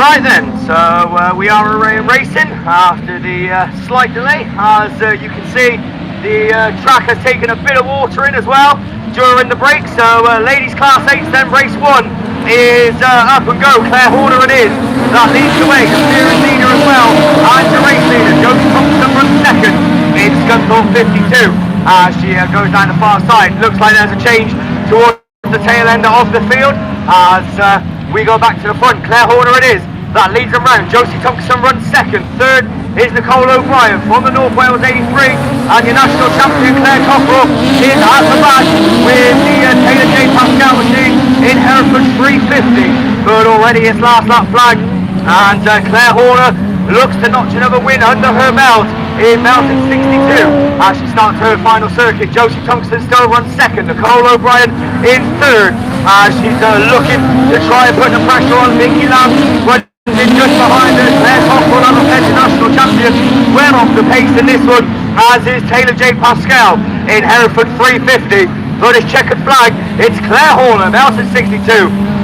Right then, so we are racing after the slight delay. As you can see, the track has taken a bit of water in as well during the break. So ladies class 8 then race 1 is up and go. Claire Horner it is. That leads the way. The series leader as well. And the race leader, Josie Thompson runs second in Scunthorpe 52. As she goes down the far side. Looks like there's a change towards the tail end of the field. As we go back to the front. Claire Horner it is. That leads them round. Josie Thompson runs second. Third is Nicole O'Brien from the North Wales 83. And your national champion Claire Cockrell is at the back with the Taylor J. Pascal machine in Hereford 350. But already it's last lap flag. And Claire Horner looks to notch another win under her belt in Mountain 62 as she starts her final circuit. Josie Thompson still runs second. Nicole O'Brien in third as she's looking to try and put the pressure on Vicky Lamb. Just behind her, Claire Cockrell, our defending national champion, well off the pace in this one, as is Taylor J. Pascal in Hereford 350. For this checkered flag, it's Claire Horner, Mountain 62,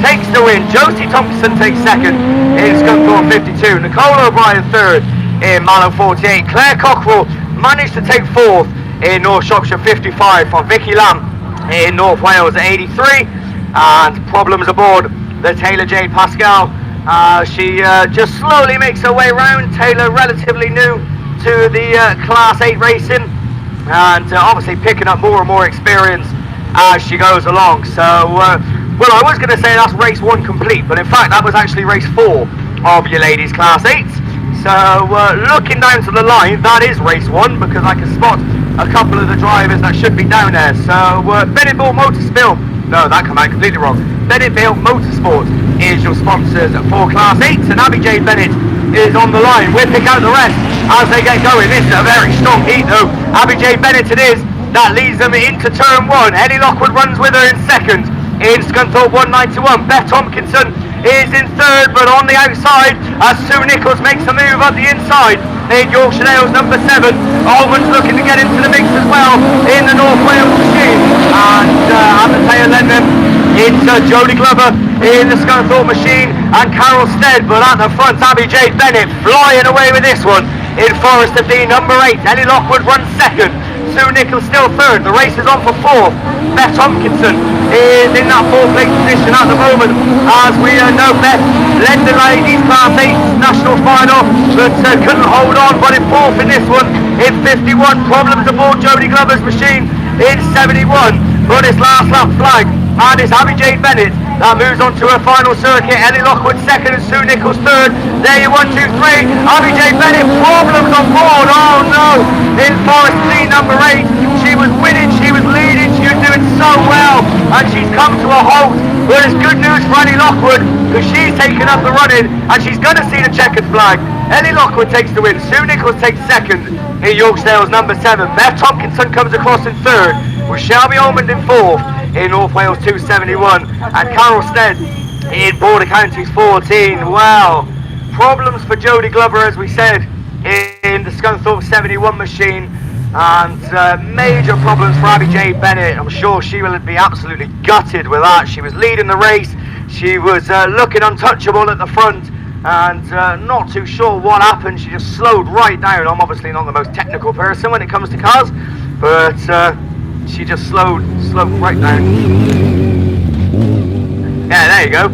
takes the win. Josie Thompson takes second in Scunthorpe 52. Nicole O'Brien third in Mallow 48. Claire Cockrell managed to take fourth in North Shropshire 55 from Vicky Lamb in North Wales 83. And problems aboard the Taylor J. Pascal. She just slowly makes her way around. Taylor relatively new to the Class 8 racing and obviously picking up more and more experience as she goes along. So, well, I was going to say that's race 1 complete, but in fact that was actually race 4 of your ladies Class 8s. So, looking down to the line, that is race 1 because I can spot a couple of the drivers that should be down there. So, Bennett Bill Motorsport, no, that came out completely wrong. Bennett Bill Motorsport is your sponsors for Class 8s, and Abby J. Bennett is on the line. We'll pick out the rest as they get going. This is a very strong heat though. Abby J. Bennett it is. That leads them into turn 1. Ellie Lockwood runs with her in second in Scunthorpe 191. Beth Tompkinson is in third, but on the outside as Sue Nichols makes a move up the inside in Yorkshire Dales number 7. Almond's looking to get into the mix as well in the North Wales machine. And at the tail end it's Jodie Glover in the Scunthorpe machine and Carol Stead, but at the front Abby J. Bennett flying away with this one in Forester D number 8. Ellie Lockwood runs second. Sue Nichols still third. The race is on for fourth. Beth Tompkinson is in that fourth place position at the moment. As we know, Beth led the ladies Class 8 national final, but couldn't hold on. But in fourth in this one, in 51. Problems aboard Jodie Glover's machine in 71. But it's last lap flag, and it's Abby J. Bennett that moves on to her final circuit. Ellie Lockwood second and Sue Nichols third. There you 1, 2, 3. Abby J. Bennett, problems on board. Oh no! In Forest C number 8, she was winning, she was leading, she was doing so well, and she's come to a halt. But it's good news for Ellie Lockwood because she's taken up the running and she's going to see the checkered flag. Ellie Lockwood takes the win. Sue Nichols takes second in Yorkshire Dales number 7. Beth Tompkinson comes across in third, with Shelby Almond in fourth in North Wales 271, and Carol Stead in Border Counties 14. Well, problems for Jodie Glover, as we said, in the Scunthorpe 71 machine, and major problems for Abby J. Bennett. I'm sure she will be absolutely gutted with that. She was leading the race, she was looking untouchable at the front, and not too sure what happened. She just slowed right down. I'm obviously not the most technical person when it comes to cars, but she just slowed right down. Yeah, there you go.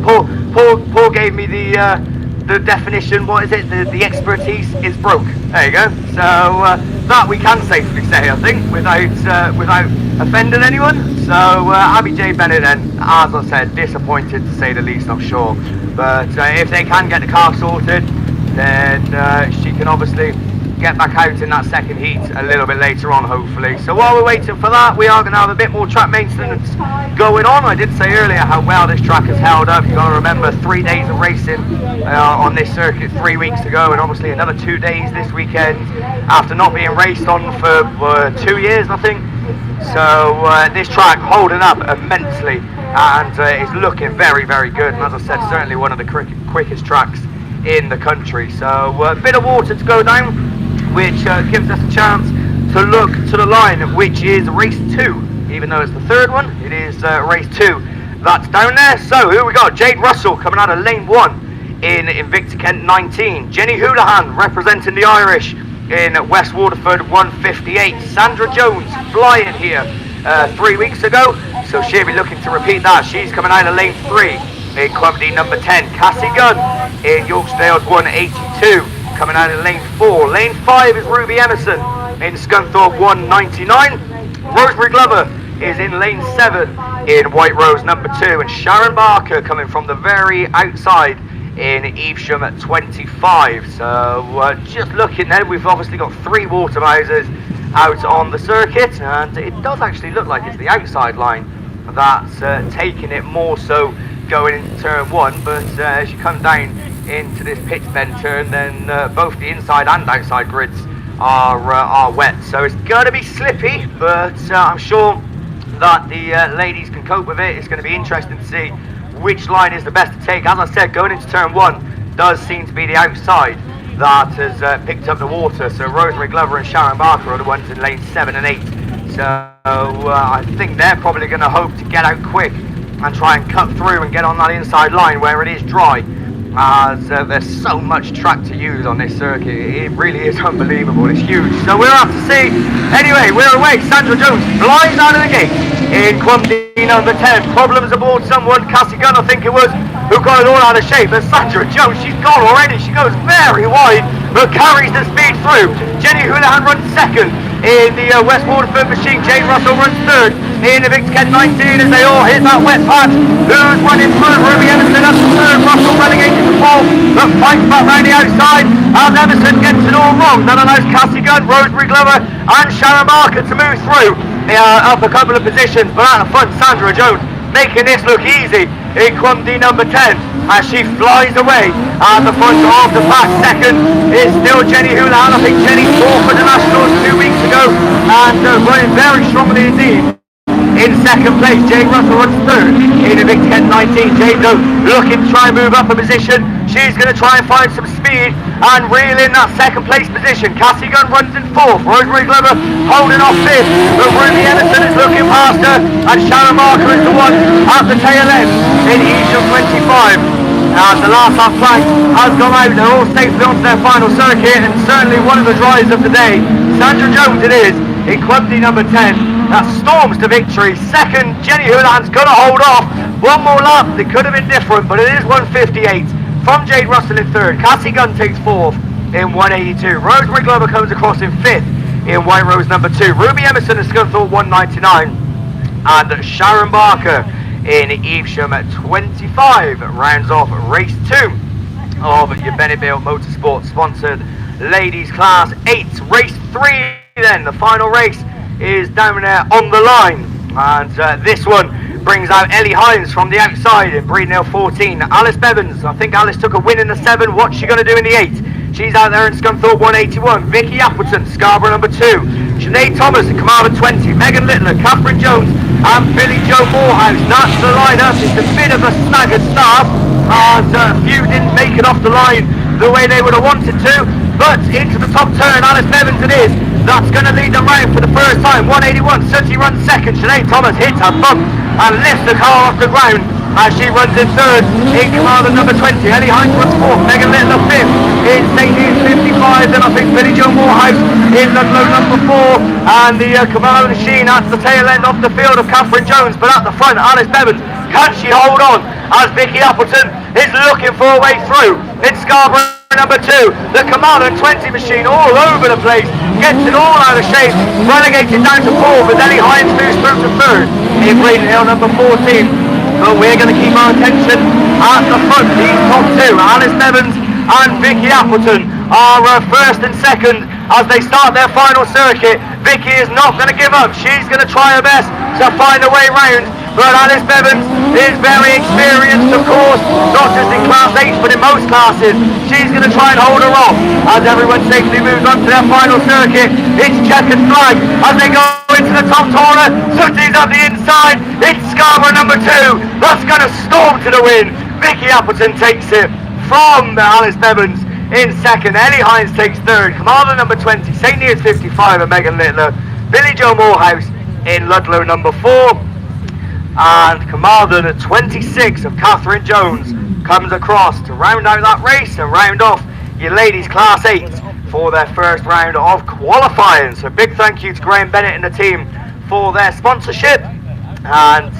Paul gave me the definition. What is it? The expertise is broke. There you go. So that we can safely say, I think, without offending anyone. So Abby J. Bennett, then, as I said, disappointed to say the least, I'm sure. But if they can get the car sorted, then she can obviously get back out in that second heat a little bit later on, hopefully. So while we're waiting for that, we are going to have a bit more track maintenance going on. I did say earlier how well this track has held up. You've got to remember 3 days of racing on this circuit 3 weeks ago, and obviously another 2 days this weekend after not being raced on for 2 years, I think. So this track holding up immensely, and it's looking very, very good. And as I said, certainly one of the quickest tracks in the country. So a bit of water to go down, which gives us a chance to look to the line, which is race 2. Even though it's the third one, it is race 2 that's down there. So here we got Jade Russell coming out of lane 1 in Invicta Kent 19. Jenny Houlihan representing the Irish in West Waterford 158. Sandra Jones flying here 3 weeks ago, so she'll be looking to repeat that. She's coming out of lane 3 in quantity number 10. Cassie Gunn in Yorkshire 182, coming out of lane 4. Lane 5 is Ruby Emerson in Scunthorpe 199. Rosemary Glover is in lane 7 in White Rose number 2, and Sharon Barker coming from the very outside in Evesham at 25. So just looking there, we've obviously got 3 water bowsers out on the circuit, and it does actually look like it's the outside line that's taking it more so going into turn 1, but as you come down into this pitch bend turn, then both the inside and outside grids are wet, so it's going to be slippy, but I'm sure that the ladies can cope with it. It's going to be interesting to see which line is the best to take. As I said, going into turn 1 does seem to be the outside that has picked up the water, so Rosemary Glover and Sharon Barker are the ones in lane 7 and 8, so I think they're probably going to hope to get out quick and try and cut through and get on that inside line where it is dry, as there's so much track to use on this circuit. It really is unbelievable, it's huge. So we'll have to see. Anyway, we're away. Sandra Jones flies out of the gate in quantity number 10. Problems aboard someone, Cassie Gunn I think it was, who got it all out of shape. But Sandra Jones, she's gone already. She goes very wide, but carries the speed through. Jenny Houlihan runs second in the West Waterford machine. Jane Russell runs third in Invicta Kent 19 as they all hit that wet patch. Who's running through? Ruby Emerson up to third, Russell relegated to fourth, but fights back round the outside as Emerson gets it all wrong. That allows Cassie Gunn, Rosemary Glover and Sharon Barker to move through up a couple of positions, but out the front Sandra Jones making this look easy in quantity number 10 as she flies away at the front of the pack. Second is still Jenny Houlihan. I think Jenny fought for the Nationals 2 weeks ago and running very strongly indeed. In second place, Jane Russell runs third in Invicta Kent 19. Jane though looking to try and move up a position. She's going to try and find some speed and reel in that second place position. Cassie Gunn runs in fourth. Rosemary Glover holding off fifth, but Ruby Emerson is looking past her, and Sharon Barker is the one at the tail end in Evesham 25. As the last half flag has gone out, they're all safely onto their final circuit, and certainly one of the drives of the day. Sandra Jones it is in quantity number 10. That storms to victory. Second, Jenny Houlihan's going to hold off. One more lap, it could have been different, but it is 158 from Jade Russell in third. Cassie Gunn takes fourth in 182. Rosemary Glover comes across in fifth in White Rose number 2. Ruby Emerson is Scunthorpe 199. And Sharon Barker in Evesham at 25 rounds off race 2 of your Bennettville Motorsport sponsored ladies class 8. Race 3 then, the final race is down there on the line, and this one brings out Ellie Hines from the outside in Breedale 14. Alice Bevans, I think Alice took a win in the 7. What's she going to do in the 8? She's out there in Scunthorpe 181. Vicky Appleton, Scarborough number 2. Sinead Thomas in Carmarthen 20. Megan Littler, Catherine Jones and Billy Joe Morehouse. That's the lineup. It's a bit of a staggered start as a few didn't make it off the line the way they would have wanted to, but into the top turn, Alice Bevans it is. That's going to lead them round for the first time. 181, Sooty runs second. Sinead Thomas hits her bump and lifts the car off the ground as she runs in third in Carmarthen number 20. Ellie Hines runs fourth. Megan Littler fifth in St. Ian's 55. Then I think Billy Joe Morehouse in Ludlow number 4. And the Carmarthen machine at the tail end of the field of Catherine Jones. But at the front, Alice Bevans, can she hold on as Vicky Appleton is looking for a way through? It's Scarborough number 2, the Carmarthen 20 machine all over the place, gets it all out of shape, relegated down to 4, but Ellie Hines moves through to 3rd in Breedale number 14. But we're going to keep our attention at the front. These top 2, Alice Bevans and Vicky Appleton, are first and second as they start their final circuit. Vicky is not going to give up. She's going to try her best to find a way round. But Alice Bevans is very experienced, of course, not just in Class 8, but in most classes. She's going to try and hold her off as everyone safely moves on to their final circuit. It's checkered flag as they go into the top corner. Sooty's on the inside. It's Scarborough number 2. That's going to storm to the win. Vicky Appleton takes it from Alice Bevans in second. Ellie Hines takes third. Carmarthen number 20. St. Ian's 55 and Megan Littler. Billy Joe Morehouse in Ludlow number 4. And Carmarthen at 26 of Catherine Jones comes across to round out that race and round off your ladies Class 8 for their first round of qualifying. So big thank you to Graham Bennett and the team for their sponsorship, and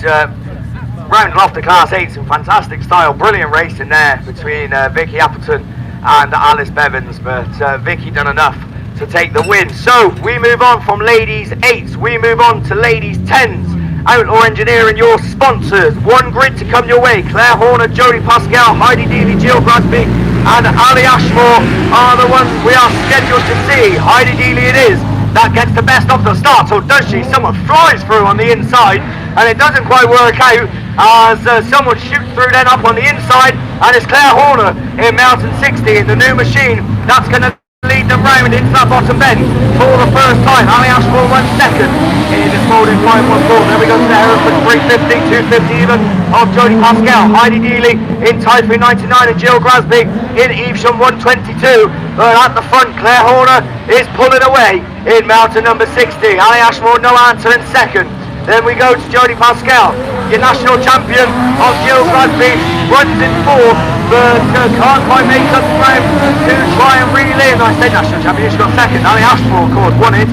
rounding off the Class 8s in fantastic style. Brilliant racing there between Vicky Appleton and Alice Bevins, but Vicky done enough to take the win. So we move on from ladies 8s, we move on to ladies 10s. Outlaw Engineering, your sponsors. One grid to come your way. Claire Horner, Jodie Pascal, Heidi Dealey, Jill Grasby and Ali Ashmore are the ones we are scheduled to see. Heidi Dealey it is that gets the best of the start, so does she? Someone flies through on the inside and it doesn't quite work out as someone shoots through then up on the inside, and it's Claire Horner in Mountain 60 in the new machine that's going to lead them round into that bottom bend for the first time. Ali Ashmore runs second in this molded 514. Then we go to the Hereford 350, 250 even of Jodie Pascal, Heidi Dealey in Typhoon 99 and Jill Grasby in Evesham 122. But at the front, Claire Horner is pulling away in mountain number 60. Ali Ashmore no answer in second. Then we go to Jodie Pascal, your national champion of Jill Grasby, runs in fourth, but can't quite make up the ground to try and reel in. I said national champion, she got second. Ali Ashmore, of course, won it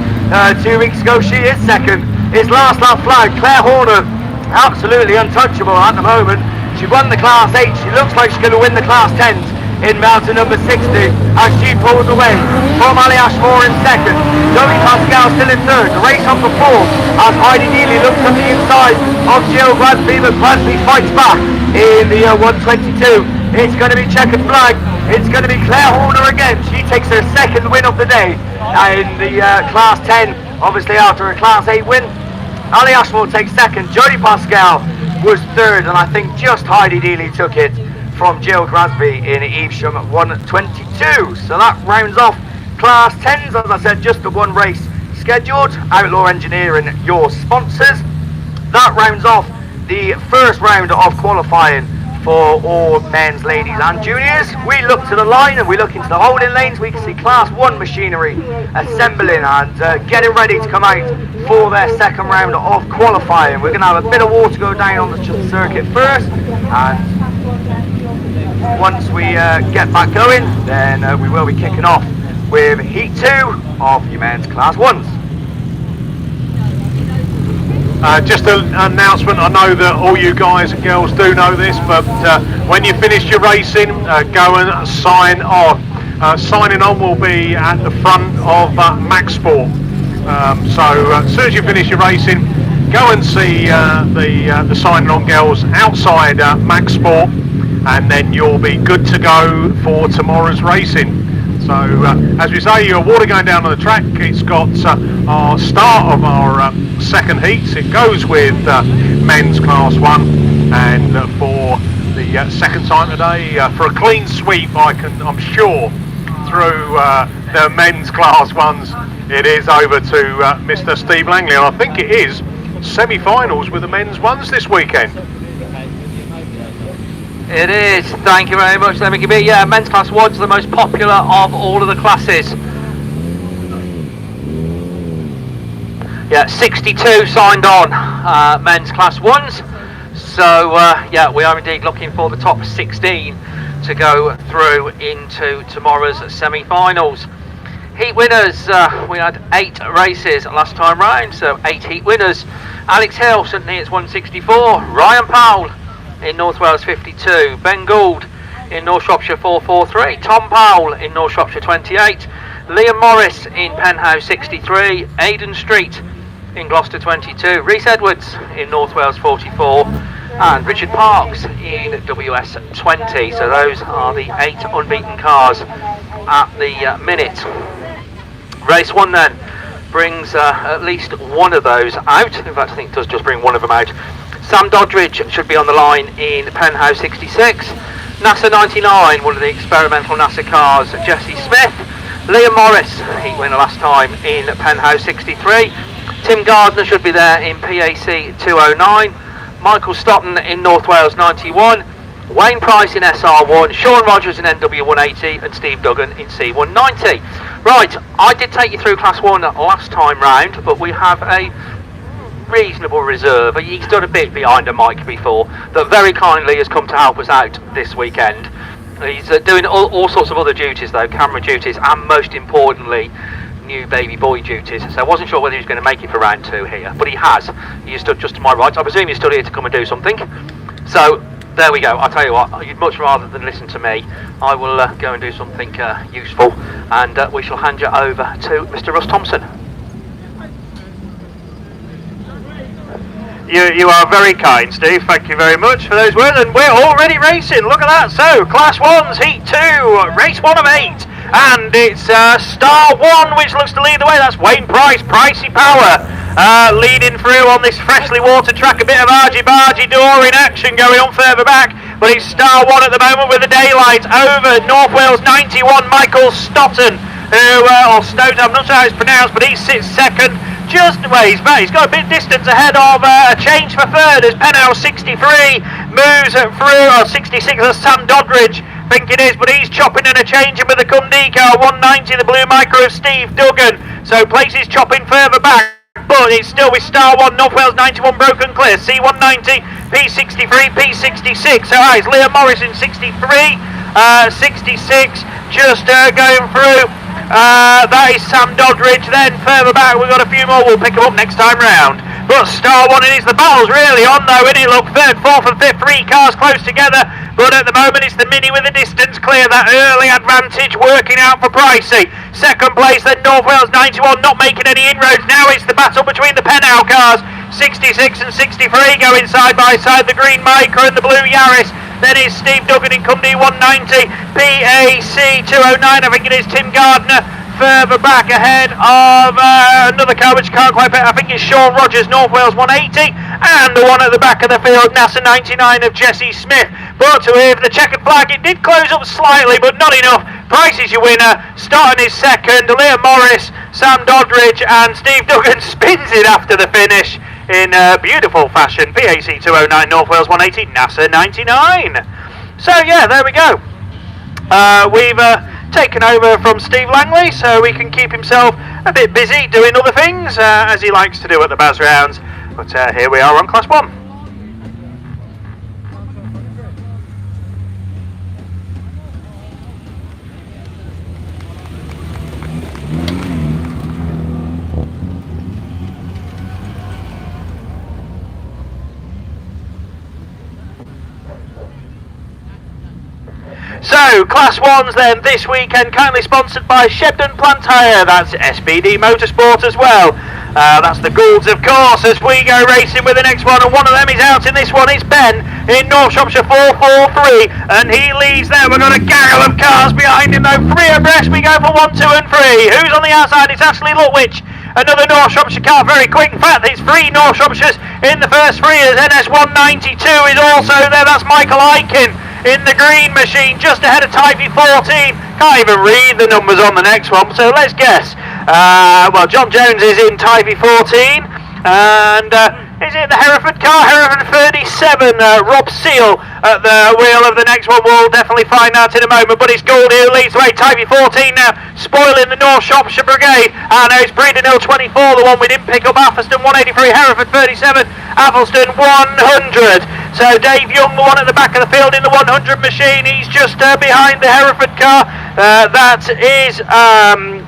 2 weeks ago. She is second. It's last lap flag. Claire Horner, absolutely untouchable at the moment. She won the Class 8. She looks like she's going to win the Class 10s in mountain number 60 as she pulls away from Ali Ashmore in second. Jodie Pascal still in third. The race on for fourth as Heidi Dealey looks on the inside of Jill Grasby, but Grasby fights back in the 122. It's going to be checkered flag. It's going to be Claire Horner again. She takes her second win of the day in the Class 10, obviously after a Class 8 win. Ali Ashmore takes second. Jodie Pascal was third, and I think just Heidi Dealey took it from Jill Grasby in Evesham 122. So that rounds off Class 10s. As I said, just the one race scheduled. Outlaw Engineering, your sponsors. That rounds off the first round of qualifying for all men's, ladies and juniors. We look to the line and we look into the holding lanes. We can see Class 1 machinery assembling and getting ready to come out for their second round of qualifying. We're going to have a bit of water go down on the circuit first, and once we get back going, then we will be kicking off with Heat 2 of your men's Class 1s. Just an announcement, I know that all you guys and girls do know this, but when you finish your racing, go and sign on. Signing on will be at the front of Max Sport. So as soon as you finish your racing, go and see the signing on girls outside Max Sport, and then you'll be good to go for tomorrow's racing. So as we say, your water going down on the track. It's got our start of our second heats. It goes with men's Class 1, and for the second time today, for a clean sweep, I'm sure, through the men's Class 1s, it is over to Mr. Steve Langley, and I think it is semi-finals with the men's 1s this weekend. It is, thank you very much, Lemmy. Yeah, men's Class 1's the most popular of all of the classes. Yeah, 62 signed on men's Class 1s. So, yeah, we are indeed looking for the top 16 to go through into tomorrow's semi-finals. Heat winners, we had 8 races last time round, so 8 heat winners. Alex Hill, St Neots 164, Ryan Powell in North Wales 52, Ben Gould in North Shropshire 443, Tom Powell in North Shropshire 28, Liam Morris in Penhouse 63, Aidan Street in Gloucester 22, Rhys Edwards in North Wales 44, and Richard Parks in WS 20. So those are the 8 unbeaten cars at the minute. Race 1 then brings at least one of those out. In fact, I think it does just bring one of them out. Sam Doddridge should be on the line in Penhouse 66. NASA 99, one of the experimental NASA cars, Jesse Smith. Liam Morris, heat winner last time in Penhouse 63. Tim Gardner should be there in PAC 209. Michael Stotton in North Wales 91. Wayne Price in SR1. Sean Rogers in NW 180. And Steve Duggan in C190. Right, I did take you through Class 1 last time round, but we have a reasonable reserve. He's done a bit behind a mic before, that very kindly has come to help us out this weekend. He's doing all sorts of other duties though, camera duties, and most importantly, new baby boy duties. So I wasn't sure whether he was going to make it for round 2 here, but he has. He stood just to my right. I presume he stood here to come and do something. So there we go. I'll tell you what, you'd much rather than listen to me, I will go and do something useful, and we shall hand you over to Mr. Russ Thompson. You are very kind, Steve. Thank you very much for those words. And we're already racing. Look at that. So, Class 1's Heat 2, race 1 of 8. And it's Star 1 which looks to lead the way. That's Wayne Price, Pricey Power, leading through on this freshly watered track. A bit of argy-bargy door in action going on further back. But it's Star 1 at the moment with the daylight over North Wales 91, Michael Stoughton. Or Stoughton, I'm not sure how it's pronounced, but he sits second. Just he's got a bit distance ahead of a change for third as Penhouse 63 moves through, or 66 as Sam Doddridge, I think it is, but he's chopping in a change with the Cumdee car, 190 the blue micro of Steve Duggan, so places chopping further back, but it's still with Star 1, North Wales 91 broken clear, C190, P63, P66, so it's Liam Morrison 63, 66, just going through. That is Sam Doddridge. Then further back we've got a few more, we'll pick them up next time round. But Star 1 the battle's really on though, isn't it? Look, third, fourth and fifth, 3 cars close together, but at the moment it's the Mini with the distance clear, that early advantage working out for Pricey. Second place then North Wales 91 not making any inroads. Now it's the battle between the Penhouse cars, 66 and 63 going side by side, the green Micro and the blue Yaris. Then it's Steve Duggan in Cumdee 190, BAC 209, I think it is Tim Gardner. Further back ahead of another car which can't quite pay, I think it's Sean Rogers, North Wales 180, and the one at the back of the field, NASA 99 of Jesse Smith. But with the checkered flag, it did close up slightly, but not enough. Price is your winner, starting his second, Liam Morris, Sam Doddridge, and Steve Duggan spins it after the finish in beautiful fashion. PAC 209, North Wales 180, NASA 99. So yeah, there we go. We've taken over from Steve Langley, so he can keep himself a bit busy doing other things, as he likes to do at the BAS rounds. But here we are on Class 1. So, Class 1s then this weekend, kindly sponsored by Shebden Plant Hire, that's SBD Motorsport as well. That's the Goulds, of course, as we go racing with the next one, and one of them is out in this one. It's Ben in North Shropshire 443, and he leads there. We've got a gaggle of cars behind him though, 3 abreast. We go for 1, 2 and 3. Who's on the outside? It's Ashley Lutwich. Another North Shropshire car, very quick. In fact, it's 3 North Shropshires in the first 3 as NS 192 is also there. That's Michael Aiken in the green machine, just ahead of Typey 14. Can't even read the numbers on the next one, so let's guess. Well, John Jones is in Typey 14, and is it the Hereford car? Hereford 37, Rob Seal at the wheel of the next one. We'll definitely find out in a moment, but it's Goldie who leads the way. Typey 14 now, spoiling the North Shropshire Brigade. And it's Breeden Hill 24, the one we didn't pick up. Athelston 183, Hereford 37, Athelston 100. So Dave Young, the one at the back of the field in the 100 machine, he's just behind the Hereford car. That is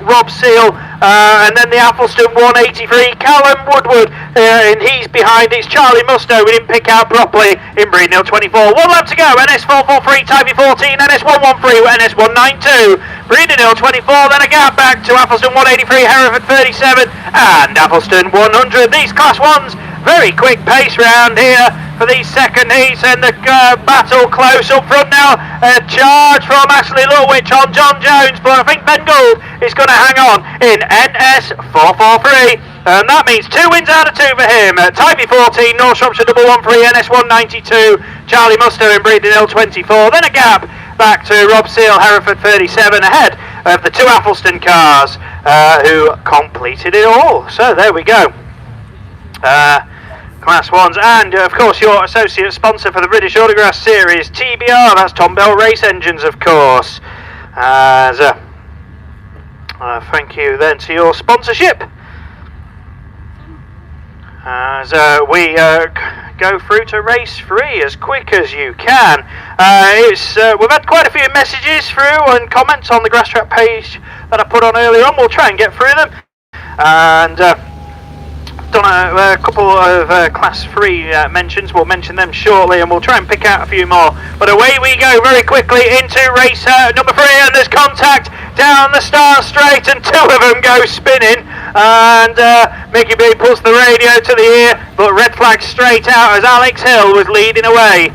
Rob Seal. And then the Athelston 183, Callum Woodward, and he's behind. It's Charlie Musto, we didn't pick out properly in Breeden Hill 24. 1 lap to go, NS 443, Typey 14, NS 113, NS 192, Breeden Hill 24, then a gap back to Athelston 183, Hereford 37, and Athelston 100. These Class 1s, very quick pace round here for these second heats, and the battle close up front now. A charge from Ashley Lutwich on John Jones, but I think Ben Gould is going to hang on in NS 443, and that means 2 wins out of 2 for him. Typey 14, North Shropshire 113, NS 192, Charlie Musto in Breeden Hill 24, then a gap back to Rob Seal, Hereford 37, ahead of the 2 Athelston cars who completed it all. So there we go. Class 1s, and of course your associate sponsor for the British Autograss Series, TBR, that's Tom Bell Race Engines, of course. As thank you then to your sponsorship. as we go through to race 3 as quick as you can. We've had quite a few messages through and comments on the Grass Track page that I put on earlier on. We'll try and get through them, and done a couple of Class 3 mentions. We'll mention them shortly, and we'll try and pick out a few more. But away we go very quickly into race number 3, and there's contact down the start straight, and 2 of them go spinning, and Mickey B puts the radio to the ear, but red flag straight out as Alex Hill was leading away,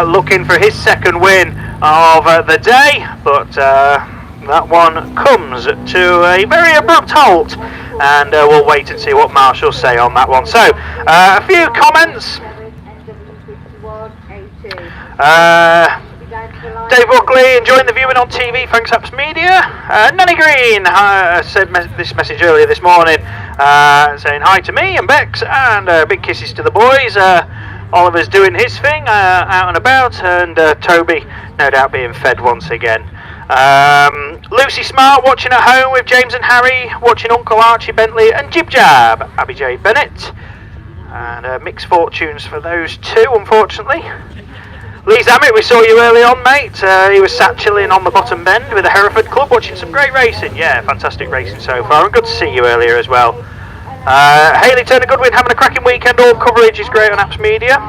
looking for his second win of the day, but that one comes to a very abrupt halt, and we'll wait and see what Marshall say on that one. So, a few comments. Dave Buckley, enjoying the viewing on TV, thanks Apps Media. Nanny Green said this message earlier this morning, saying hi to me and Bex, and big kisses to the boys. Oliver's doing his thing out and about, and Toby no doubt being fed once again. Lucy Smart watching at home with James and Harry, watching Uncle Archie Bentley and Jib Jab, Abby J Bennett, and mixed fortunes for those 2, unfortunately. Lee Zammit, we saw you early on, mate. He was sat chilling on the bottom bend with the Hereford Club, watching some great racing. Yeah, fantastic racing so far, and good to see you earlier as well. Hayley Turner Goodwin having a cracking weekend. All coverage is great on Apps Media.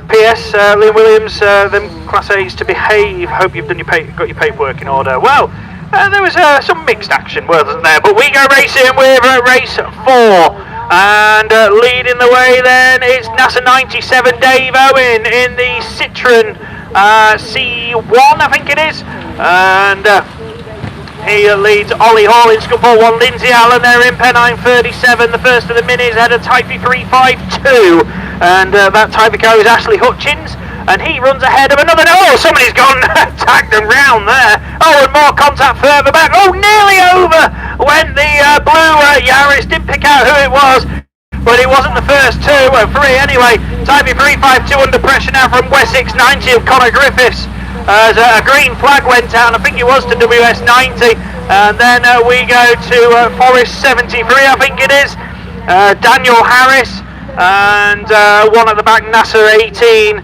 P.S. Liam Williams, them Class A's to behave. Hope you've done got your paperwork in order. Well, there was some mixed action, wasn't there? But we go racing with race 4. And leading the way then is NASA 97 Dave Owen in the Citroen C1, I think it is. And he leads Ollie Hall in Scunthorpe 1. Lindsay Allen there in Pennine 37. The first of the minis ahead of Typey 352. And that Typey car is Ashley Hutchins. And he runs ahead of another. Oh, somebody's gone tagged them round there. Oh, and more contact further back. Oh, nearly over went the blue Yaris. Didn't pick out who it was, but it wasn't the first 2, 3 anyway. Typey 352 under pressure now from Wessex 90 of Connor Griffiths. As a green flag went out, I think it was to WS 90. And then we go to Forest 73, I think it is. Daniel Harris. And one at the back, Nasser 18,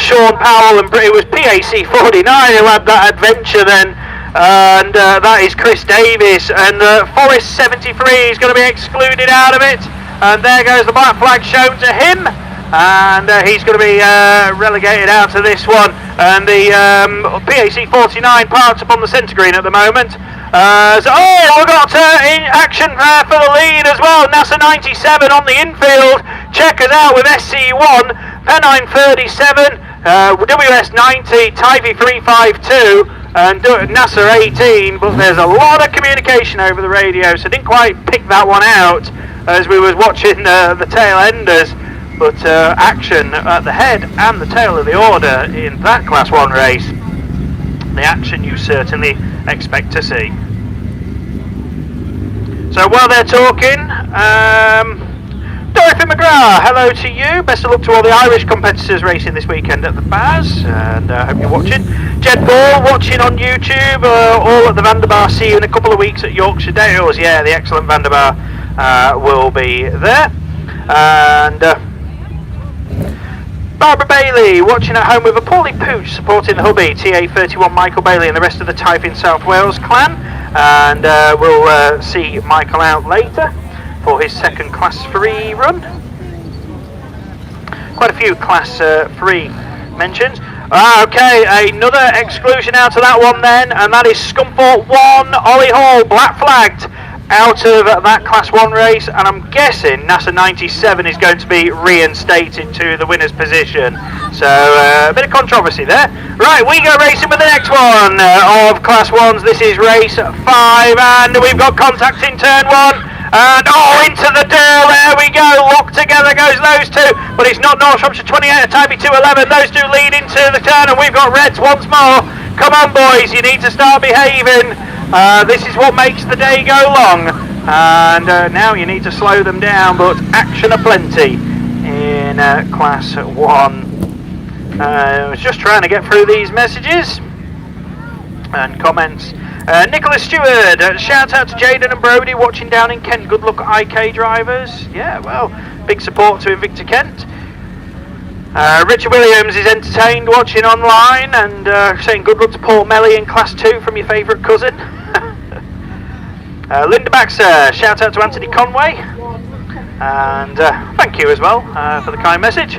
Sean Powell, and it was PAC 49 who had that adventure then, and that is Chris Davis, and Forest 73 is going to be excluded out of it, and there goes the black flag shown to him, and he's going to be relegated out of this one, and the PAC 49 parked up on the centre green at the moment. We've got in action for the lead as well. NASA 97 on the infield. Checkers out with SC1, Pennine 37, WS 90, Typey 352, and NASA 18. But there's a lot of communication over the radio, so didn't quite pick that one out as we was watching the tail enders. But action at the head and the tail of the order in that Class 1 race. The action you certainly expect to see. So while they're talking, Dorothy McGrath, hello to you. Best of luck to all the Irish competitors racing this weekend at the BAS, and I hope you're watching. Jed Ball watching on YouTube, all at the Vanderbar. See you in a couple of weeks at Yorkshire Dales. Yeah, the excellent Vanderbar will be there. And Barbara Bailey watching at home with a Paulie Pooch supporting the hubby, TA31 Michael Bailey and the rest of the Typing South Wales clan, and we'll see Michael out later for his second Class 3 run. Quite a few Class 3 mentions. Okay, another exclusion out of that one then, and that is Scunthorpe 1, Ollie Hall, black flagged out of that Class 1 race, and I'm guessing NASA 97 is going to be reinstated to the winner's position. So a bit of controversy there. Right, we go racing with the next one of Class 1s. This is race 5, and we've got contact in turn 1. And into the door, there we go, locked together goes those 2, but it's not North Shropshire 28 and Typey 211, those 2 lead into the turn, and we've got Reds once more. Come on boys, you need to start behaving. This is what makes the day go long, and now you need to slow them down, but action aplenty in Class 1. I was just trying to get through these messages and comments. Nicholas Stewart, shout out to Jaden and Brody watching down in Kent. Good luck, IK drivers. Yeah, well, big support to Victor Kent. Richard Williams is entertained watching online and saying good luck to Paul Melly in Class 2 from your favourite cousin. Linda Baxter, shout out to Anthony Conway. And thank you as well for the kind message.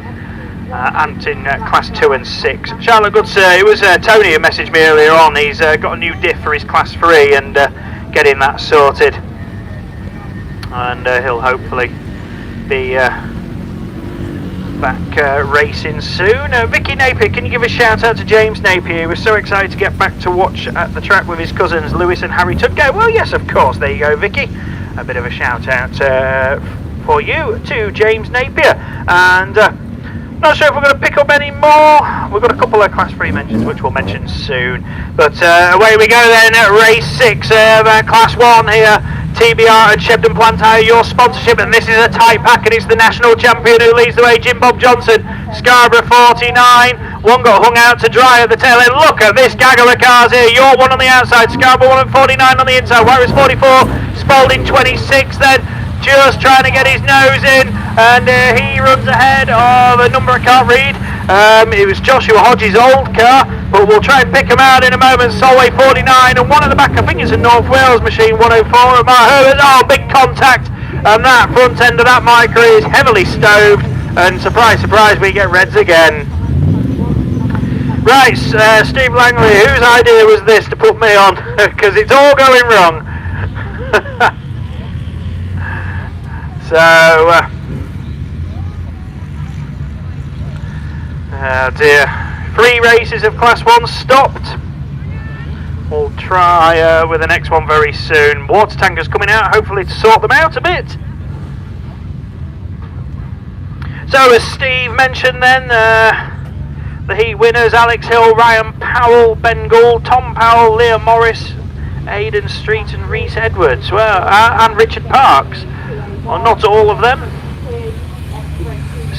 And in Class 2 and 6. Charlotte Goods, it was Tony who messaged me earlier on. He's got a new diff for his Class 3 and getting that sorted. And he'll hopefully be back racing soon. Vicky Napier, can you give a shout out to James Napier? He was so excited to get back to watch at the track with his cousins Lewis and Harry Tudgate. Well, yes, of course. There you go, Vicky. A bit of a shout out for you to James Napier. And not sure if we're going to pick up any more. We've got a couple of Class 3 mentions which we'll mention soon. But away we go then at race 6 of Class 1 here. TBR and Shebden Plantyre, your sponsorship, and this is a tight pack, and it's the national champion who leads the way, Jim Bob Johnson. Scarborough 49, one got hung out to dry at the tail end. Look at this gaggle of cars here. Your one on the outside, Scarborough 1 at 49 on the inside, Wires 44, Spalding 26 then, just trying to get his nose in, and he runs ahead of a number I can't read. It was Joshua Hodges' old car, but we'll try and pick him out in a moment. Solway 49, and one at the back, I think it's a North Wales machine, 104 at Mark Herbert. Oh, big contact, and that front end of that micro is heavily stoved, and surprise, surprise, we get reds again. Right, Steve Langley, whose idea was this to put me on? Because it's all going wrong. So, oh dear, 3 races of Class 1 stopped. We'll try with the next one very soon. Water tankers coming out, hopefully to sort them out a bit. So as Steve mentioned then, the heat winners, Alex Hill, Ryan Powell, Ben Gould, Tom Powell, Leah Morris, Aidan Street and Reese Edwards, well, and Richard Parks. Well, not all of them.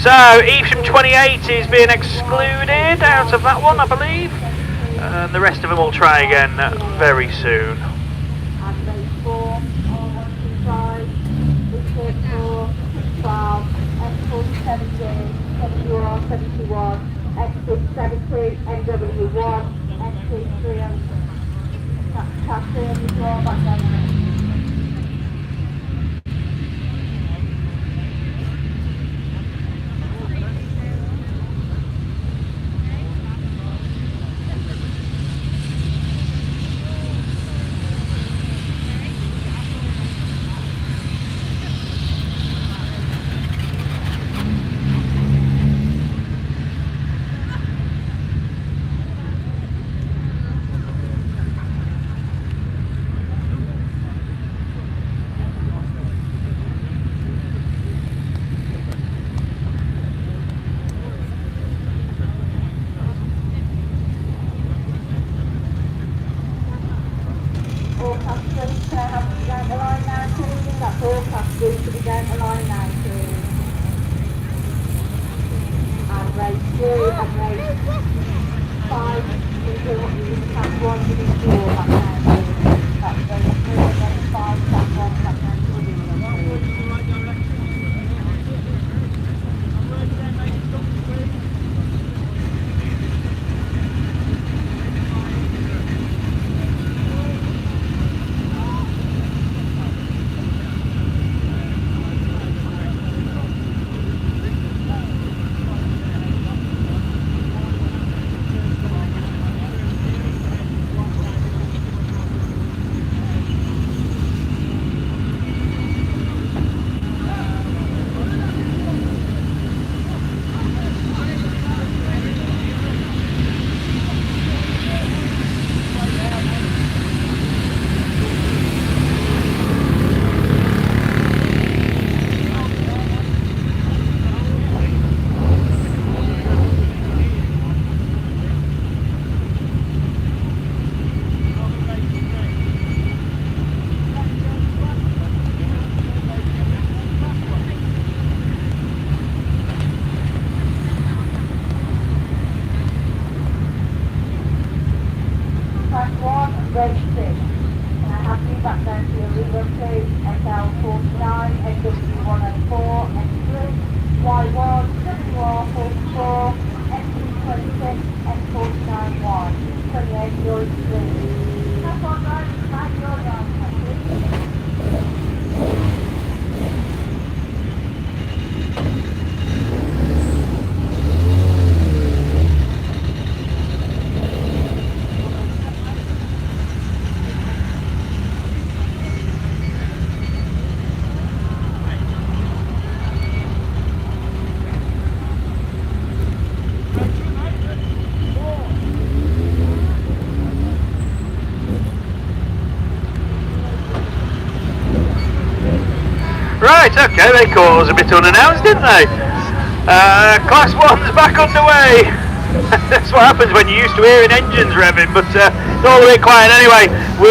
So, Evesham 28 is being excluded out of that one, I believe. And the rest of them will try again very soon. Right, okay, they caught us a bit unannounced, didn't they? Class 1's back underway. That's what happens when you're used to hearing engines revving, but it's all a bit quiet anyway. We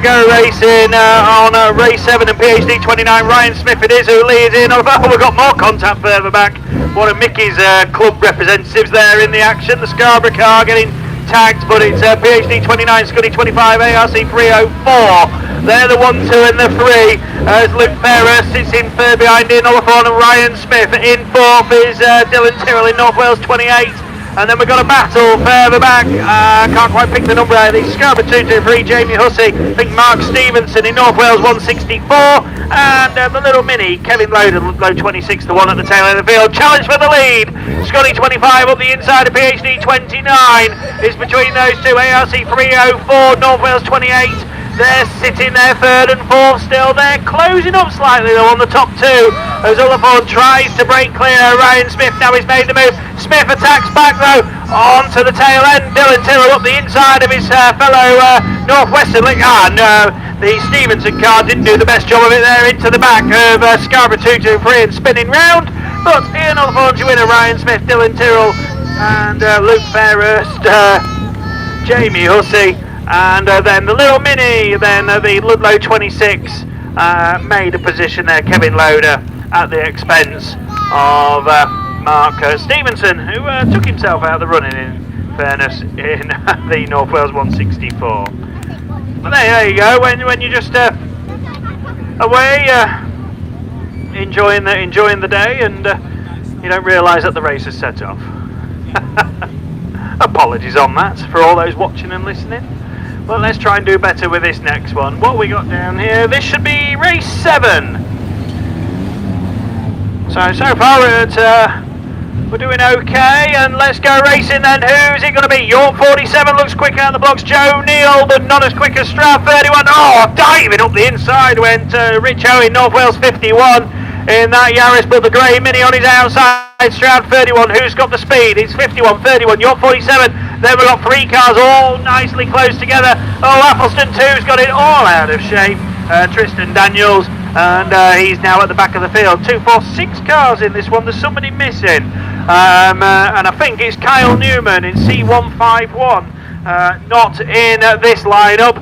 go racing on race 7 and PhD 29. Ryan Smith it is who leads in. Oh, we've got more contact further back. One of Mickey's club representatives there in the action. The Scarborough car getting tagged, but it's PhD 29, Scuddy 25, ARC 304. They're the 1, 2 and the 3 as Luke Ferrer sits in third behind Ian Oliphant and Ryan Smith. In fourth is Dylan Tyrrell in North Wales 28. And then we've got a battle further back. Can't quite pick the number out of these. Scarborough 223, Jamie Hussey. I think Mark Stevenson in North Wales 164. And the little mini, Kevin Load 26, the one at the tail end of the field. Challenge for the lead. Scotty 25 up the inside of PhD 29. Is between those two. ARC 304, North Wales 28. They're sitting there third and fourth still. They're closing up slightly though on the top two as Oliphant tries to break clear. Ryan Smith now he's made the move. Smith attacks back though onto the tail end. Dylan Tyrrell up the inside of his fellow Northwestern link. No, the Stevenson car didn't do the best job of it there into the back of Scarborough 223 and spinning round. But Ian Oliphant's your winner. Ryan Smith, Dylan Tyrrell and Luke Fairhurst, Jamie Hussey. And then the little mini, then the Ludlow 26 made a position there, Kevin Loader, at the expense of Mark Stevenson, who took himself out of the running in fairness in the North Wales 164. But there you go, when you're just away enjoying the day and you don't realise that the race is set off. Apologies on that for all those watching and listening. Well, let's try and do better with this next one. What we got down here, this should be race 7. So far we're doing okay, and let's go racing then. Who's it going to be? York 47 looks quicker out the blocks. Joe Neal, but not as quick as Stroud 31. Oh, diving up the inside went Rich Owen, North Wales 51 in that Yaris, but the grey mini on his outside. Stroud 31, who's got the speed? It's 51, 31, York 47. Then we've got 3 cars all nicely close together. Oh, Athelston 2's got it all out of shape. Tristan Daniels, and he's now at the back of the field. 2, 4, 6 cars in this one. There's somebody missing. And I think it's Kyle Newman in C151. Not in this lineup.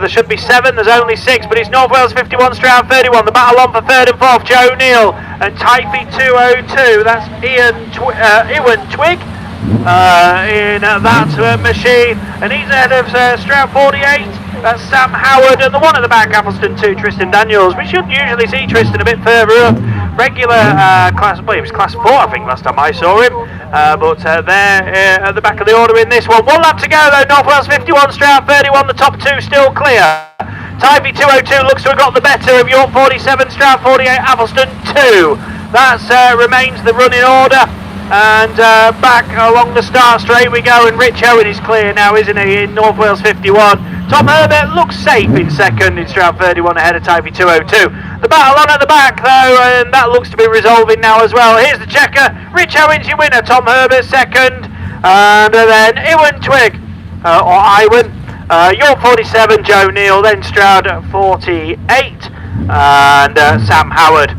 There should be 7, there's only 6, but it's North Wales 51, Stroud 31. The battle on for 3rd and 4th, Joe Neal and Typhy 202. That's Ewan Twig in that machine, and he's ahead of Stroud 48. That's Sam Howard, and the one at the back, Athelston 2, Tristan Daniels. We should usually see Tristan a bit further up. Regular class, well, he was class 4 I think last time I saw him, but there at the back of the order in this one. 1 lap to go though, North Wales 51, Stroud 31, the top 2 still clear. Typhy 202 looks to have got the better of York 47, Stroud 48, Athelston 2. That remains the running order. And back along the start straight we go, and Rich Owen is clear now, isn't he, in North Wales 51. Tom Herbert looks safe in second in Stroud 31 ahead of Typhy 202. The battle on at the back though, and that looks to be resolving now as well. Here's the checker, Rich Owen's your winner, Tom Herbert second, and then Ewan Twig, or Iwan, York 47, Joe Neal, then Stroud 48, and Sam Howard.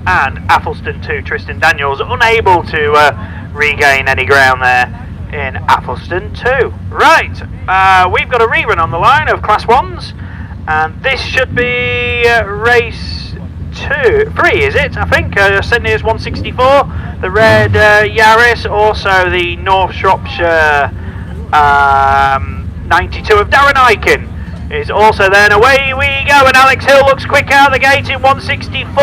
And Athelston 2, Tristan Daniels, unable to regain any ground there in Athelston 2. Right, we've got a rerun on the line of Class 1s, and this should be race 3, is it? I think St Neots 164, the red Yaris, also the North Shropshire 92 of Darren Aiken is also there, and away we go, and Alex Hill looks quick out of the gate in 164.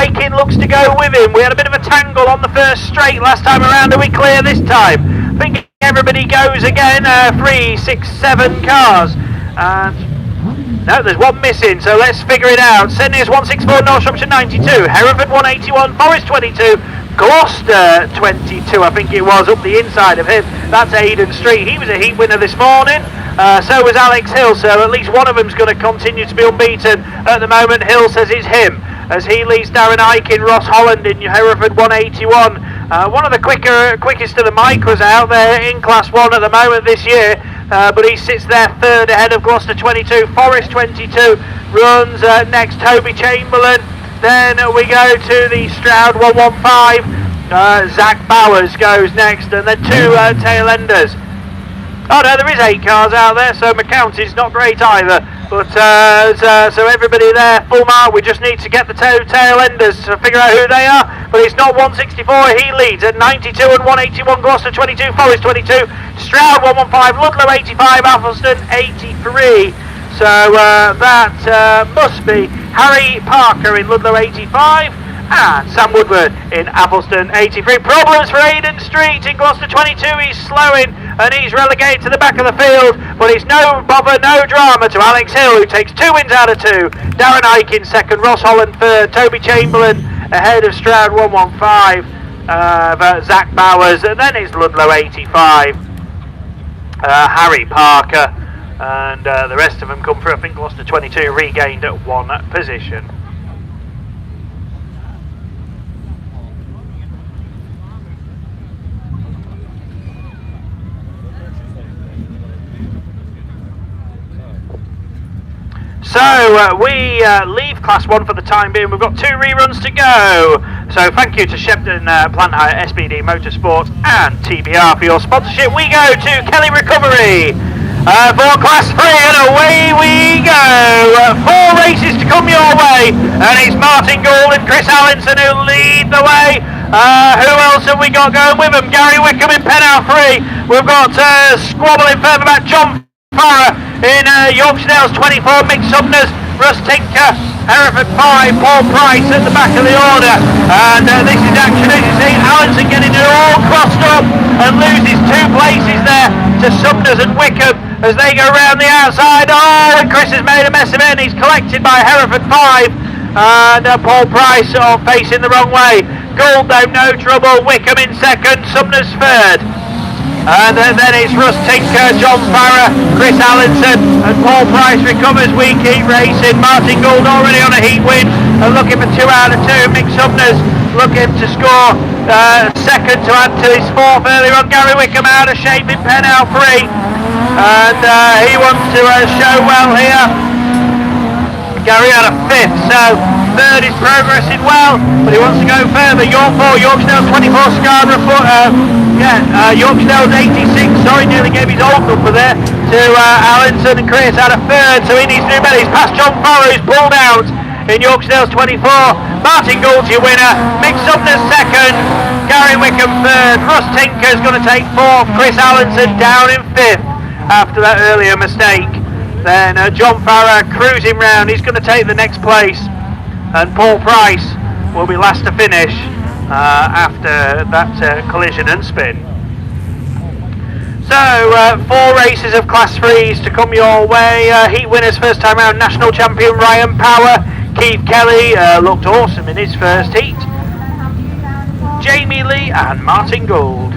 Aiken looks to go with him. We had a bit of a tangle on the first straight last time around. Are we clear this time? I think everybody goes again. 3, 6, 7 cars, and no, there's one missing, so let's figure it out. Sydney is 164, North Shropshire 92, Hereford 181, Forest 22, Gloucester 22, I think it was, up the inside of him. That's Aidan Street. He was a heat winner this morning. So was Alex Hill, so at least one of them's going to continue to be unbeaten. At the moment, Hill says it's him, as he leads Darren Aiken, Ross Holland in Hereford 181. One of the quickest of the micros out there in Class 1 at the moment this year, but he sits there third ahead of Gloucester 22. Forest 22 runs next, Toby Chamberlain. Then we go to the Stroud 115. Zach Bowers goes next, and then 2 tail enders. Oh no, there is 8 cars out there, so my count is not great either. But so everybody there, full mark. We just need to get the 2 tail enders to figure out who they are. But it's not 164. He leads at 92 and 181. Gloucester 22, Forest 22, Stroud 115, Ludlow 85, Athelston 83. So that must be Harry Parker in Ludlow 85 and Sam Woodward in Athelston 83. Problems for Aidan Street in Gloucester 22. He's slowing and he's relegated to the back of the field, but it's no bother, no drama to Alex Hill, who takes 2 wins out of 2. Darren Aiken second, Ross Holland third, Toby Chamberlain ahead of Stroud 115, Zach Bowers, and then it's Ludlow 85, Harry Parker, and the rest of them come through. I think Gloucester 22 regained at 1 position. So we leave Class 1 for the time being. We've got 2 reruns to go. So thank you to Shepton Plant Hire, SBD Motorsports and TBR for your sponsorship. We go to Kelly Recovery for Class 3, and away we go. 4 races to come your way, and it's Martin Gould and Chris Allinson who lead the way. Who else have we got going with them? Gary Wickham in Penhouse 3. We've got squabbling further back, John Farrer in Yorkshire Dales 24, Mick Sumners, Russ Tinker, Hereford 5, Paul Price at the back of the order, and this is action as you see. Allinson getting it all crossed up and loses 2 places there to Sumners and Wickham as they go round the outside. Oh, and Chris has made a mess of it, and he's collected by Hereford 5, and Paul Price facing the wrong way. Gould though, no trouble. Wickham in second, Sumners third. And then it's Russ Tinker, John Farrer, Chris Allinson and Paul Price recovers. We keep racing. Martin Gould already on a heat win and looking for 2 out of 2. Mick Sumners looking to score second to add to his 4th earlier on. Gary Wickham out of shape in Penhouse 3, and he wants to show well here. Gary had a 5th, so 3rd is progressing well, but he wants to go further. York 4, Yorkshire 24, Scarborough 4, Yorkshire 86, sorry, nearly gave his old number there to Allinson, and Chris had a 3rd, so he needs to do better. He's past John Farrer, who's pulled out in Yorkshire 24. Martin Gould's your winner, Mick Sumner's 2nd, Gary Wickham 3rd, Russ Tinker's going to take 4th, Chris Allinson down in 5th after that earlier mistake. Then John Farrer cruising round, he's going to take the next place, and Paul Price will be last to finish after that collision and spin. So 4 races of Class 3s to come your way. Heat winners first time round, national champion Ryan Power. Keith Kelly looked awesome in his first heat. Jamie Lee and Martin Gould.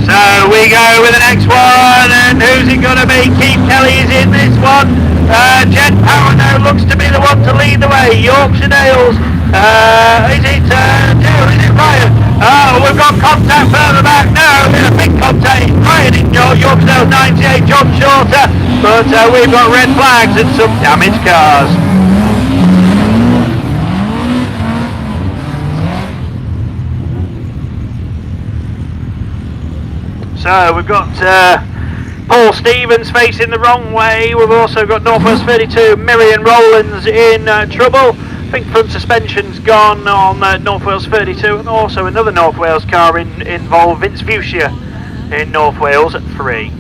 So we go with the next one, and who's it going to be? Keith Kelly is in this one. Jet Power now looks to be the one to lead the way. Yorkshire Dales. Is it Ryan? Oh, we've got contact further back. No, there's a big contact. Ryan in Yorkshire Dales 98, John Shorter. But we've got red flags and some damaged cars. So we've got Paul Stevens facing the wrong way. We've also got North Wales 32, Miriam Rowlands in trouble. I think front suspension's gone on North Wales 32, and also another North Wales car involved, Vince Fuchsia in North Wales at 3.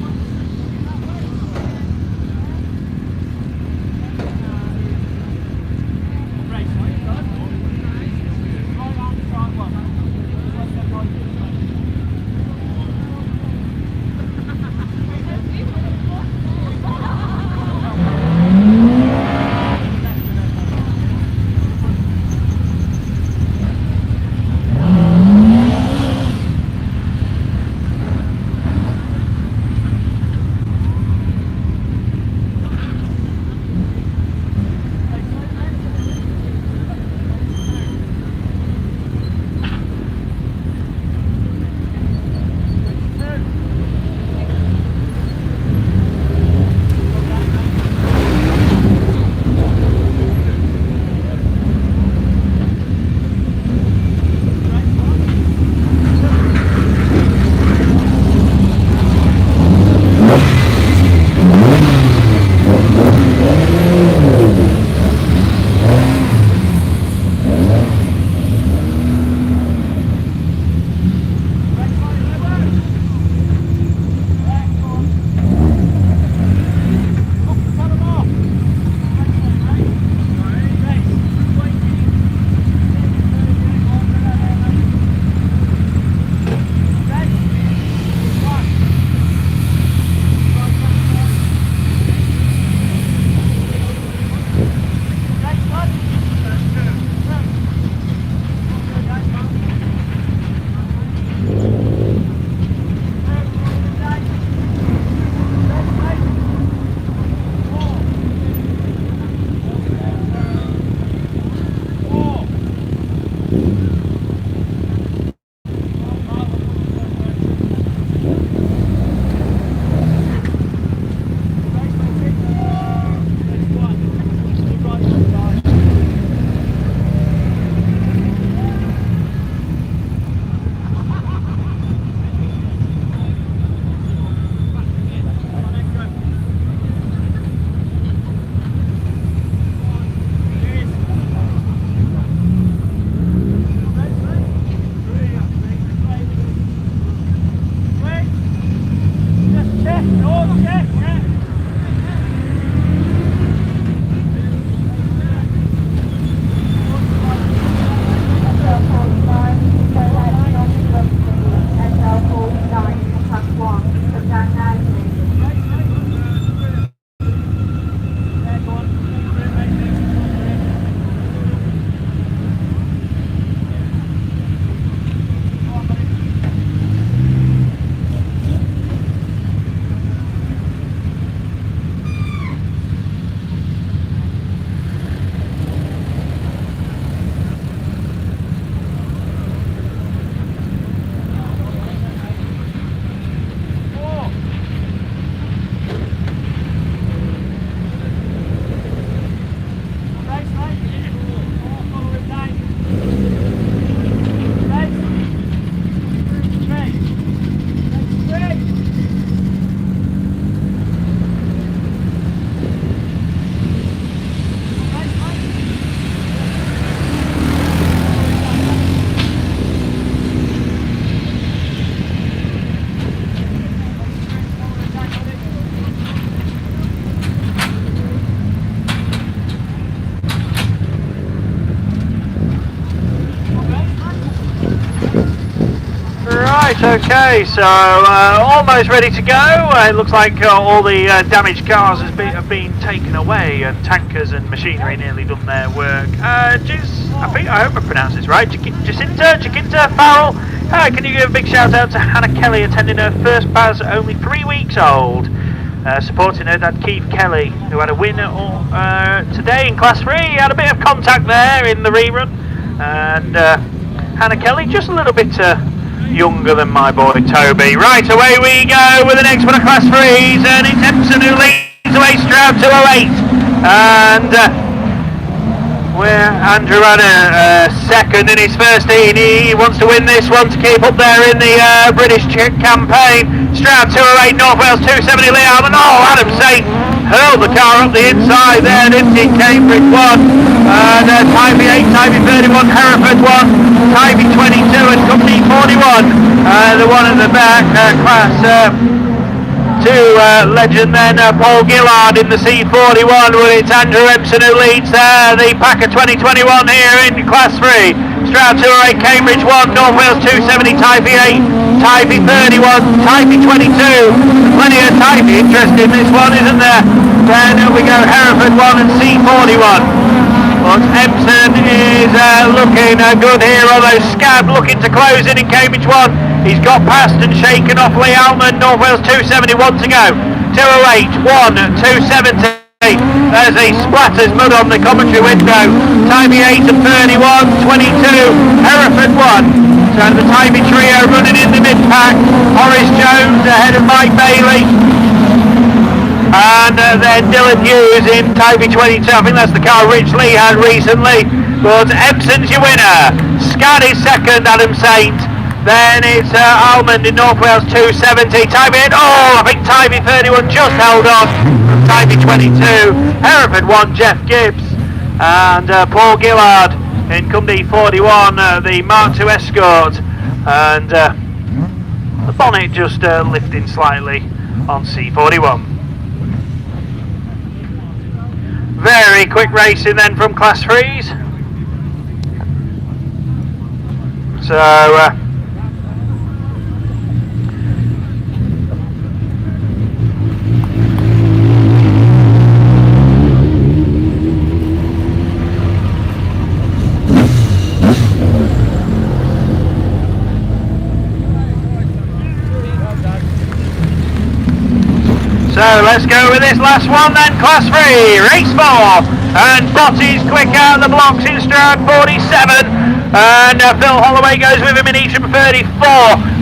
Right, okay, so almost ready to go. It looks like all the damaged cars have been taken away, and tankers and machinery nearly done their work. I hope I pronounced this right. Jacinta Farrell, can you give a big shout out to Hannah Kelly attending her first BAS at only 3 weeks old. Supporting her dad Keith Kelly, who had a win today in Class 3. He had a bit of contact there in the rerun. And Hannah Kelly, just a little bit younger than my boy Toby. Right, away we go with the next one of Class 3s, and it's Empson who leads away, Stroud 208. And where Andrew had a second in his first heat. He wants to win this one to keep up there in the British campaign. Stroud 208, North Wales 270, Lee Almond. Oh, Adam Saint hurled the car up the inside there, didn't he? Cambridge 1, and Tybee 8, Tybee 31, Hereford 1, Tybee 22 and Company 41. The one at the back, class 2 legend then, Paul Gillard in the C41. Well, it's Andrew Empson who leads there, the Packer 2021 here in class 3. Stroud 208, Cambridge 1, North Wales 270, Tybee 8, Tybee 31, Tybee 22. Plenty of Tybee interest in this one, isn't there? Then we go Hereford 1 and C41. But Empson is looking good here, although Scab looking to close in Cambridge 1. He's got past and shaken off Lee Altman. North Wales 271 to go. 208, 1, 270. There's a splatters mud on the commentary window. Tybee 8 and 31, 22. Hereford 1. So the Tybee trio running in the mid-pack. Horace Jones ahead of Mike Bailey. And then Dylan Hughes in Tybee 22. I think that's the car Rich Lee had recently. But Empson's your winner. Scad is second, Adam Saint. Then it's Almond in North Wales 270. Tybee 8. Oh, I think Tybee 31 just held on from Tybee 22. Hereford 1, Jeff Gibbs. And Paul Gillard in Cumby 41, the Mark II Escort. And the bonnet just lifting slightly on C41. Very quick racing then from class 3s. So let's go with this last one then, class 3, race 4, and Botty's quick out of the blocks in Stroud 47, and Phil Holloway goes with him in Evesham 34,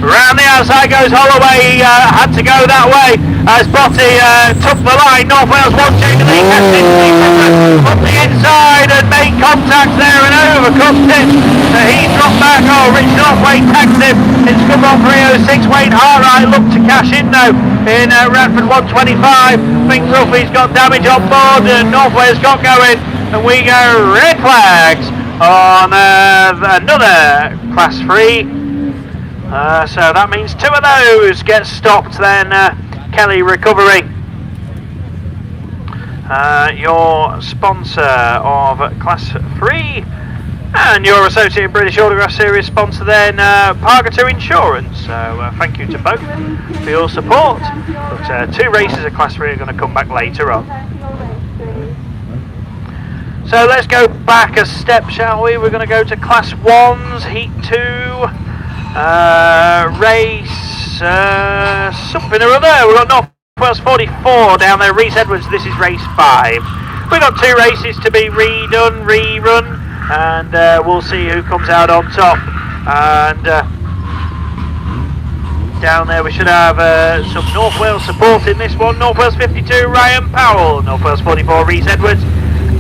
round the outside goes Holloway, had to go that way as Botty took the line. North Wales 1, Jamie Lee catches it up the inside and made contact there and overcooked it, so he dropped back. Oh, Rich Northway tags him, it's Scunthorpe 306, Wayne Hartright looked to cash in though in Radford 125. I think Ruffy's got damage on board and Northway's got going, and we go red flags on another class 3. So that means 2 of those get stopped then. Kelly Recovery, your sponsor of class 3, and your Associated British Autograph Series sponsor then, Parker Insurance. So thank you to both for your support. But 2 races of class 3 are going to come back later on. So let's go back a step, shall we? We're going to go to class 1's heat 2, race something or other. We've got North Wales 44 down there, Reese Edwards. This is race 5. We've got 2 races to be rerun, and we'll see who comes out on top. And down there we should have some North Wales support in this one. North Wales 52, Ryan Powell. North Wales 44, Reese Edwards.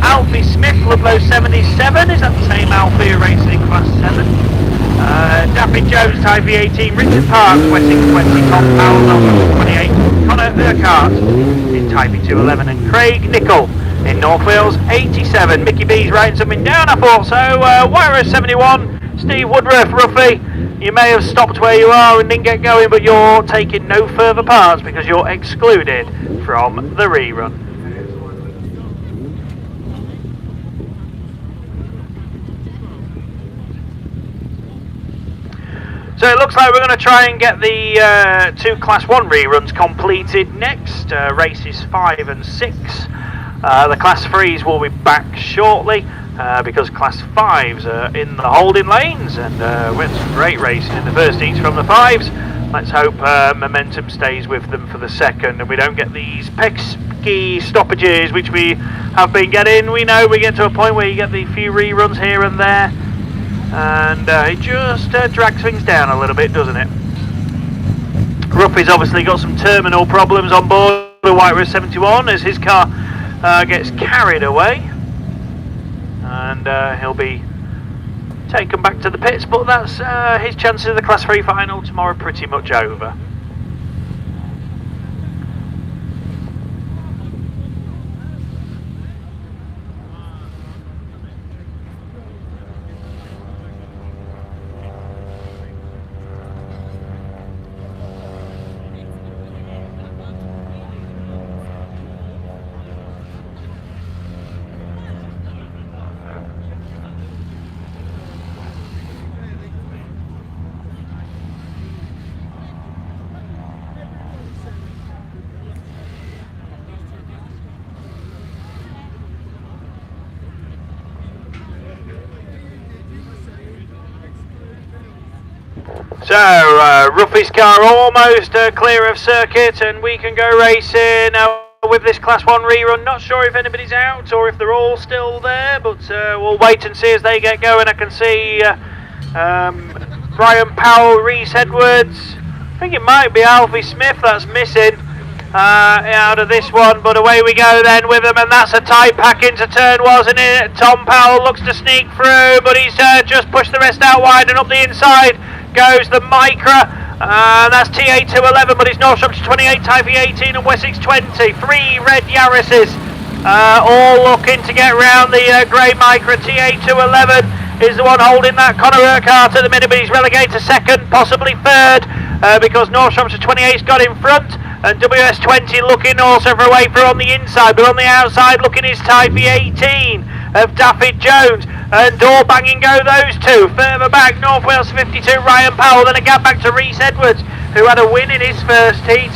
Alfie Smith, Ludlow 77. Is that the same Alfie racing class 7? Daffy Jones, Tybee 18, Richard Parks, Wessex 20, Tom Powell, North Wales 28, Connor Urquhart in Tybee 211, and Craig Nicol in North Wales 87. Mickey B's writing something down, I thought so. Wyra 71, Steve Woodruff, Ruffy. You may have stopped where you are and didn't get going, but you're taking no further parts because you're excluded from the rerun. So it looks like we're going to try and get the 2 Class 1 reruns completed next, races 5 and 6. The Class 3s will be back shortly because Class 5s are in the holding lanes, and we had some great racing in the first heats from the 5s. Let's hope momentum stays with them for the second and we don't get these pesky stoppages which we have been getting. We know we get to a point where you get the few reruns here and there, and it just drags things down a little bit, doesn't it? Ruffy's obviously got some terminal problems on board the White Rose 71 as his car gets carried away, and and he'll be taken back to the pits, but that's his chances of the Class 3 final tomorrow pretty much over. So, Ruffy's car almost clear of circuit, and we can go racing with this Class 1 rerun. Not sure if anybody's out or if they're all still there, but we'll wait and see as they get going. I can see Brian Powell, Reese Edwards. I think it might be Alfie Smith that's missing out of this one, but away we go then with them, and that's a tight pack into turn, wasn't it? Tom Powell looks to sneak through, but he's just pushed the rest out wide, and up the inside goes the Micra. That's TA211, but it's North Shropshire 28, Typhy 18 and Wessex 20. 3 red Yaris's all looking to get round the grey Micra. TA211 is the one holding that. Conor Urquhart at the minute, but he's relegated to second, possibly third, because North Shropshire 28's got in front, and WS20 looking also for a way through on the inside, but on the outside looking is Typhy 18 of Daffy Jones, and door banging go those two. Further back, North Wales 52, Ryan Powell, then a gap back to Reese Edwards, who had a win in his first heat,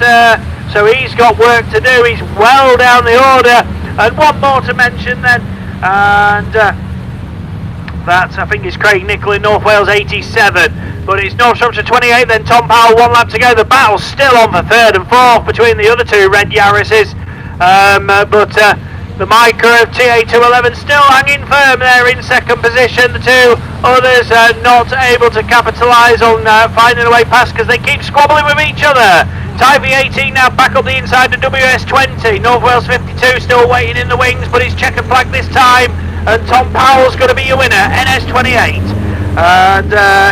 so he's got work to do. He's well down the order. And one more to mention then, and that I think is Craig Nichol in North Wales 87, but it's North Shropshire 28, then Tom Powell, 1 lap to go. The battle's still on for third and fourth between the other two red Yaris's, but the Micra of TA211 still hanging firm there in second position. The two others not able to capitalise on finding a way past because they keep squabbling with each other. Typhy 18 now back up the inside to WS20. North Wales 52 still waiting in the wings, but it's checkered flag this time, and Tom Powell's going to be your winner, NS28. And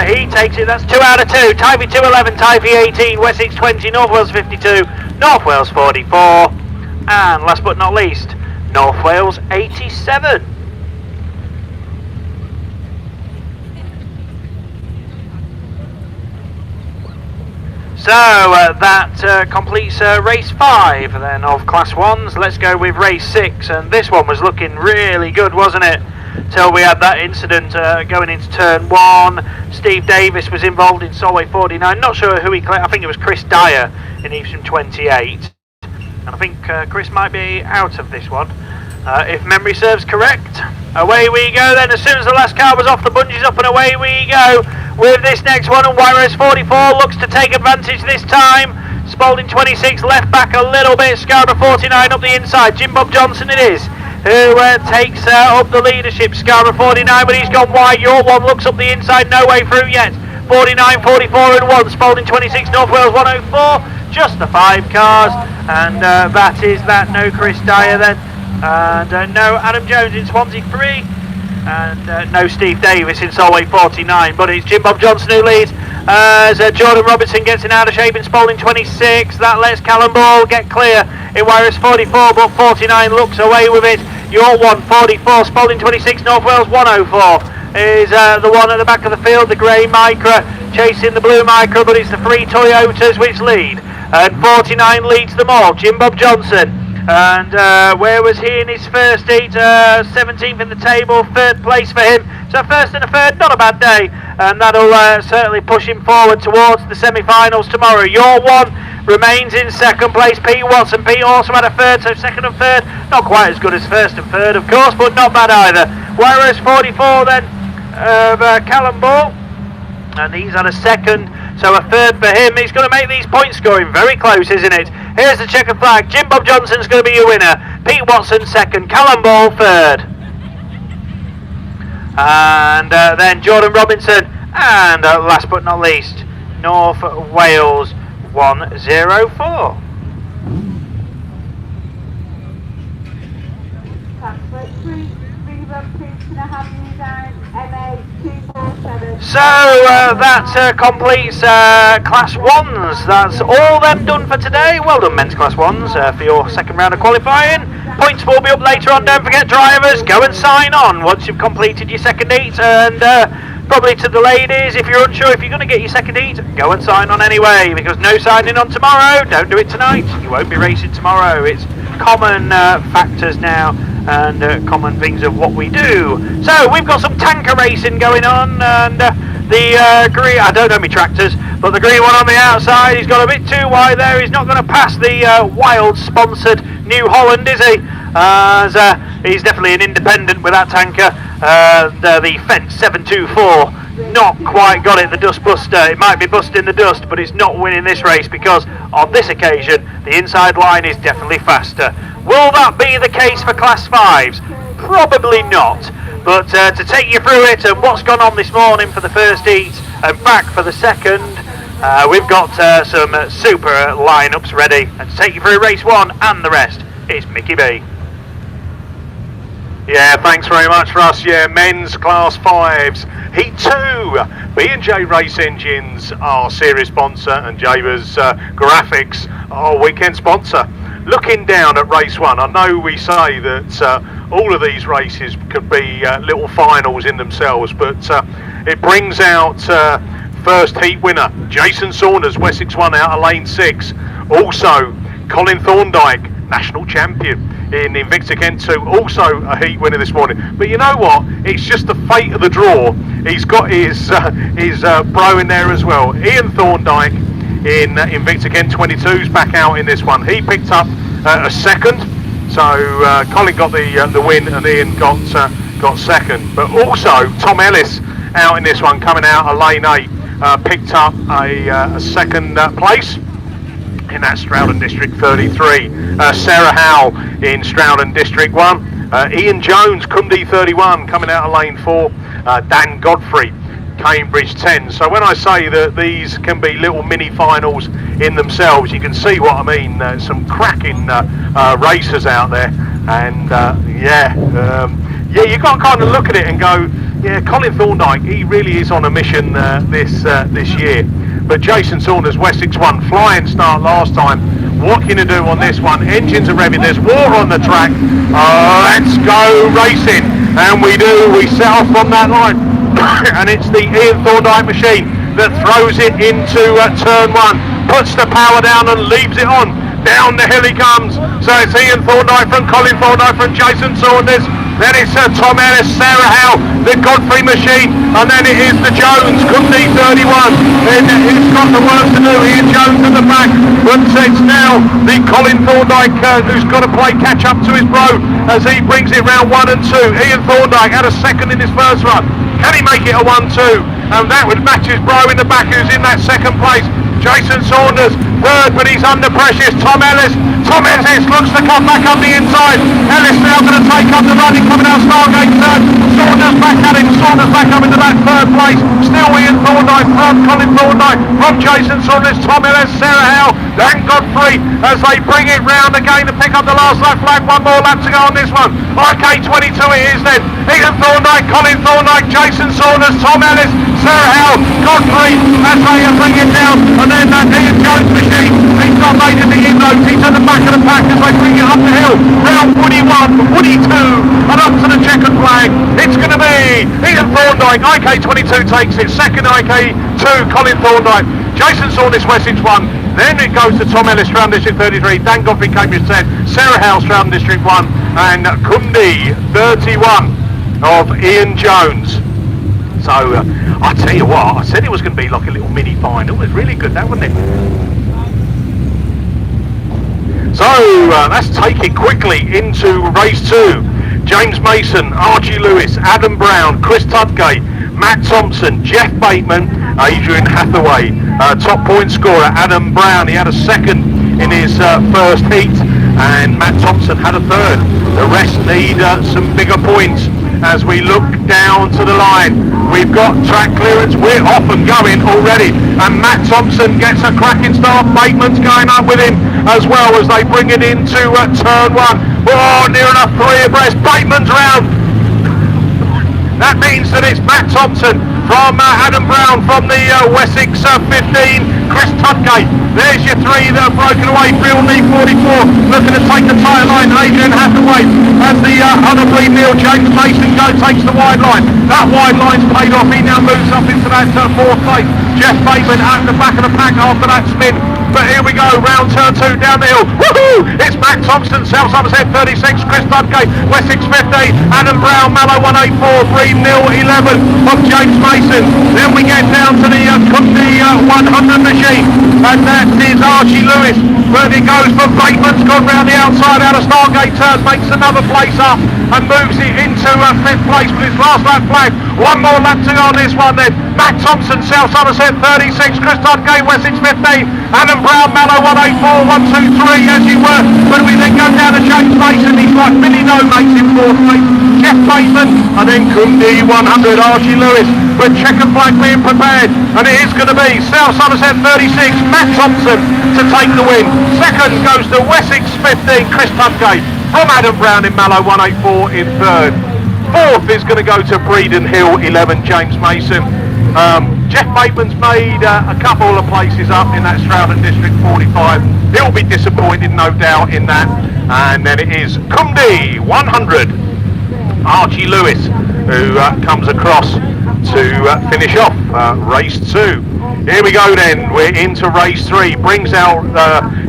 he takes it, that's 2 out of 2. Typhy 211, Typhy 18, Wessex 20, North Wales 52, North Wales 44, and last but not least, North Wales 87. So that completes race 5 then of Class 1s. Let's go with race 6, and this one was looking really good, wasn't it? Till we had that incident going into turn 1. Steve Davis was involved in Solway 49. Not sure who he claimed. I think it was Chris Dyer in Evesham 28. And I think Chris might be out of this one, if memory serves correct. Away we go then, as soon as the last car was off, the bungees up and away we go with this next one, and Wyros 44 looks to take advantage this time. Spalding 26 left back a little bit, Scarborough 49 up the inside, Jim Bob Johnson it is, who takes up the leadership. Scarborough 49, but he's gone wide. Your one looks up the inside, no way through yet. 49, 44 and 1, Spalding 26, North Wales 104, just the 5 cars, and that is that. No Chris Dyer then, and no Adam Jones in Swansea 3, and no Steve Davis in Solway 49, but it's Jim Bob Johnson who leads as Jordan Robertson gets in out of shape in Spalding 26. That lets Callum Ball get clear in Wyros 44, but 49 looks away with it. Your one 44, Spalding 26, North Wales 104 is the one at the back of the field, the grey Micra chasing the blue Micra, but it's the 3 Toyotas which lead, and 49 leads them all. Jim Bob Johnson, and where was he in his first heat? 17th in the table, 3rd place for him, so first and a third, not a bad day, and that'll certainly push him forward towards the semi-finals tomorrow. Your one remains in second place, Pete Watson. Pete also had a third, so second and third, not quite as good as first and third of course, but not bad either. Wyros 44 then of Callum Ball, and he's had a second, so a third for him. He's going to make these points scoring very close, isn't it? Here's the checkered flag. Jim Bob Johnson's going to be your winner, Pete Watson second, Callum Ball third, and then Jordan Robinson, and last but not least, North Wales 104. That's 3 rerun, please. Can I have you So that completes Class 1s. That's all them done for today. Well done, men's Class 1s, for your second round of qualifying. Points will be up later on. Don't forget, drivers, go and sign on once you've completed your second heat. And probably to the ladies, if you're unsure if you're going to get your second heat, go and sign on anyway, because no signing on tomorrow. Don't do it tonight. You won't be racing tomorrow. It's common factors now and common things of what we do. So we've got some tanker racing going on, and the green, I don't know my tractors, but the green one on the outside, he's got a bit too wide there. He's not going to pass the Wild sponsored New Holland, is he? As he's definitely an independent with that tanker. The Fence 724, not quite got it, the dust buster. It might be busting the dust, but it's not winning this race, because on this occasion the inside line is definitely faster. Will that be the case for Class 5s? Probably not, but to take you through it and what's gone on this morning for the first heat and back for the second, we've got some super lineups ready, and to take you through race 1 and the rest, it's Mickey B. Yeah, thanks very much, Russ. Yeah, men's Class 5s. Heat 2. B&J Race Engines, our series sponsor, and Jaber's Graphics, our weekend sponsor. Looking down at race 1, I know we say that all of these races could be little finals in themselves, but it brings out first heat winner, Jason Saunders, Wessex 1 out of lane 6. Also, Colin Thorndike, national champion in Invicta Kent 2, also a heat winner this morning. But you know what? It's just the fate of the draw. He's got his bro in there as well. Ian Thorndike in Invicta Kent 22's back out in this one. He picked up a second, so Colin got the win and Ian got second. But also Tom Ellis out in this one, coming out of lane 8, picked up a second place in that Stroudon District 33. Sarah Howe in Stroudon District 1. Ian Jones, Cundy 31, coming out of lane 4. Dan Godfrey, Cambridge 10. So when I say that these can be little mini finals in themselves, you can see what I mean. Some cracking racers out there, and you got to kind of look at it and go, yeah, Colin Thorndike, he really is on a mission this year. But Jason Saunders, Wessex 1, flying start last time. What can you do on this one? Engines are revving, there's water on the track. Let's go racing. And we do, we set off from that line. And it's the Ian Thorndike machine that throws it into turn 1, puts the power down and leaves it on. Down the hill he comes. So it's Ian Thorndike from Colin Thorndike from Jason Saunders. Then it's Tom Ellis, Sarah Howe, the Godfrey machine, and then it is the Jones, Cundy 31. And he's got the work to do. Ian Jones at the back, but it's now the Colin Thorndike who's got to play catch up to his bro as he brings it round 1 and 2. Ian Thorndike had a second in his first run. Can he make it a 1-2? And that would match his bro in the back, who's in that second place. Jason Saunders third, but he's under pressure. Tom Ellis looks to come back up the inside. Ellis now going to take up the run. He's coming out Stargate third. Saunders back at him. Saunders back up into that third place. Still Ian Thorndike from Colin Thorndike, from Jason Saunders, Tom Ellis, Sarah Howe, Dan Godfrey, as they bring it round again to pick up the last lap flag. One more lap to go on this one. RK22 it is then. Ian Thorndike, Colin Thorndike, Jason Saunders, Tom Ellis, Sarah Howe, Godfrey, as they bring it down. And then that Ian Jones machine, he's not made any inroads. He's at the back of the pack as they bring it up the hill. Round Woody 1, Woody 2, and up to the checkered flag. It's going to be Ian Thorndike. IK22 takes it. Second IK2, Colin Thorndike. Jason Saunders, Wessex 1. Then it goes to Tom Ellis, Stroudon District 33. Dan Godfrey, Cambridge 10. Sarah Howe, Stroudon District 1. And Cundy 31 of Ian Jones. So I tell you what, I said it was going to be like a little mini final. It was really good, that, wasn't it? So let's take it quickly into race 2. James Mason, Archie Lewis, Adam Brown, Chris Tudgate, Matt Thompson, Jeff Bateman, Adrian Hathaway. Top point scorer Adam Brown, he had a second in his first heat, and Matt Thompson had a third. The rest need some bigger points. As we look down to the line, we've got track clearance, we're off and going already, and Matt Thompson gets a cracking start. Bateman's going up with him as well as they bring it into turn 1. Oh, near enough 3 abreast. Bateman's round. That means that it's Matt Thompson from Adam Brown from the Wessex 15, Chris Tudgate. There's your three that have broken away. Brill Lee 44 looking to take the tight line. Adrian Hathaway as the other three. Neil James Mason takes the wide line. That wide line's paid off. He now moves up into that fourth place. Jeff Bateman at the back of the pack after that spin. But here we go, round turn 2 down the hill. Woohoo! It's Matt Thompson, South Somerset 36, Chris Ludgate, Wessex 15, Adam Brown, Mallow 184, Bream Nil 11 of James Mason. Then we get down to the 100 machine, and that is Archie Lewis. But it goes from Bateman's gone round the outside out of Stargate turn, makes another place up and moves it into 5th place with his last lap flag. One more lap to go on this one then. Matt Thompson, South Somerset 36, Chris Ludgate, Wessex 15, Adam Brown, Mallow 184, 1, 2, 3 as you were. When we then go down to James Mason, he's like Billy No Mates in 4th place, Jeff Bateman, and then Kundi 100, Archie Lewis, with checkered flag being prepared, and it is going to be South Somerset 36, Matt Thompson to take the win. Second goes to Wessex 15, Chris Tudgate, from Adam Brown in Mallow 184 in 3rd. 4th is going to go to Breeden Hill 11, James Mason. Jeff Bateman's made a couple of places up in that Stroud District 45. He'll be disappointed, no doubt, in that. And then it is Kundi 100, Archie Lewis, who comes across to finish off race 2. Here we go then, we're into race 3, brings out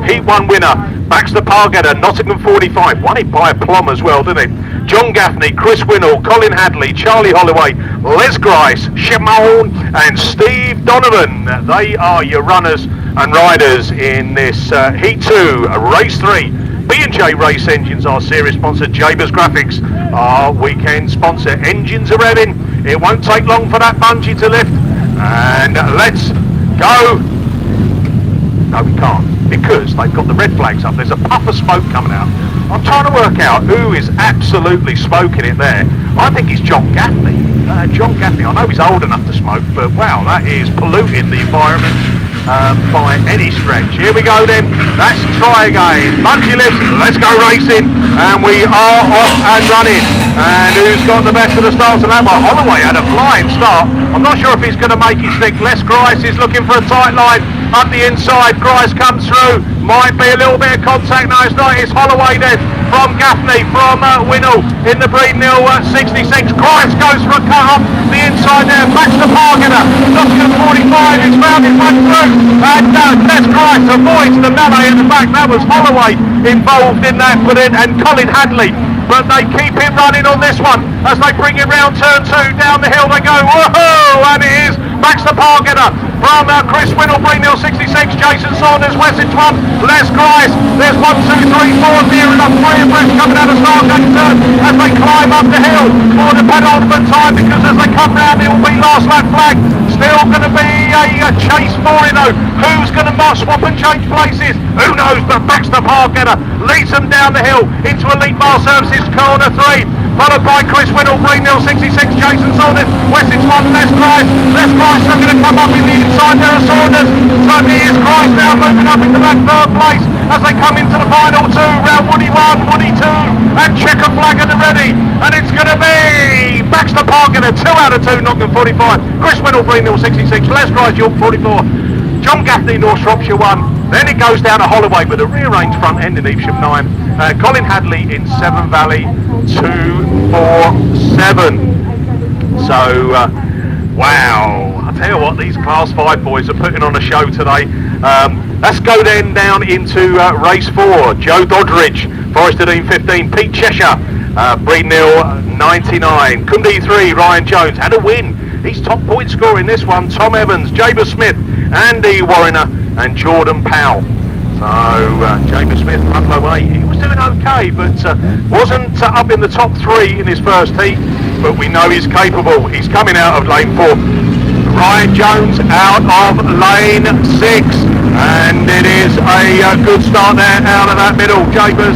Heat 1 winner, Baxter Pargetter, Nottingham 45, won it by a plum as well, didn't it? John Gaffney, Chris Winnell, Colin Hadley, Charlie Holloway, Les Grice, Shimon and Steve Donovan. They are your runners and riders in this Heat 2, race 3. B&J Race Engines, our series sponsor. Jabers Graphics, our weekend sponsor. Engines are revving. It won't take long for that bungee to lift. And let's go. No, we can't, because they've got the red flags up. There's a puff of smoke coming out. I'm trying to work out who is absolutely smoking it there. I think it's John Gaffney. John Gaffney, I know he's old enough to smoke, but wow, that is polluting the environment by any stretch. Here we go then, let's try again. Bungee lifts, let's go racing, and we are off and running. And who's got the best of the starts on that one? Holloway had a flying start. I'm not sure if he's going to make it stick. Les Grice is looking for a tight line up the inside. Grice comes through, might be a little bit of contact. No, it's not. It's Holloway then from Gaffney, from Winnell in the Breeden Hill 66. Grice goes for a cut up the inside there. Baxter Pargetter, Nottingham 45 is found his way through, and Les Grice avoids the melee at the back. That was Holloway involved in that, and Colin Hadley. But they keep it running on this one as they bring it round turn 2. Down the hill they go. Woohoo! And it is Baxter Pargetter from Chris Winnell, Breeden Hill 66, Jason Saunders, Wessex 1, Les Grice. There's 1, 2, 3, 4 near enough. 3 abreast coming out of Stargate turn as they climb up the hill for the penultimate time, because as they come round it will be last lap flag. Still going to be a chase for it though. Who's going to swap and change places? Who knows? But Baxter Pargetter leads them down the hill into Elite Bar Services corner 3, followed by Chris Winnell, Breeden Hill 66, Jason Saunders, Wessex 1, Les Grice. Les Grice are going to come up in the inside there of Saunders. So here's Grice now moving up into that 3rd place as they come into the final 2, round Woody 1, Woody 2, and checker flag at the ready. And it's going to be Baxter Pargetter, 2 out of 2, Nottingham 45, Chris Winnell, Breeden Hill 66, Les Grice, York 44, John Gaffney, North Shropshire 1. Then it goes down to Holloway with a rearranged front end in Evesham 9. Colin Hadley in Severn Valley 2, 4, 7. So, wow. I tell you what, these Class 5 boys are putting on a show today. Let's go then down into race 4. Joe Doddridge, Forester Dean 15, Pete Cheshire, Breeden Hill 99, Kundi 3, Ryan Jones had a win. He's top point scorer in this one. Tom Evans, Jaber Smith, Andy Warriner and Jordan Powell. So Jaber Smith, Ludlow 8, he was doing okay, but wasn't up in the top 3 in his first heat, but we know he's capable. He's coming out of lane 4. Ryan Jones out of lane 6, and it is a good start there out of that middle. Jabers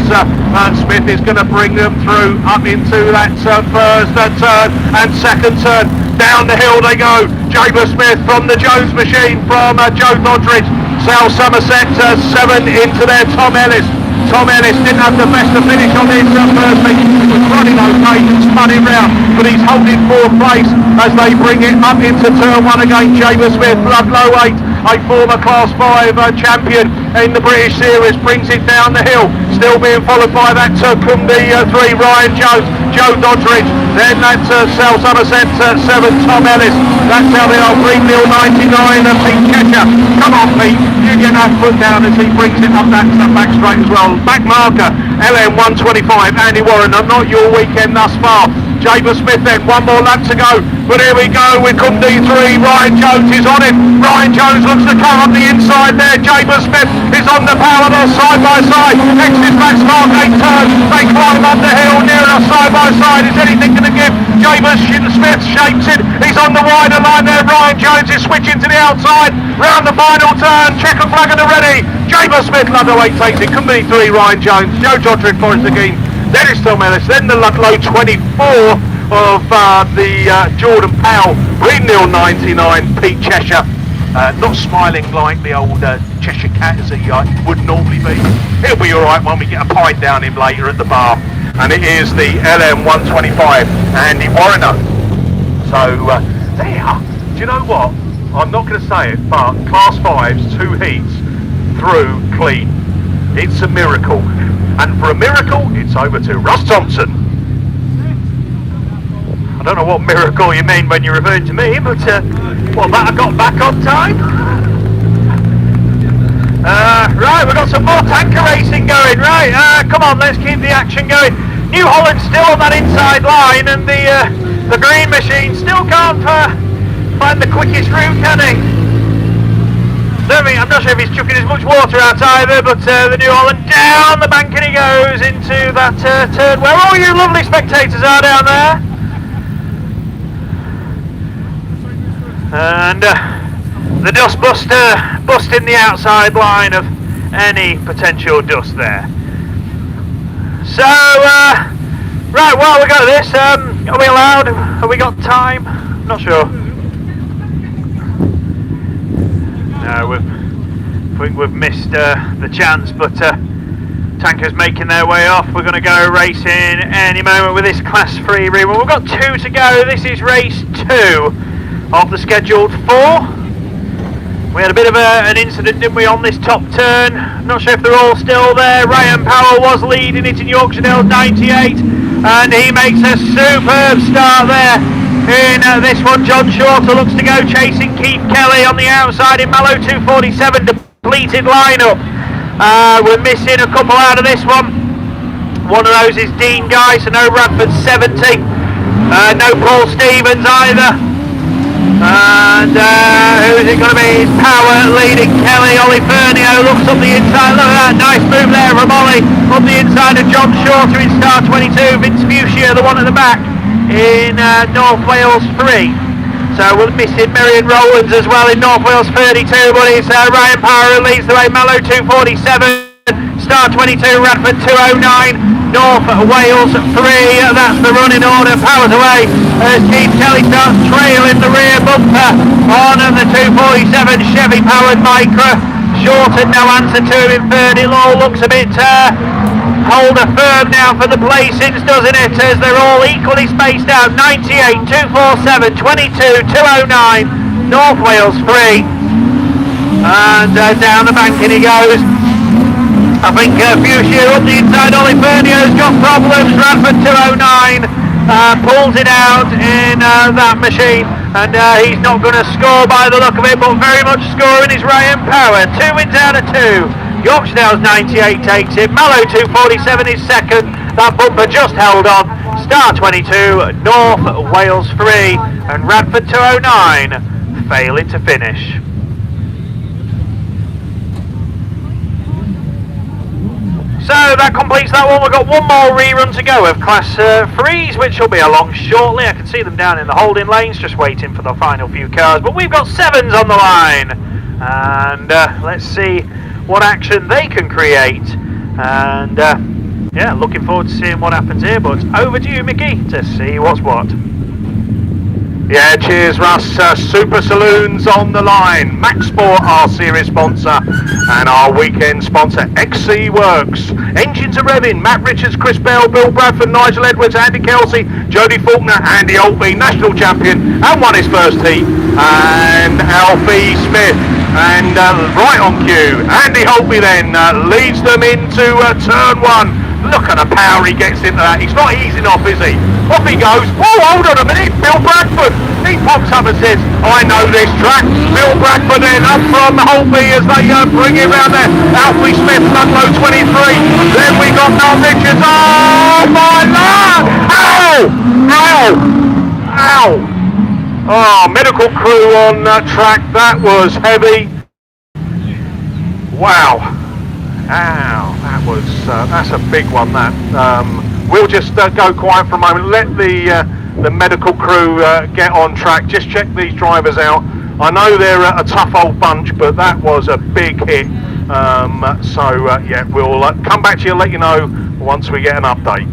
Smith is going to bring them through up into that first turn and second turn. Down the hill they go. Jaber Smith from the Jones machine from Joe Doddridge. South Somerset 7 into there. Tom Ellis Tom Ellis didn't have the best of finish on this first meet. He was running okay and spun it round, but he's holding fourth place as they bring it up into turn one again. James Smith, Ludlow 8, a former Class 5 champion in the British Series, brings it down the hill, still being followed by that Kumdi 3, Ryan Jones, Joe Doddridge, then that's South Somerset 7, Tom Ellis. That's how they are. Green Mill 99, Pete Cheshire. Come on, Pete, you get that foot down as he brings it up that back straight as well. Back marker, LM 125, Andy Warren. Not your weekend thus far. James Smith then, one more lap to go, but here we go with Kumdi 3, Ryan Jones is on it. Ryan Jones looks to come up the inside there. James Smith is on the power there, side by side. Next is Max Mark, 8 turns. They climb up the hill, near enough side by side. Is anything going to give? James Smith shapes it. He's on the wider line there. Ryan Jones is switching to the outside. Round the final turn, checker flag and ready. James Smith, Ludlow 8 takes it. Kumdi 3, Ryan Jones, Joe Doddridge, Forrest again. Then it's Tom Ellis, then the Ludlow 24 of the Jordan Powell, Greenhill 99, Pete Cheshire. Not smiling like the old Cheshire cat as he would normally be. He'll be alright when we get a pint down him later at the bar. And it is the LM 125, Andy Warrener. So, there. Do you know what? I'm not going to say it, but Class 5's 2 heats through clean. It's a miracle. And for a miracle, it's over to Russ Thompson. I don't know what miracle you mean when you're referring to me, but what, that I got back on time? Right, we've got some more tanker racing going. Right, come on, let's keep the action going. New Holland's still on that inside line, and the green machine still can't find the quickest route, can he? I'm not sure if he's chucking as much water out either, but the New Holland down the bank and he goes into that turn where all you lovely spectators are down there. And the dust buster busting the outside line of any potential dust there. So, right, well, we got this. Are we allowed? Have we got time? I'm not sure. No, I think we've missed the chance, but tankers making their way off. We're going to go racing any moment with this Class 3 rerun. We've got 2 to go. This is race 2 of the scheduled 4. We had a bit of an incident, didn't we, on this top turn? Not sure if they're all still there. Ryan Powell was leading it in Yorkshire Dale 98, and he makes a superb start there. In this one, John Shorter looks to go chasing Keith Kelly on the outside in Mallow 247, depleted lineup. We're missing a couple out of this one. One of those is Dean Guy, so no Radford 70. No Paul Stevens either. And who is it going to be? It's Power leading Kelly. Ollie Fernio looks up the inside. Look at that, nice move there from Ollie. Up the inside of John Shorter in star 22. Vince Fuchsia, the one at the back, in North Wales 3. So we're missing Miriam Rowlands as well in North Wales 32, but it's Ryan Power who leads the way. Mallow 247, star 22, Radford 209, North Wales 3, that's the running order. Powers away as Keith Kelly starts trailing the rear bumper on the 247 Chevy powered Micra. Shorter, no answer to him in third. It all looks a bit holder firm now for the placings, doesn't it, as they're all equally spaced out. 98, 247, 22, 209, North Wales 3, and down the bank and he goes. I think Fuchsia up the inside. Ollie Fernio's got problems. Radford 209 pulls it out in that machine, and he's not going to score by the look of it, but very much scoring is Ryan Power. 2 wins out of 2. Yorkshire Dales 98 takes it. Mallow 247 is second. That bumper just held on. Star 22, North Wales 3, and Radford 209 failing to finish. So that completes that one. We've got one more rerun to go of Class 3s, which will be along shortly. I can see them down in the holding lanes, just waiting for the final few cars. But we've got 7s on the line, and let's see what action they can create. And yeah, looking forward to seeing what happens here. But over to you, Mickey, to see what's what. Yeah, cheers Russ. Super Saloons on the line. Max Sport, our series sponsor, and our weekend sponsor, XC Works. Engines are revving. Matt Richards, Chris Bell, Bill Bradford, Nigel Edwards, Andy Kelsey, Jody Faulkner, Andy Holtby, national champion, and won his first heat. And Alfie Smith. And right on cue, Andy Holtby then leads them into turn one. Look at the power he gets into that. He's not easing off, is he? Off he goes. Oh, hold on a minute. Bill Bradford. He pops up and says, I know this track. Bill Bradford then up from Holtby as they bring it round there. Alfie Smith, Ludlow 23. Then we got Matt Richards. Oh, my lord. Ow! Ow! Ow! Oh, medical crew on track. That was heavy. Wow. Ow, that's a big one, that. We'll just go quiet for a moment, let the medical crew get on track, just check these drivers out. I know they're a tough old bunch, but that was a big hit. Yeah, we'll come back to you and let you know once we get an update.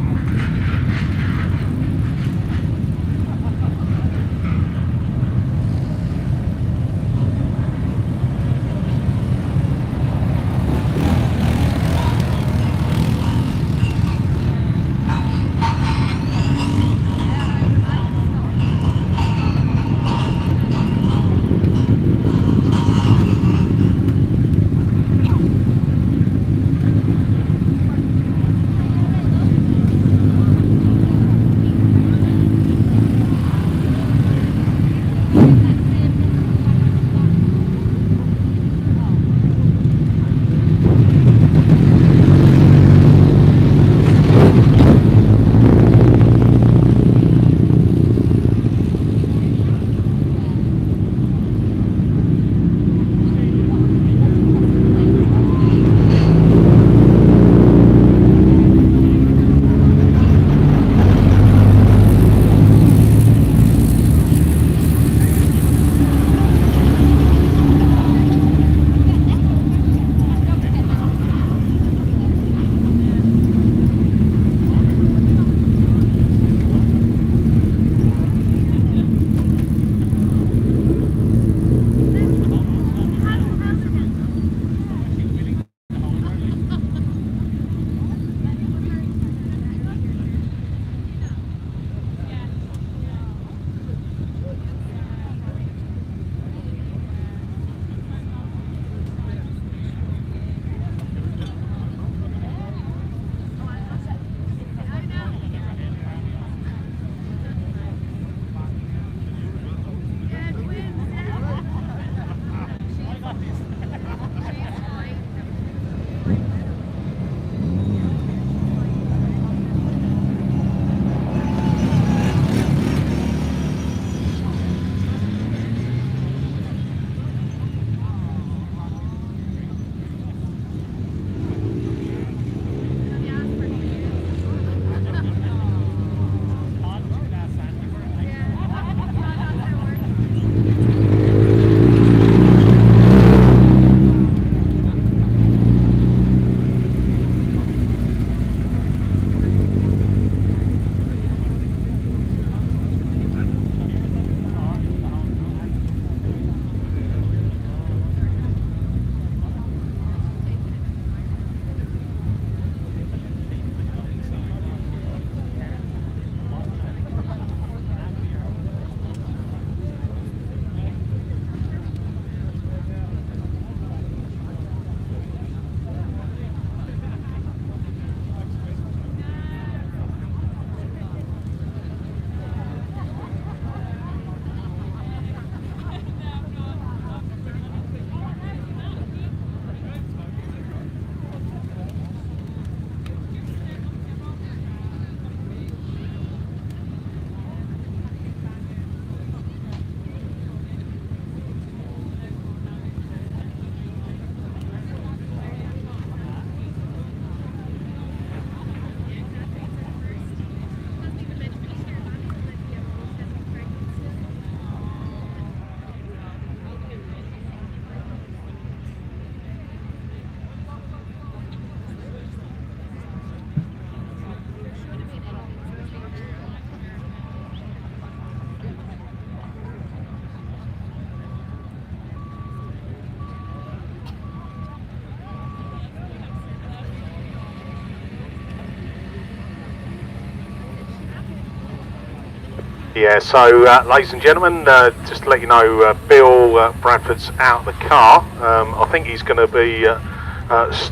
Yeah, so ladies and gentlemen, just to let you know, Bill Bradford's out of the car. I think he's going to be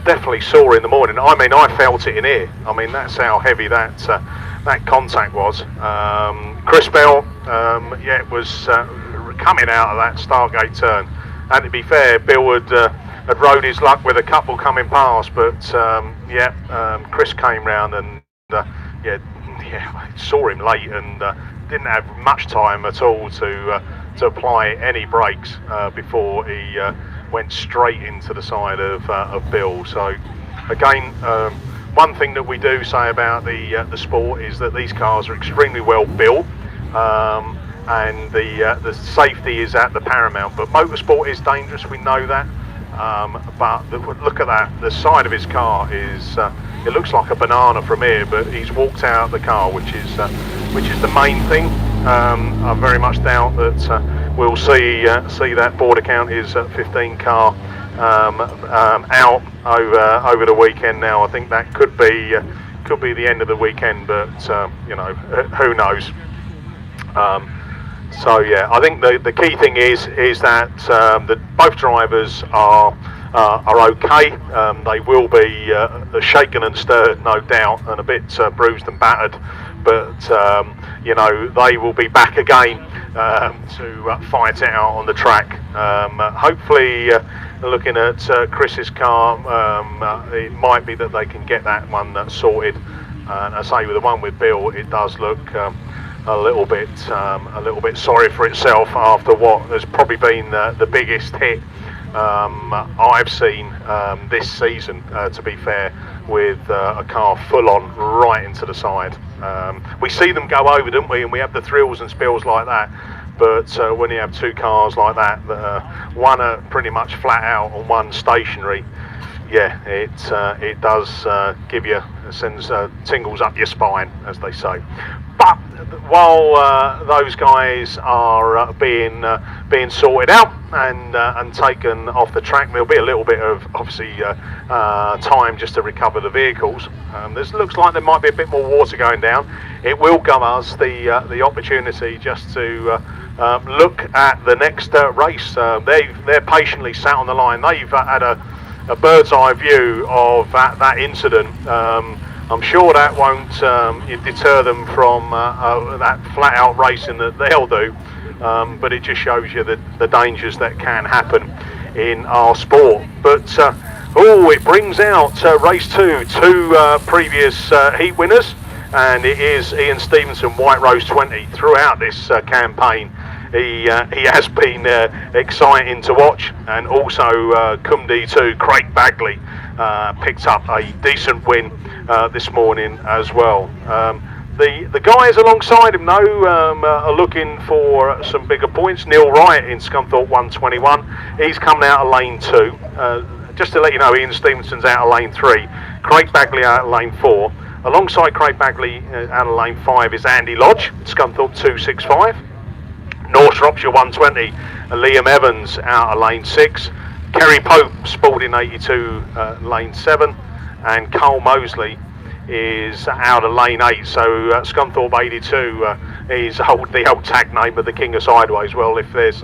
definitely sore in the morning. I mean, I felt it in here. I mean, that's how heavy that contact was. Chris Bell, yeah, it was coming out of that Stargate turn. And to be fair, Bill had rode his luck with a couple coming past, but Chris came round and saw him late and didn't have much time at all to apply any brakes before he went straight into the side of Bill. So again, one thing that we do say about the sport is that these cars are extremely well built, and the safety is at the paramount. But motorsport is dangerous, we know that. But look at that, the side of his car is it looks like a banana from here, but he's walked out of the car, which is the main thing. I very much doubt that we'll see that board account is at 15 car out over the weekend. Now I think that could be the end of the weekend, but you know, who knows. So yeah, I think the key thing is that both drivers are okay. They will be shaken and stirred, no doubt, and a bit bruised and battered, but you know, they will be back again to fight it out on the track. Hopefully, looking at Chris's car, it might be that they can get that one sorted. And I say with the one with Bill, it does look a little bit sorry for itself after what has probably been the biggest hit I've seen this season, to be fair, with a car full on right into the side. We see them go over, don't we, and we have the thrills and spills like that, but when you have two cars like that, one are pretty much flat out and one stationary, yeah, it does give you, sends tingles up your spine, as they say. But while those guys are being sorted out and taken off the track, there'll be a little bit of obviously time just to recover the vehicles. This looks like there might be a bit more water going down. It will give us the opportunity just to look at the next race. They're patiently sat on the line. They've had a bird's eye view of that incident. I'm sure that won't deter them from that flat out racing that they'll do, but it just shows you the dangers that can happen in our sport. But it brings out race two previous heat winners, and it is Ian Stevenson, White Rose 20. Throughout this campaign, he has been exciting to watch, and also Cumdy 2, Craig Bagley, picked up a decent win this morning as well. The guys alongside him though are looking for some bigger points. Neil Wright in Scunthorpe 121, he's coming out of lane 2. Just to let you know, Ian Stevenson's out of lane 3, Craig Bagley out of lane 4. Alongside Craig Bagley out of lane 5 is Andy Lodge, Scunthorpe 265. North Shropshire 120, Liam Evans out of lane 6. Kerry Pope, Spalding 82, lane 7. And Cole Mosley is out of lane 8. So Scunthorpe 82 is the old tag name of the King of Sideways. Well, if there's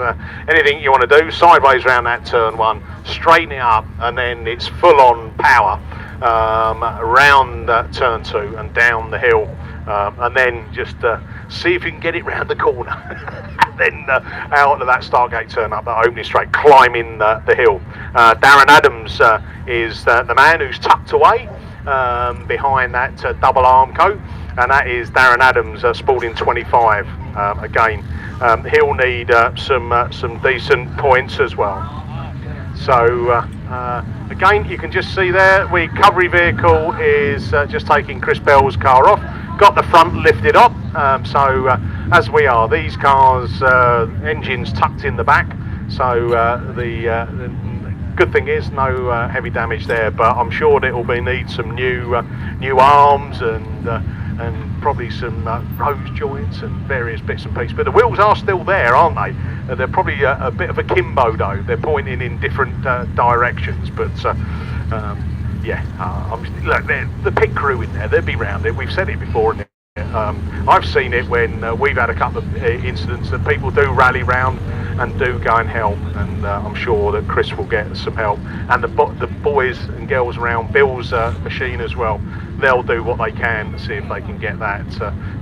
anything you want to do, sideways around that turn 1, straighten it up, and then it's full on power around turn 2 and down the hill, and then just see if you can get it round the corner. And then out of that Stargate turn up that opening straight, climbing the hill. Darren Adams is the man who's tucked away behind that double arm coat, and that is Darren Adams, Spalding 25. Again, he'll need some decent points as well. So again, you can just see there, the recovery vehicle is just taking Chris Bell's car off. Got the front lifted up, so as we are, these cars, engines tucked in the back, so the good thing is no heavy damage there, but I'm sure it will need some new arms and probably some rose joints and various bits and pieces. But the wheels are still there, aren't they? They're probably a bit of a kimbo though. They're pointing in different directions, but yeah, look, the pit crew in there, they'll be round it. We've said it before, I've seen it when we've had a couple of incidents that people do rally round and do go and help, and I'm sure that Chris will get some help, and the boys and girls around Bill's machine as well. They'll do what they can to see if they can get that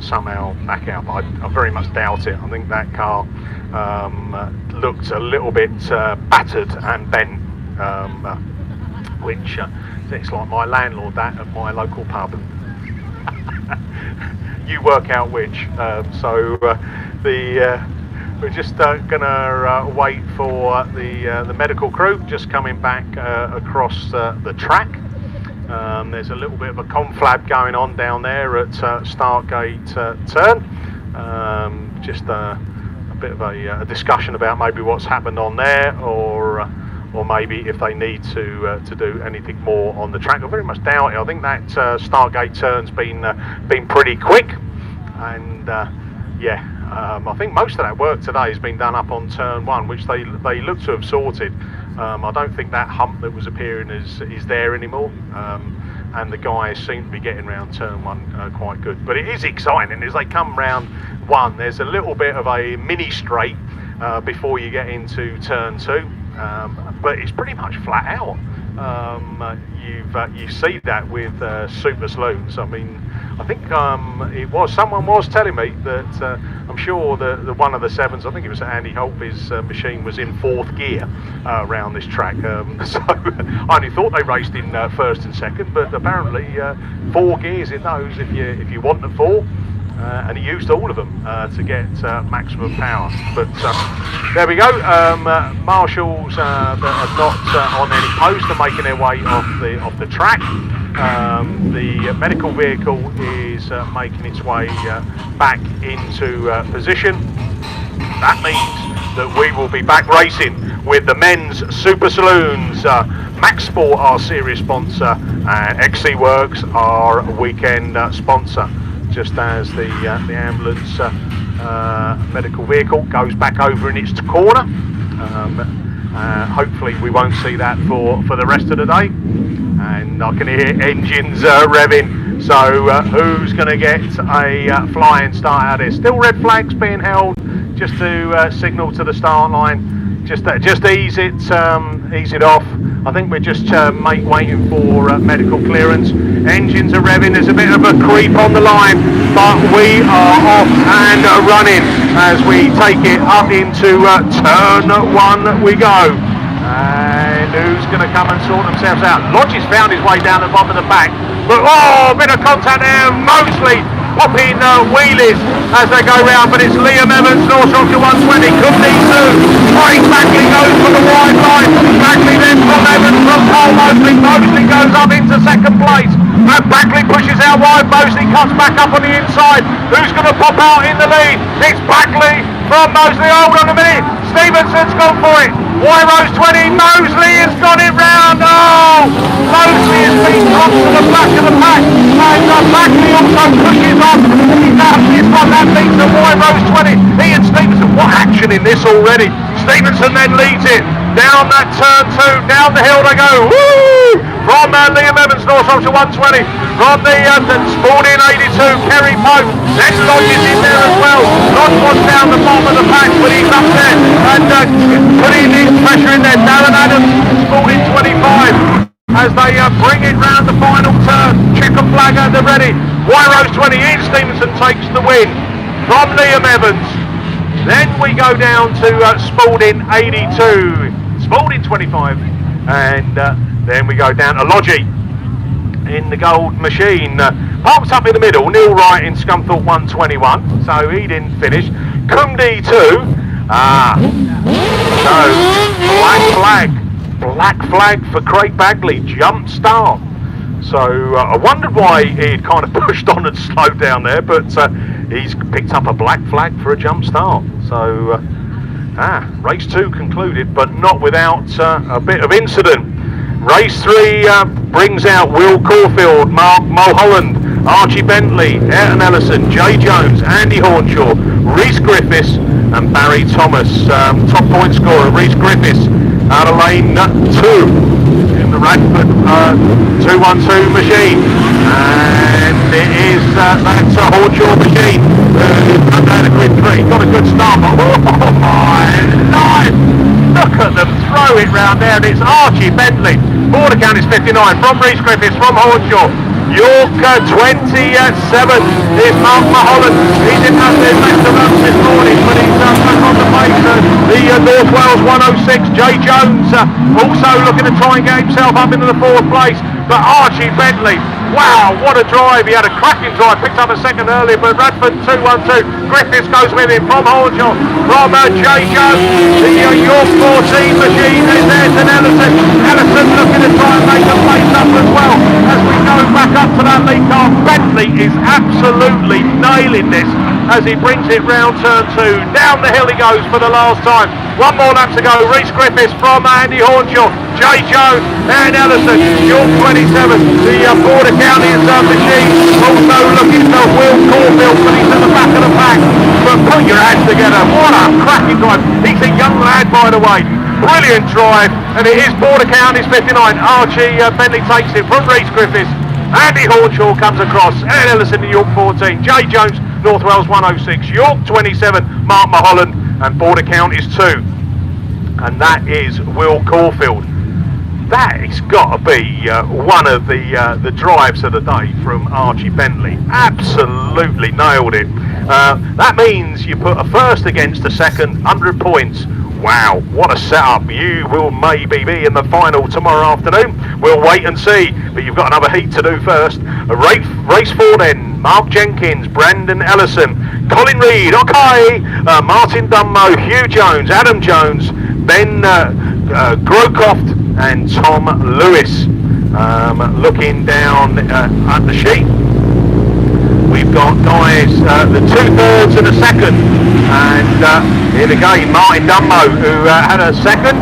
somehow back out. But I very much doubt it. I think that car looked a little bit battered and bent, which it's like my landlord that at my local pub. You work out which. We're just gonna wait for the medical crew just coming back across the track. There's a little bit of a conflab going on down there at Startgate turn. Just a bit of a discussion about maybe what's happened on there, or maybe if they need to do anything more on the track. I very much doubt it. I think that Startgate turn's been pretty quick, and I think most of that work today has been done up on turn 1, which they look to have sorted. I don't think that hump that was appearing is there anymore, and the guys seem to be getting round turn 1 quite good. But it is exciting as they come round 1. There's a little bit of a mini straight before you get into turn 2, but it's pretty much flat out. You see that with super saloons. I mean, I think someone was telling me that I'm sure the one of the 7s, I think it was Andy Hope, his machine was in 4th gear around this track. So I only thought they raced in 1st and 2nd, but apparently 4 gears in those if you want the 4. And he used all of them to get maximum power. But there we go. Marshals that are not on any post are making their way off the track. The medical vehicle is making its way back into position. That means that we will be back racing with the men's Super Saloons. Max Sport, our series sponsor, and XC Works, our weekend sponsor. Just as the ambulance medical vehicle goes back over in its corner. Hopefully we won't see that for the rest of the day. And I can hear engines revving. So who's going to get a flying start out of this? Still red flags being held just to signal to the start line. Just ease it off. I think we're just waiting for medical clearance. Engines are revving. There's a bit of a creep on the line, but we are off and running as we take it up into turn 1 we go. And who's going to come and sort themselves out? Lodge has found his way down the bottom of the pack, but a bit of contact there. Mosley popping wheelies as they go round, but it's Liam Evans, North Shropshire 120, Cumney 2, Craig Bagley goes for the wide line, Bagley then from Evans, from Cole Mosley, Mosley goes up into 2nd place, and Bagley pushes out wide, Mosley cuts back up on the inside. Who's going to pop out in the lead? It's Bagley from Mosley. Hold on a minute, Stevenson's gone for it, Rose 20, Mosley has got it round. Mosley has been dropped to the back of the pack, and Bagley also pushes on. He's got that lead to Rose 20. Ian Stevenson, what action in this already? Stevenson then leads it down that turn 2, down the hill they go. Woo! From Liam Evans, North Shropshire 120, from the Spalding 82, Kerry Pope, then Lodge is in there as well. Lodge was down the bottom of the pack, but he's up there and putting his pressure in there. Darren Adams, Spalding 25. As they bring it round the final turn, checker flag at the ready. Rose 20, Ian Stevenson takes the win from Liam Evans. Then we go down to Spalding 82, Spalding 25, and then we go down to Lodgy in the gold machine. Parked up in the middle, Neil Wright in Scunthorpe 121, so he didn't finish. Cumney 2, so black flag for Craig Bagley, jump start. So I wondered why he'd kind of pushed on and slowed down there, but he's picked up a black flag for a jump start. So race 2 concluded, but not without a bit of incident. Race 3 brings out Will Caulfield, Mark Mulholland, Archie Bentley, Ayrton Ellison, Jay Jones, Andy Hornshaw, Rhys Griffiths and Barry Thomas. Top point scorer Rhys Griffiths out of lane 2. in the Radford 212 machine, and it is that's a Hornshaw machine. Come down to grid 3, got a good start, but oh my life! Look at them throw it round there, and it's Archie Bentley. Border count is 59 from Rhys Griffiths from Hornshaw. York 27 is Mark Mulholland. He didn't have the best of luck this morning, but he's back on the pace. The North Wales 106, Jay Jones, also looking to try and get himself up into the 4th place. But Archie Bentley, wow, what a drive. He had a cracking drive, picked up a second earlier, but Radford 212. Griffiths goes with him from Hornshaw, from Jay Jones. The York 14 machine is there to Ellison. Ellison looking to try and make a place up as well as we go back up to that lead car. Bentley is absolutely nailing this as he brings it round turn 2. Down the hill he goes for the last time. One more lap to go. Rhys Griffiths from Andy Hornshaw. Jay Jones and Ellison. York 27. The Border Counties machine also looking for Will Caulfield, but he's at the back of the pack. But put your hands together. What a cracking drive. He's a young lad, by the way. Brilliant drive, and it is Border Counties 59. Archie Bentley takes it from Rhys Griffiths. Andy Hornshaw comes across, and Ellison in York 14. Jay Jones, North Wales 106. York 27, Mark Mulholland, and Border Counties 2. And that is Will Caulfield. That has got to be one of the drives of the day from Archie Bentley. Absolutely nailed it. That means you put a first against a second, 100 points. Wow, what a setup. You will maybe be in the final tomorrow afternoon. We'll wait and see, but you've got another heat to do first. Race 4 then, Mark Jenkins, Brandon Ellison, Colin Reid, okay, Martin Dunmo, Hugh Jones, Adam Jones, Ben Grocroft and Tom Lewis. Looking down at the sheet, we've got guys the 2/3 and a second, and here again Martin Dunmo, who had a second.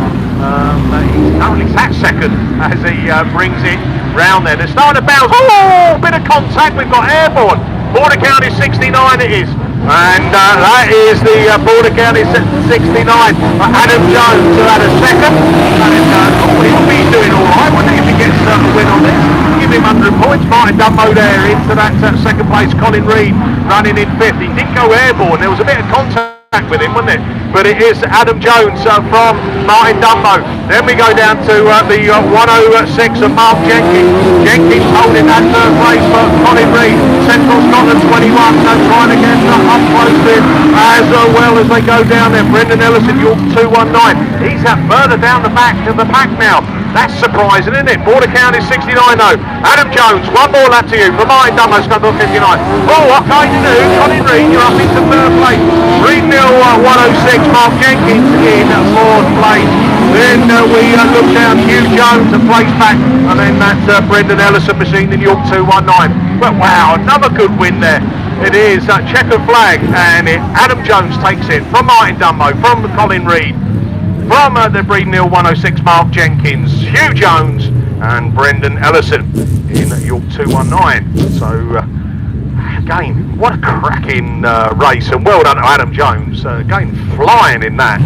He's currently sat second as he brings it round there. They're starting to bounce. Oh, bit of contact. We've got airborne. Border County 69 it is. And that is the Border County 69. Adam Jones, who had a second. And he's doing all right, wouldn't he, if he gets a win on this? Give him 100 points. Martin Dunmo there into that second place. Colin Reid running in 5th. He didn't go airborne. There was a bit of contact with him, wasn't it? But it is Adam Jones from Martin Dunmo. Then we go down to the 106 of Mark Jenkins. Jenkins holding that 3rd place for Colin Reid. Central Scotland 21, so trying to get up close in as well as they go down there. Brendan Ellison, York 219. He's further down the back of the pack now. That's surprising, isn't it? Border County 69 though. Adam Jones, one more lap to you from Martin Dunmo, Scotland 59. Oh, okay to do. Colin Reid, you're up into 3rd place. 3-0 106, Mark Jenkins in 4th place. Then we look down, Hugh Jones, a place back, and then that's Brendan Ellison machine in York 219. But wow, another good win there. It is checkered flag, and Adam Jones takes it from Martin Dunmo, from Colin Reid, from the Breedon Hill 106, Mark Jenkins, Hugh Jones, and Brendan Ellison in York 219. So again, what a cracking race, and well done to Adam Jones. Again, flying in that.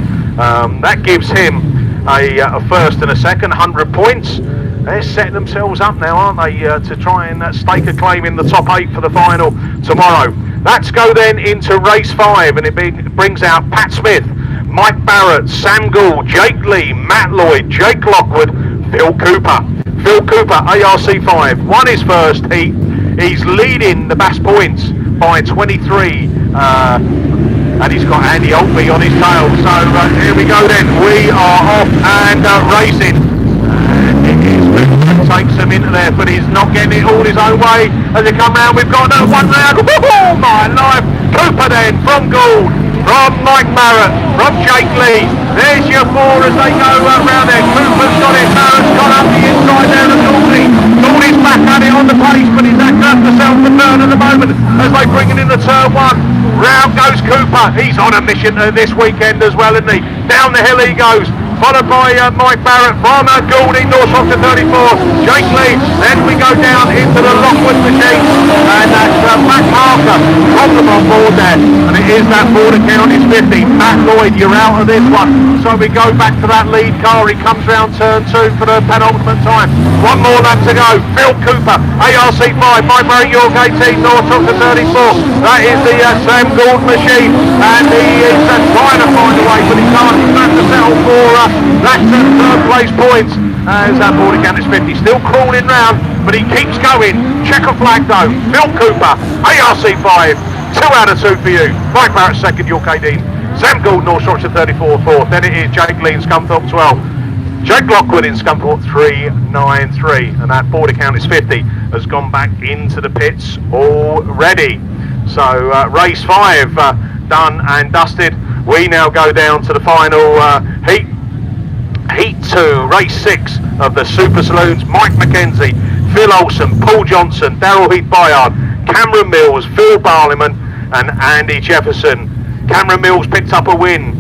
That gives him a first and a second, 100 points. They're setting themselves up now, aren't they, to try and stake a claim in the top 8 for the final tomorrow. Let's go then into race 5, and it brings out Pat Smith, Mike Barrett, Sam Gould, Jake Lee, Matt Lloyd, Jake Lockwood, Phil Cooper. Phil Cooper, ARC5, won his first heat. He's leading the BAS points by 23. And he's got Andy Oldby on his tail. So here we go then. We are off and racing. And it is takes him into there, but he's not getting it all his own way. As they come round, we've got another one round. Oh my life! Cooper then from Gould, from Mike Barrett, from Jake Lee. There's your 4 as they go round there. Cooper's got it. Barrett's got up the inside there of Gouldy. Gouldy's back at it on the pace, but he's at herself the turn at the moment as they bring it into turn 1. Round goes Cooper. He's on a mission this weekend as well, isn't he? Down the hill he goes. followed by Mike Barrett from Gouldy, North Shropshire 34, Jake Lee. Then we go down into the Lockwood machine, and that's Matt Parker from them on board there, and it is that border count is 50. Matt Lloyd, you're out of this one. So we go back to that lead car. He comes round turn 2 for the penultimate time. One more lap to go. Phil Cooper, ARC 5, Mike Barrett, York 18, North Shropshire 34. That is the Sam Gould machine, and he is trying to find a way, but he can't. He's going to settle for that third place points. As that border count is 50, still crawling round, but he keeps going. Checker flag though. Phil Cooper, ARC 5, 2 out of 2 for you. Mike Barrett second, York 18. Sam Gould, North Shropshire 34 fourth. Then it is Jake Lee in Scunthorpe 12. Jake Lockwood in Scunthorpe 393, and that border count is 50. Has gone back into the pits already. So race 5 done and dusted. We now go down to the final heat. Heat 2, race 6 of the Super Saloons. Mike McKenzie, Phil Olsen, Paul Johnson, Daryl Heath-Bayard, Cameron Mills, Phil Barliman and Andy Jefferson. Cameron Mills picked up a win.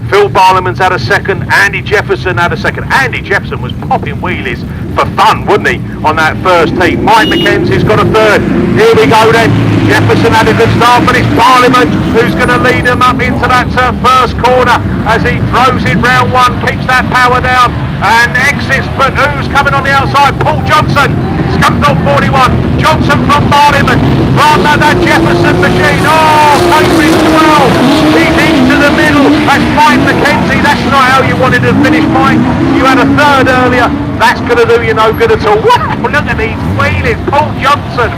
Phil Barliman's had a second. Andy Jefferson had a second. Andy Jefferson was popping wheelies for fun, wasn't he, on that first heat. Mike McKenzie's got a third. Here we go then. Jefferson had a good start, but it's Barliman who's going to lead him up into that first corner as he throws it round 1, keeps that power down and exits. But who's coming on the outside? Paul Johnson. Scunthorpe 41. Johnson from Barliman. From that Jefferson machine. Oh, Cambridge 12. He's into the middle. That's Mike McKenzie. That's not how you wanted to finish, Mike. You had a third earlier. That's going to do you no good at all. Wow, look at these wheelies. Paul Johnson.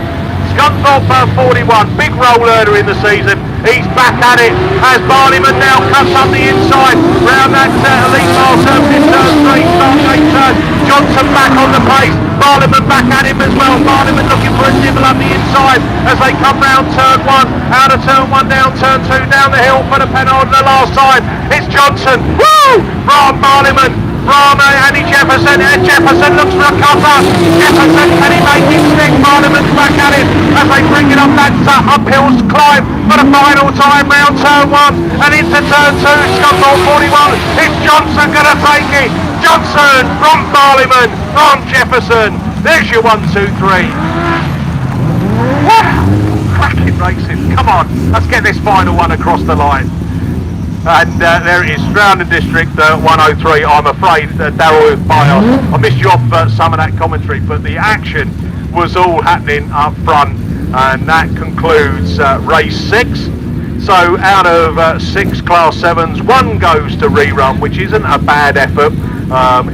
Scunthorpe 41, big roll earlier in the season. He's back at it as Barliman now cuts up the inside round that elite mile turn, turn 3, start 8 turn. Johnson back on the pace. Barliman back at him as well. Barliman looking for a nibble up the inside as they come round turn 1, out of turn 1 down turn 2, down the hill for the penalty the last time. It's Johnson. Woo! From Barliman. From Andy Jefferson, and Jefferson looks for a cover. Jefferson, can he make it stick? Barliman's back at it as they bring it up that uphill climb for the final time round turn 1 and into turn 2. Scunthorpe 41. It's Johnson going to take it. Johnson from Barliman, from Jefferson. There's your 1, 2, 3. Wow! Cracking racing. Come on, let's get this final one across the line. And there it is, Stroud District 103. I'm afraid Daryl Heath-Bayard, I missed you off some of that commentary, but the action was all happening up front, and that concludes race 6. So out of 6 Class 7s, 1 goes to rerun, which isn't a bad effort,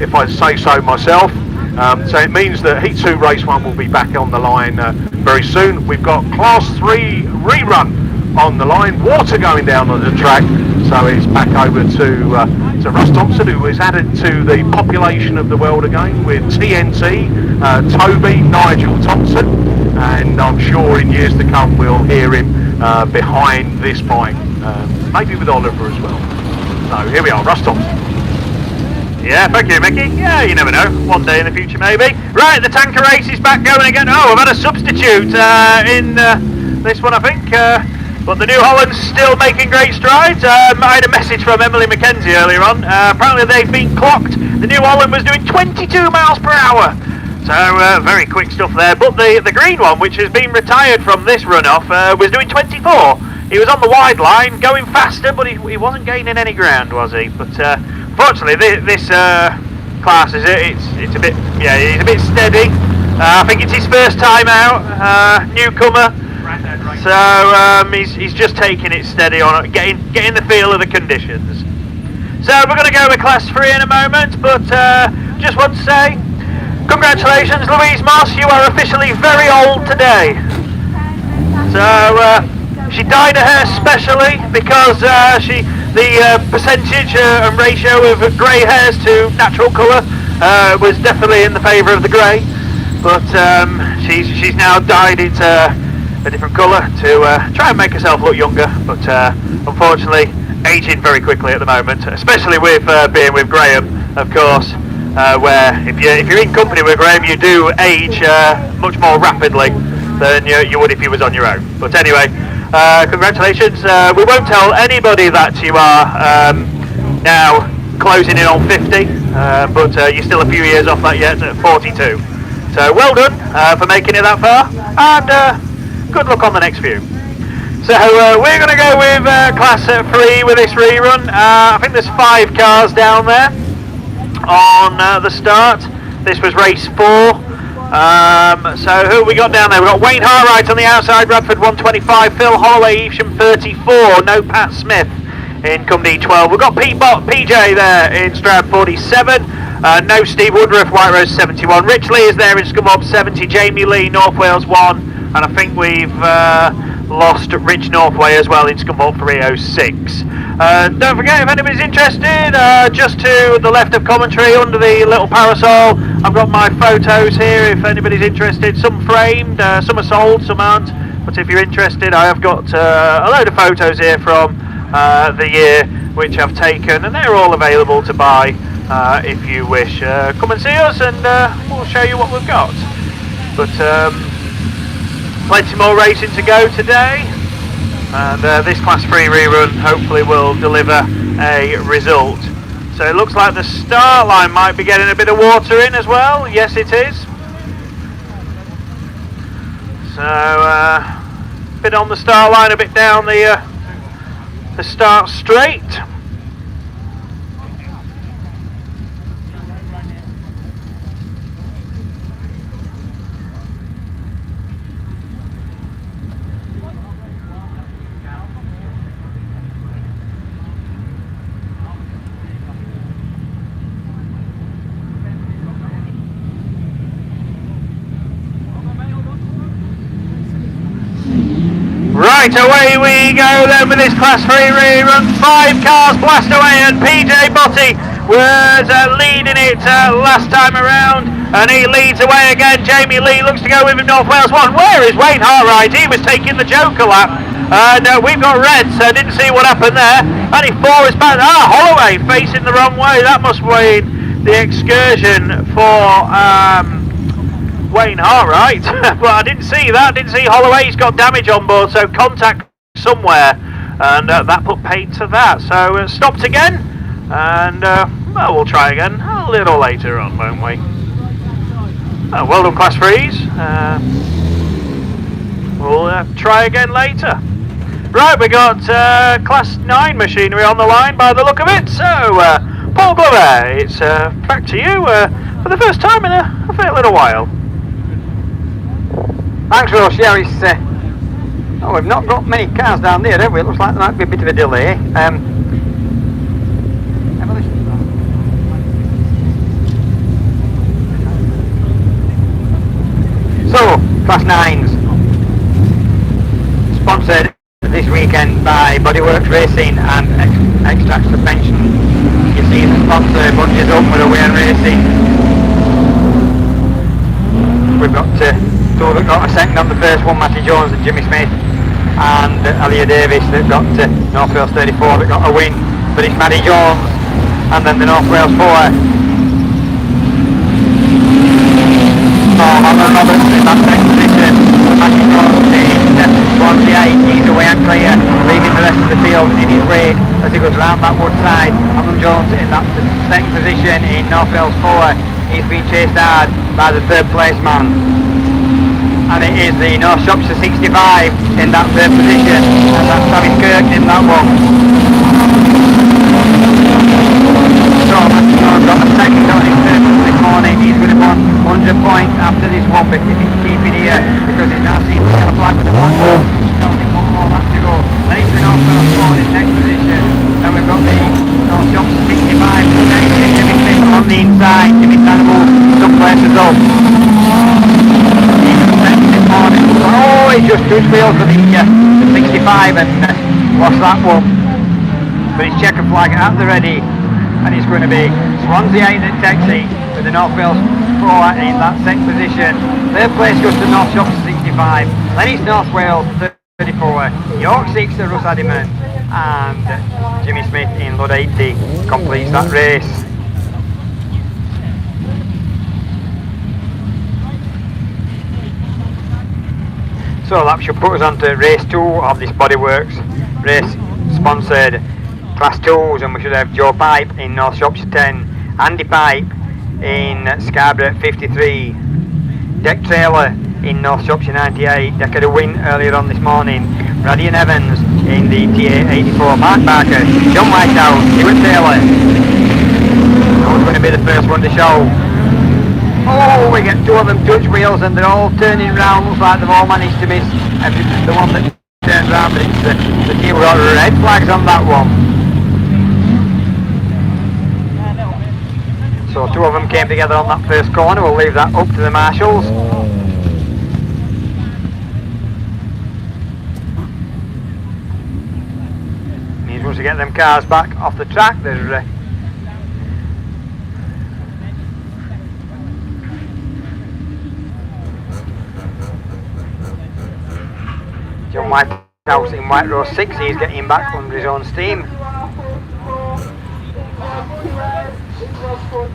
if I say so myself. So it means that Heat 2 Race 1 will be back on the line very soon. We've got Class 3 rerun on the line, water going down on the track, so it's back over to Russ Thompson, who is added to the population of the world again with TNT, Toby, Nigel Thompson, and I'm sure in years to come we'll hear him behind this bike, maybe with Oliver as well. So here we are, Russ Thompson. Yeah, thank you, Mickey. Yeah, you never know. One day in the future, maybe. Right, the tanker race is back going again. Oh, I've had a substitute in this one, I think. But the New Holland's still making great strides. I had a message from Emily McKenzie earlier on. Apparently they've been clocked. The New Holland was doing 22 miles per hour. So very quick stuff there. But the green one, which has been retired from this runoff, was doing 24. He was on the wide line, going faster, but he wasn't gaining any ground, was he? But fortunately, this class is it's a bit, yeah, he's a bit steady. I think it's his first time out, newcomer. So he's just taking it steady on, getting the feel of the conditions. So we're going to go with Class 3 in a moment, but just want to say, congratulations, Louise Moss, you are officially very old today. So she dyed her hair specially because the percentage and ratio of grey hairs to natural colour was definitely in the favour of the grey, but she's now dyed it a different colour to try and make herself look younger, but unfortunately aging very quickly at the moment, especially with being with Graham, of course, where if you're in company with Graham, you do age much more rapidly than you would if you was on your own. But anyway, congratulations. We won't tell anybody that you are now closing in on 50, but you're still a few years off that yet at 42. So well done for making it that far, and good luck on the next few. So we're going to go with Class 3 with this rerun. I think there's 5 cars down there on the start. This was race 4. So who have we got down there? We've got Wayne Hartwright on the outside, Radford 125, Phil Holloway, Evesham 34, no Pat Smith in Cumdee 12. We've got PJ there in Stroud 47, no Steve Woodruff, White Rose 71, Rich Lee is there in Scunthorpe 70, Jamie Lee, North Wales 1, and I think we've lost Rich Northway as well in Scunthorpe 306. Don't forget, if anybody's interested, just to the left of commentary under the little parasol, I've got my photos here if anybody's interested. Some framed, some are sold, some aren't, but if you're interested, I have got a load of photos here from the year which I've taken, and they're all available to buy if you wish. Come and see us and we'll show you what we've got. But plenty more racing to go today, and this Class 3 rerun hopefully will deliver a result. So it looks like the start line might be getting a bit of water in as well. Yes, it is. So a bit on the start line, a bit down the start straight. Right, away we go then with this Class 3 rerun. 5 cars blast away, and PJ Botty was leading it last time around, and he leads away again. Jamie Lee looks to go with him, North Wales 1. Where is Wayne Hartwright? He was taking the Joker lap. And we've got red, so I didn't see what happened there. And he forwards back. Holloway facing the wrong way. That must be the excursion for Wayne Hartwright. But I didn't see that. Didn't see Holloway's got damage on board, so contact somewhere, and that put paid to that. So stopped again, and well, we'll try again a little later on, won't we? Well done, Class 3s. We'll try again later. Right, we got Class 9 machinery on the line by the look of it. So Paul Glover, it's back to you for the first time in a fair little while. Thanks, Ross. Yeah, we've not got many cars down there, have we? It looks like there might be a bit of a delay. Have a listen to that. So, Class 9s, sponsored this weekend by Bodyworks Racing and Extract Suspension. You see the sponsor bunches up with Away and Racing. We've got a second on the first one, Matty Jones and Jimmy Smith, and Alia Davis that got North Wales 34 that got a win, but it's Matty Jones and then the North Wales 4. Alan Roberts in that second position. Matty Jones in 28, he's away and clear, leaving the rest of the field in his wake as he goes round that wood side. Alan Jones in that second position in North Wales 4. He's been chased hard by the third place man. And it is the North Shropshire 65 in that third position, and that's Travis Kirk in that one. So Matthew Jones got a second on his third this morning. He's going to want 100 points after this one, but if he can keep it here, because it now seems to get a flag with the black ball. He's only one more lap to go. Then it's the North Wales 4 in next position. Then we've got the North Shropshire 65, Jimmy Smith on the inside. Jimmy Sandoval some places up. Oh, he just touched wheels for the 65 and lost that one. But his checker flag at the ready, and it's going to be Swansea in the taxi with the North Wales 4 in that second position. Third place goes to North Shropshire 65. Then it's North Wales 34. York 6 to Russ Addiman, and Jimmy Smith in Lud 80 completes that race. So that should put us on to race 2 of this Bodyworks race, sponsored Class 2s, and we should have Joe Pipe in North Shropshire 10, Andy Pipe in Scarborough 53, Deck Trailer in North Shropshire 98, Deck had a win earlier on this morning, Radian Evans in the TA 84, Mark Barker, John Whitehouse, Stuart Taylor. Who's going to be the first one to show? Oh, we get two of them touch wheels and they're all turning round. Looks like they've all managed to miss the one that turns round, but it's the team who got red flags on that one. So two of them came together on that first corner. We'll leave that up to the marshals. Means once we get them cars back off the track, they're John Whitehouse in White Rose 6, he's getting back under his own steam.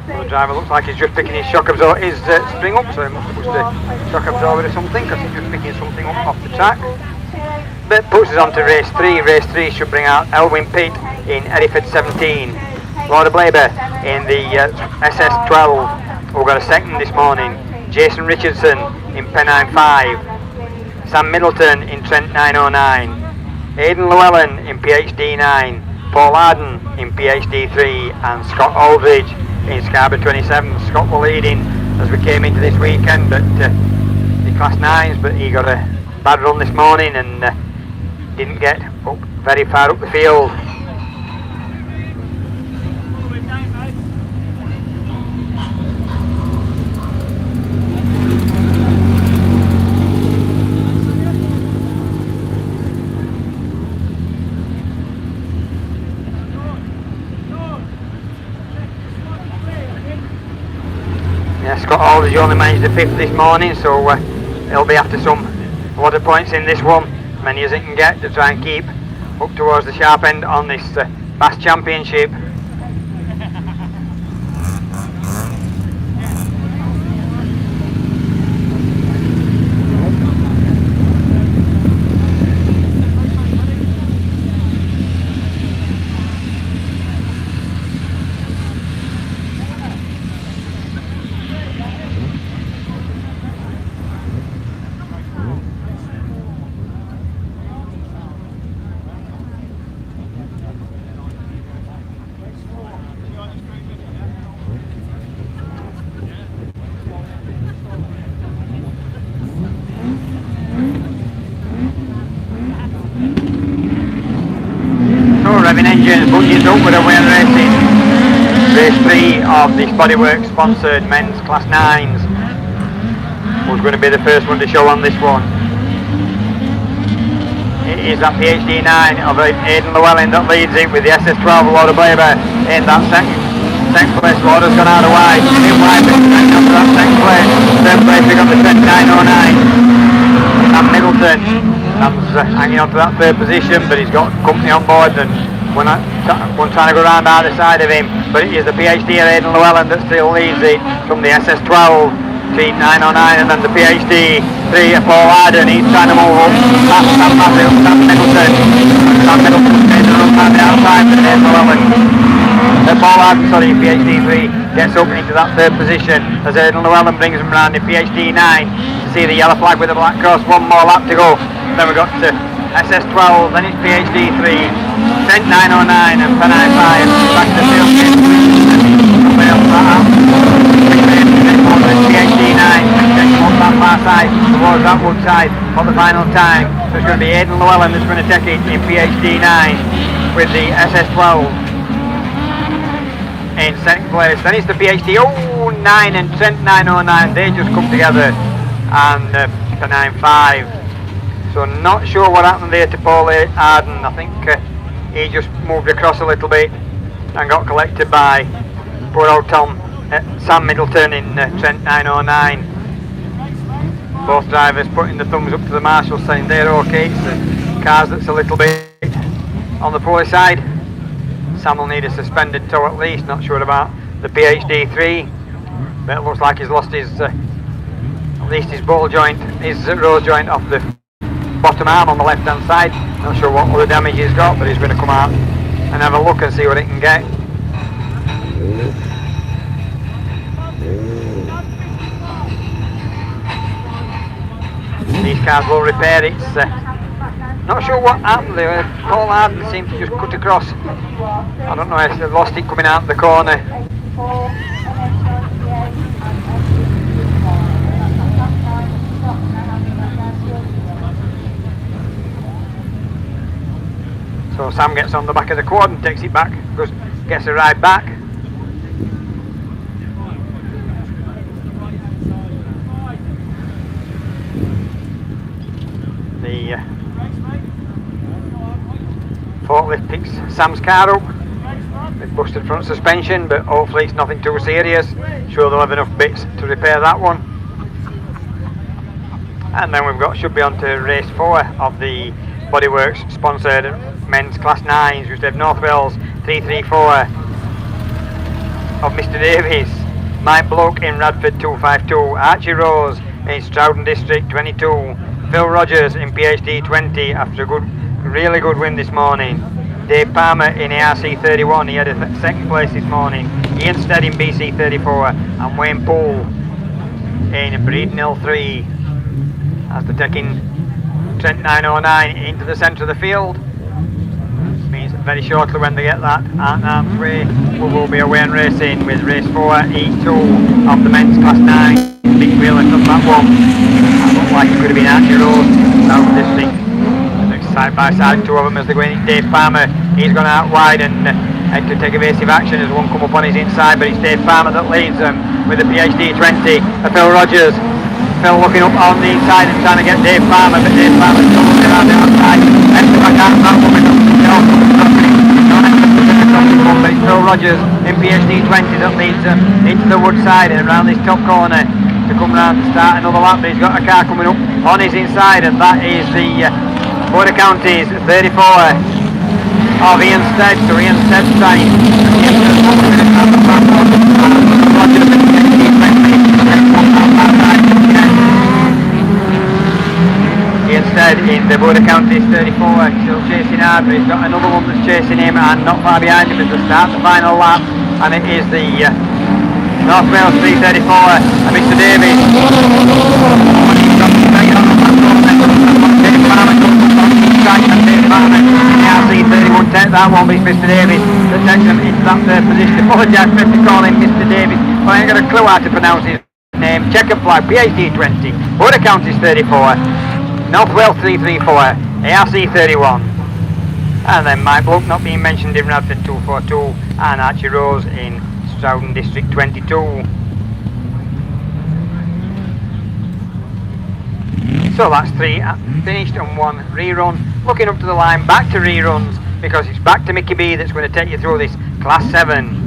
The driver looks like he's just picking his shock absorber, his spring up, so he must have pushed the shock absorber or something, because he's just picking something up off the track. But puts us on to race 3. Race 3 should bring out Elwyn Pitt in Hereford 17, Lord of Labour in the SS12, who got a second this morning, Jason Richardson in Pennine 5, Sam Middleton in Trent 909, Aidan Llewellyn in PhD 9, Paul Arden in PhD 3, and Scott Aldridge in Scarborough 27. Scott was leading as we came into this weekend at the Class 9s, but he got a bad run this morning and didn't get up very far up the field. Scott Aldridge only managed the 5th this morning, so he'll be after a lot of points in this one, many as he can get to try and keep up towards the sharp end on this BAS Championship. Revving engines, budgets up with a Wayne Racing. Race 3 of this Bodyworks sponsored men's Class 9s. Who's going to be the first one to show on this one? It is that PhD 9 of Aidan Llewellyn that leads it with the SS12 Lord of Labour in that second place. Lord has gone out of wide. In wide, but hanging on to that second place. Third place we got the Trent 909. Sam Middleton. Sam's hanging on to that third position, but he's got company on board and one trying to go round either side of him, but it is the PhD of Aidan Llewellyn that still leads it from the SS12 Team 909, and then the PhD 3 of Paul Arden. He's trying to move up past Sam Middleton. Sam Middleton getting the run by the outside of Aidan Llewellyn. Paul Arden, sorry, PhD 3 gets up into that third position as Aidan Llewellyn brings him round in PhD 9 to see the yellow flag with the black cross. One more lap to go. Then we've got to SS12, then it's PhD 3, Trent 909 and Pennine 5, back to the field gate. PhD 9, taking up that far side towards that one side for the final time. So it's going to be Aidan Llewellyn that's going to take it in PhD 9 with the SS12 in second place. Then it's the PhD 09 and Trent 909, they just come together, and Pennine 5. So not sure what happened there to Paul Arden. I think he just moved across a little bit and got collected by poor old Sam Middleton in Trent 909. Both drivers putting the thumbs up to the marshals saying they're okay. It's the cars that's a little bit on the poor side. Sam will need a suspended toe at least, not sure about the PhD 3, but it looks like he's lost his at least his ball joint, his rose joint off the bottom arm on the left hand side. Not sure what other damage he's got, but he's going to come out and have a look and see what it can get. These cars will repair it. Not sure what happened there. Paul Arden seemed to just cut across. I don't know if they've lost it coming out of the corner. So Sam gets on the back of the quad and takes it back, gets a ride back. The forklift picks Sam's car up with busted front suspension, but hopefully it's nothing too serious. Sure they'll have enough bits to repair that one. And then should be on to race 4 of the Bodyworks sponsored men's class 9s, which have North Wales 334 of Mr Davies, Mike Bloke in Radford 252, Archie Rose in Stroudon District 22, Phil Rogers in PhD 20 after a really good win this morning, Dave Palmer in ARC 31, he had a second place this morning, Ian Stead in BC 34 and Wayne Poole in Breeden Hill 3 as they're taking Trent 909 into the centre of the field. Means very shortly when they get that arm's way, we will be away and racing with race 4 E2 of the men's class 9. Big wheel across that one. That looked like it could have been Archie Rose, South District. Side by side, two of them as they're going. Dave Palmer, he's gone out wide and had to take evasive action as one come up on his inside, but it's Dave Palmer that leads them with the PhD 20. Phil Rogers. Phil looking up on the inside and trying to get Dave Palmer, but Dave Palmer's still looking around the outside. Empty back out that one with but it's Phil Rogers in PhD 20 that leads them into the wood side and around this top corner to come round and start another lap. But he's got a car coming up on his inside, and that is the Border Counties 34 of Ian Stead. So Ian Stead's trying Instead in the Border Counties 34, still chasing hard, but he's got another one that's chasing him and not far behind him as they start the final lap, and it is the North Wales 334 and Mr Davies. RC31 take that one, but it's Mr Davies that takes them into that third position. Apologise for to call him Mr Davies, but I ain't got a clue how to pronounce his name. Checker flag, PhD 20, Border Counties 34, North Wales 334, ARC 31, and then Mike Bloke not being mentioned in Radford 242, and Archie Rose in Stroudon District 22. So that's 3 finished and 1 rerun. Looking up to the line, back to reruns, because it's back to Mickey B that's going to take you through this Class 7.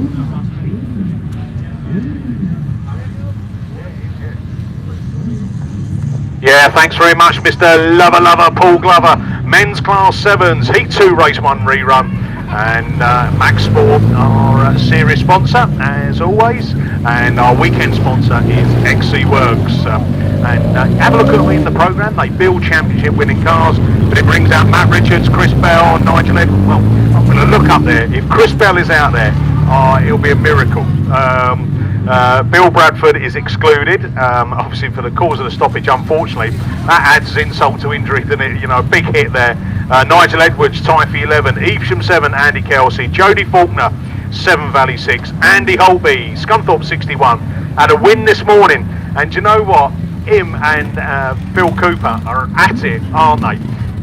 Yeah, thanks very much, Mr. Lover Paul Glover. Men's Class 7s, Heat 2 Race 1 rerun. And Max Sport, our series sponsor, as always. And our weekend sponsor is XC Works. Have a look at them in the programme. They build championship winning cars, but it brings out Matt Richards, Chris Bell, Nigel Edwards. Well, I'm going to look up there. If Chris Bell is out there, it'll be a miracle. Bill Bradford is excluded, obviously for the cause of the stoppage. Unfortunately, that adds insult to injury, doesn't it? You know, a big hit there. Nigel Edwards, Typhy 11, Evesham 7, Andy Kelsey, Jody Faulkner, 7 Valley 6, Andy Holby, Scunthorpe 61, had a win this morning. And do you know what? Him and Phil Cooper are at it, aren't they?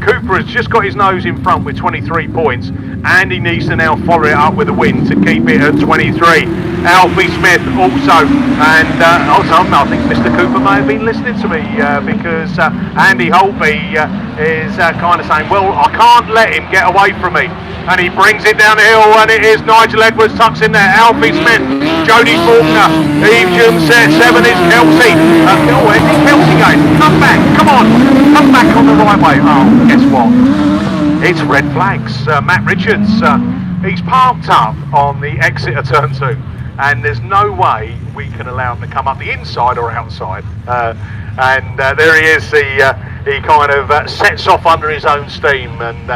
Cooper has just got his nose in front with 23 points. Andy needs to now follow it up with a win to keep it at 23. Alfie Smith also, and also I think Mr. Cooper may have been listening to me because Andy Holby is kind of saying, well, I can't let him get away from me. And he brings it down the hill, and it is Nigel Edwards tucks in there. Alfie Smith, Jody Faulkner, Evesham 7 is Kelsey. Where's Kelsey going? Come back, come on, come back on the right way. Oh, guess what? It's red flags. Matt Richards, he's parked up on the exit of turn 2, and there's no way we can allow him to come up the inside or outside. And there he is. He kind of sets off under his own steam, and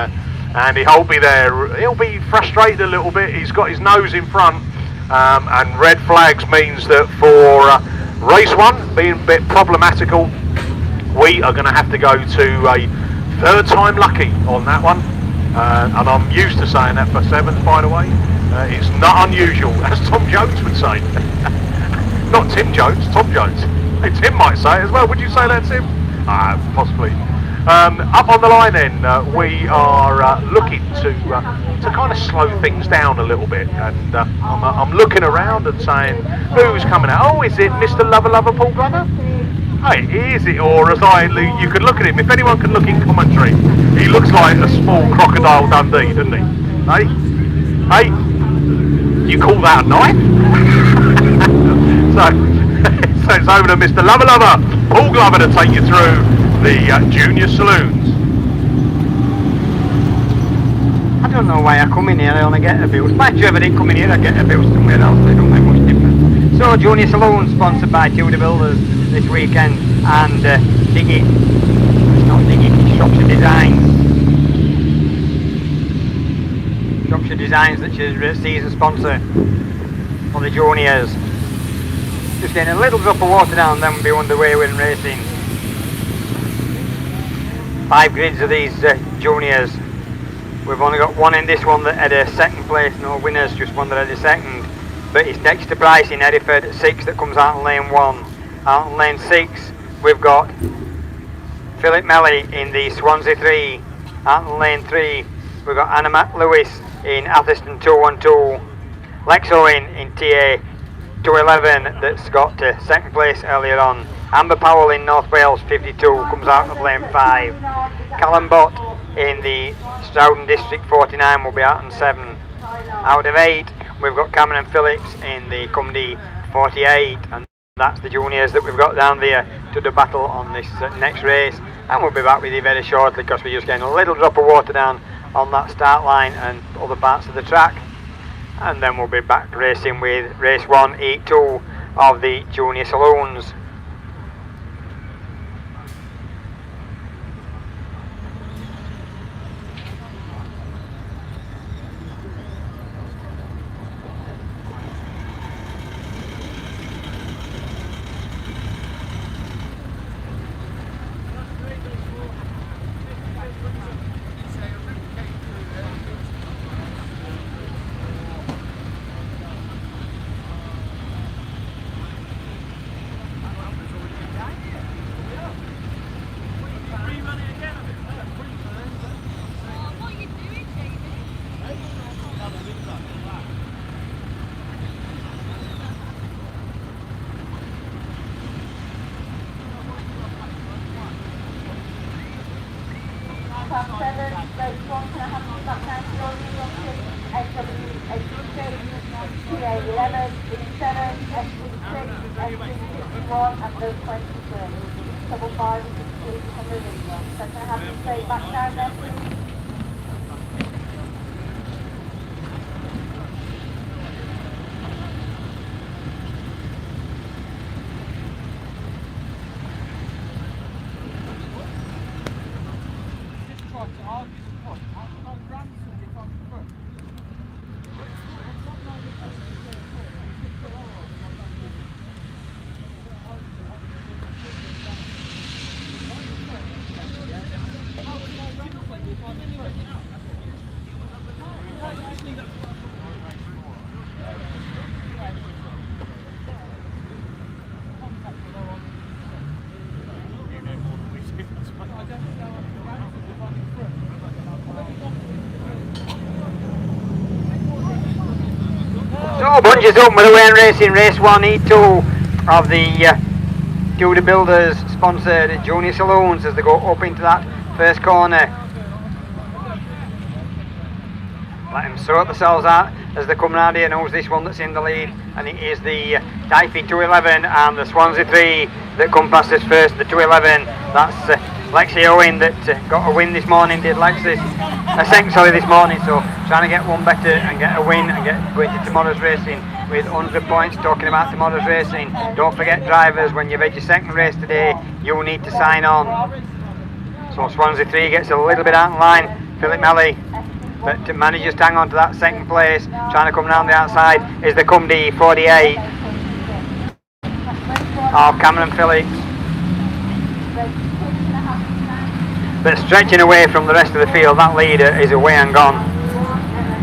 and he'll be there. He'll be frustrated a little bit. He's got his nose in front, and red flags means that for race 1 being a bit problematical, we are going to have to go to a third time lucky on that one. And I'm used to saying that for 7s, by the way. It's not unusual, as Tom Jones would say. Not Tim Jones, Tom Jones. Hey, Tim might say it as well. Would you say that, Tim? Possibly. Up on the line then, we are looking to kind of slow things down a little bit, and I'm looking around and saying, who's coming out? Oh, is it Mr. Lover Paul Glover? Hey, is it? Or as you could look at him, if anyone can look in commentary, he looks like a small Crocodile Dundee, doesn't he? Hey? Hey? You call that a knife? So it's over to Mr. Lover, Paul Glover, to take you through the junior saloons. I don't know why I come in here, I only get abused. If I didn't come in here, I get abused somewhere else. They don't make much difference. So, junior saloons sponsored by Tudor Builders this weekend, and Diggy, it's not Diggy, it's Shropshire Designs. Shropshire Designs, which is a season sponsor for the juniors. Just getting a little drop of water down, then we'll be underway when racing. 5 grids of these juniors. We've only got one in this one that had a second place, no winners, just one that had a second. But it's next to Bryce in Hereford at 6 that comes out in lane 1. Out in lane 6 we've got Philip Melly in the Swansea 3. Out in lane 3 we've got Anna Mac Lewis in Atherstone 212. Lex Owen in TA 211 that's got second place earlier on. Amber Powell in North Wales 52 comes out of lane 5. Callum Bott in the Stroughton District 49 will be out in 7. Out of 8 we've got Cameron Phillips in the Cumdy 48, and that's the juniors that we've got down there to the battle on this next race. And we'll be back with you very shortly, because we're just getting a little drop of water down on that start line and other parts of the track, and then we'll be back racing with race 1, heat 2 of the junior saloons. So bunches up with the way racing race 1, heat 2 of the Tudor Builders sponsored junior saloons as they go up into that first corner. Let them sort themselves out as they're coming out here. Knows this one that's in the lead, and it is the Dyfie 211 and the Swansea 3 that come past us first. The 211, that's Lexi Owen that got a win this morning, did Lexi a second this morning, so trying to get one better and get a win and get going to tomorrow's racing with 100 points. Talking about tomorrow's racing, don't forget drivers, when you've had your second race today you need to sign on. So Swansea 3 gets a little bit out of line. Philip Melly but manages to hang on to that second place. Trying to come round the outside is the Cumdy 48 of Cameron Phillips. But stretching away from the rest of the field, that leader is away and gone.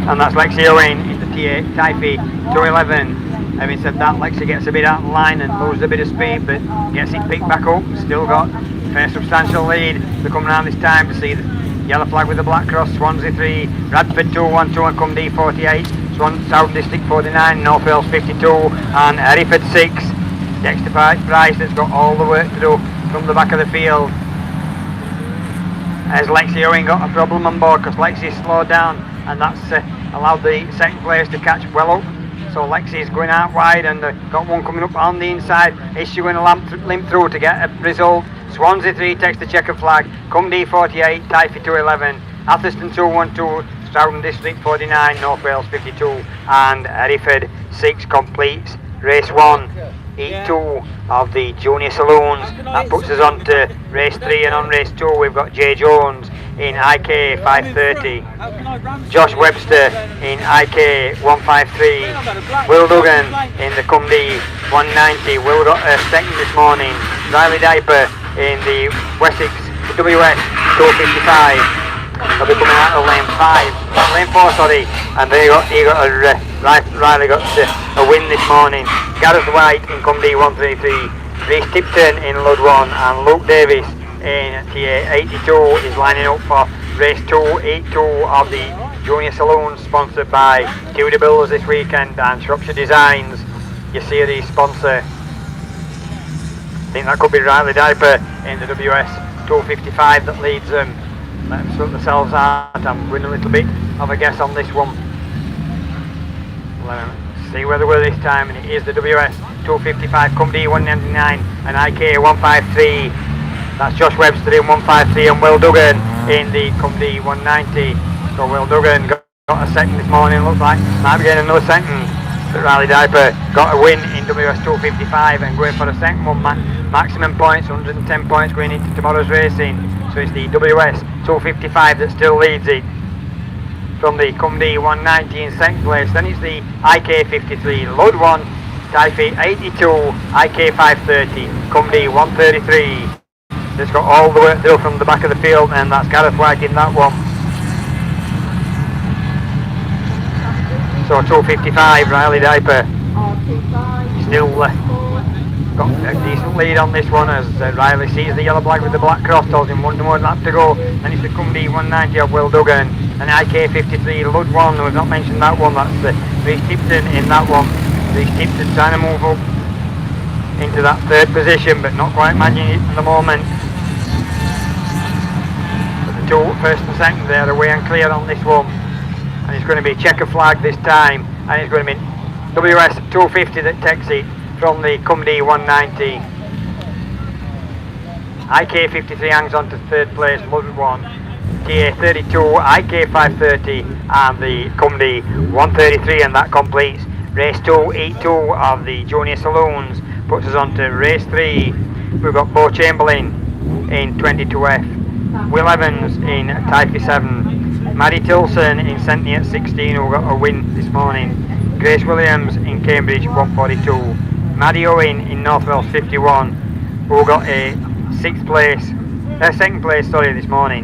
And that's Lexi Owen in the T8 Typhy 211. Having said that, Lexi gets a bit out of line and loses a bit of speed, but gets it picked back up. Still got a fair substantial lead. They're coming around this time to see the yellow flag with the black cross. Swansea 3, Radford 212 and Cumdy 48, South District 49, North Wales 52 and Hereford 6. Dexter Price that's got all the work to do from the back of the field. As Lexi Owen got a problem on board because Lexi slowed down, and that's allowed the second place to catch well up. So Lexi's going out wide, and got one coming up on the inside. Is she going to limp through to get a result? Swansea 3 takes the checkered flag, Cumdy 48, Typhy 211, Atherstone 212, Stroudon District 49, North Wales 52 and Hereford 6 completes race 1. Heat 2 of the Junior Saloons. That puts us on to race 3, and on race 2 we've got Jay Jones in IK 530, Josh Webster in IK 153, Will Duggan in the Cumdy 190. Will got a second this morning. Riley Diaper in the Wessex WS 255. They'll be coming out of lane 4, sorry, and Riley got a win this morning. Gareth White in Cumdy 133, Reece Tipton in Lud 1, and Luke Davis in TA 82 is lining up for race 2, Heat 2 of the Junior Saloons, sponsored by Tudor Builders this weekend and Shropshire Designs, your series sponsor. I think that could be Riley Diaper in the WS 255 that leads them. Let them sort themselves out. I'm winning a little bit of a guess on this one. Let's see where they were this time, and it is the WS 255, Cumdy 199 and IK 153. That's Josh Webster in 153 and Will Duggan in the Cumdy 190. So Will Duggan got a second this morning, looks like might be getting another second. But Riley Diaper got a win in WS 255 and going for a second one. Maximum points, 110 points going into tomorrow's racing. So it's the WS 255 that still leads it from the Cumdy 190 in second place. Then it's the IK 53, Lud 1, Typhy 82, IK 530, Cumdy 133. That's got all the work through from the back of the field, and that's Gareth White in that one. So 255, Riley Diaper still got a decent lead on this one as Riley sees the yellow flag with the black cross, tells him one more lap to go, and it's the Cumdy 190 of Will Duggan, and IK 53, Lud 1, we've not mentioned that one, that's Reece Tipton in that one. Reece Tipton trying to move up into that third position, but not quite managing it at the moment. But the two first and second there are away and clear on this one, and it's going to be checker flag this time, and it's going to be WS 250 that takes it from the Cumdy 190. IK 53 hangs on to third place, Lud 1, TA 32, IK 530 and the Cumdy 133, and that completes race 2, Heat 2 of the Junior Saloons. Puts us on to race 3. We've got Bo Chamberlain in 22F, Will Evans in Typhy 7, Maddie Tilson in Sentney at 16 who got a win this morning, Grace Williams in Cambridge 142, Maddie Owen in North Wales 51 who got a second place this morning,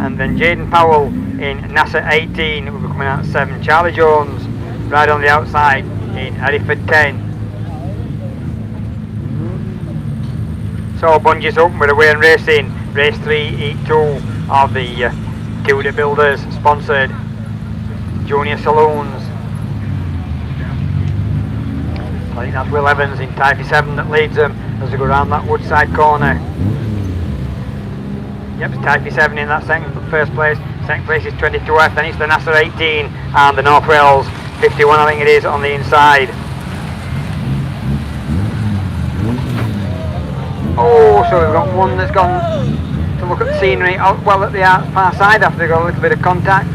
and then Jaden Powell in NASA 18 who will be coming out at 7, Charlie Jones right on the outside in Hereford 10. So bungees up, we're away and racing race 3, Heat 2 of the Tudor Builders sponsored Junior Saloons. I think that's Will Evans in Typhy 7 that leads them as they go around that Woodside corner. Yep, it's Typhy 7 in that first place. Second place is 22F, then it's the NASA 18 and the North Wales 51 I think it is on the inside. Oh, so we've got one that's gone to look at the scenery well at the far side after they got a little bit of contact.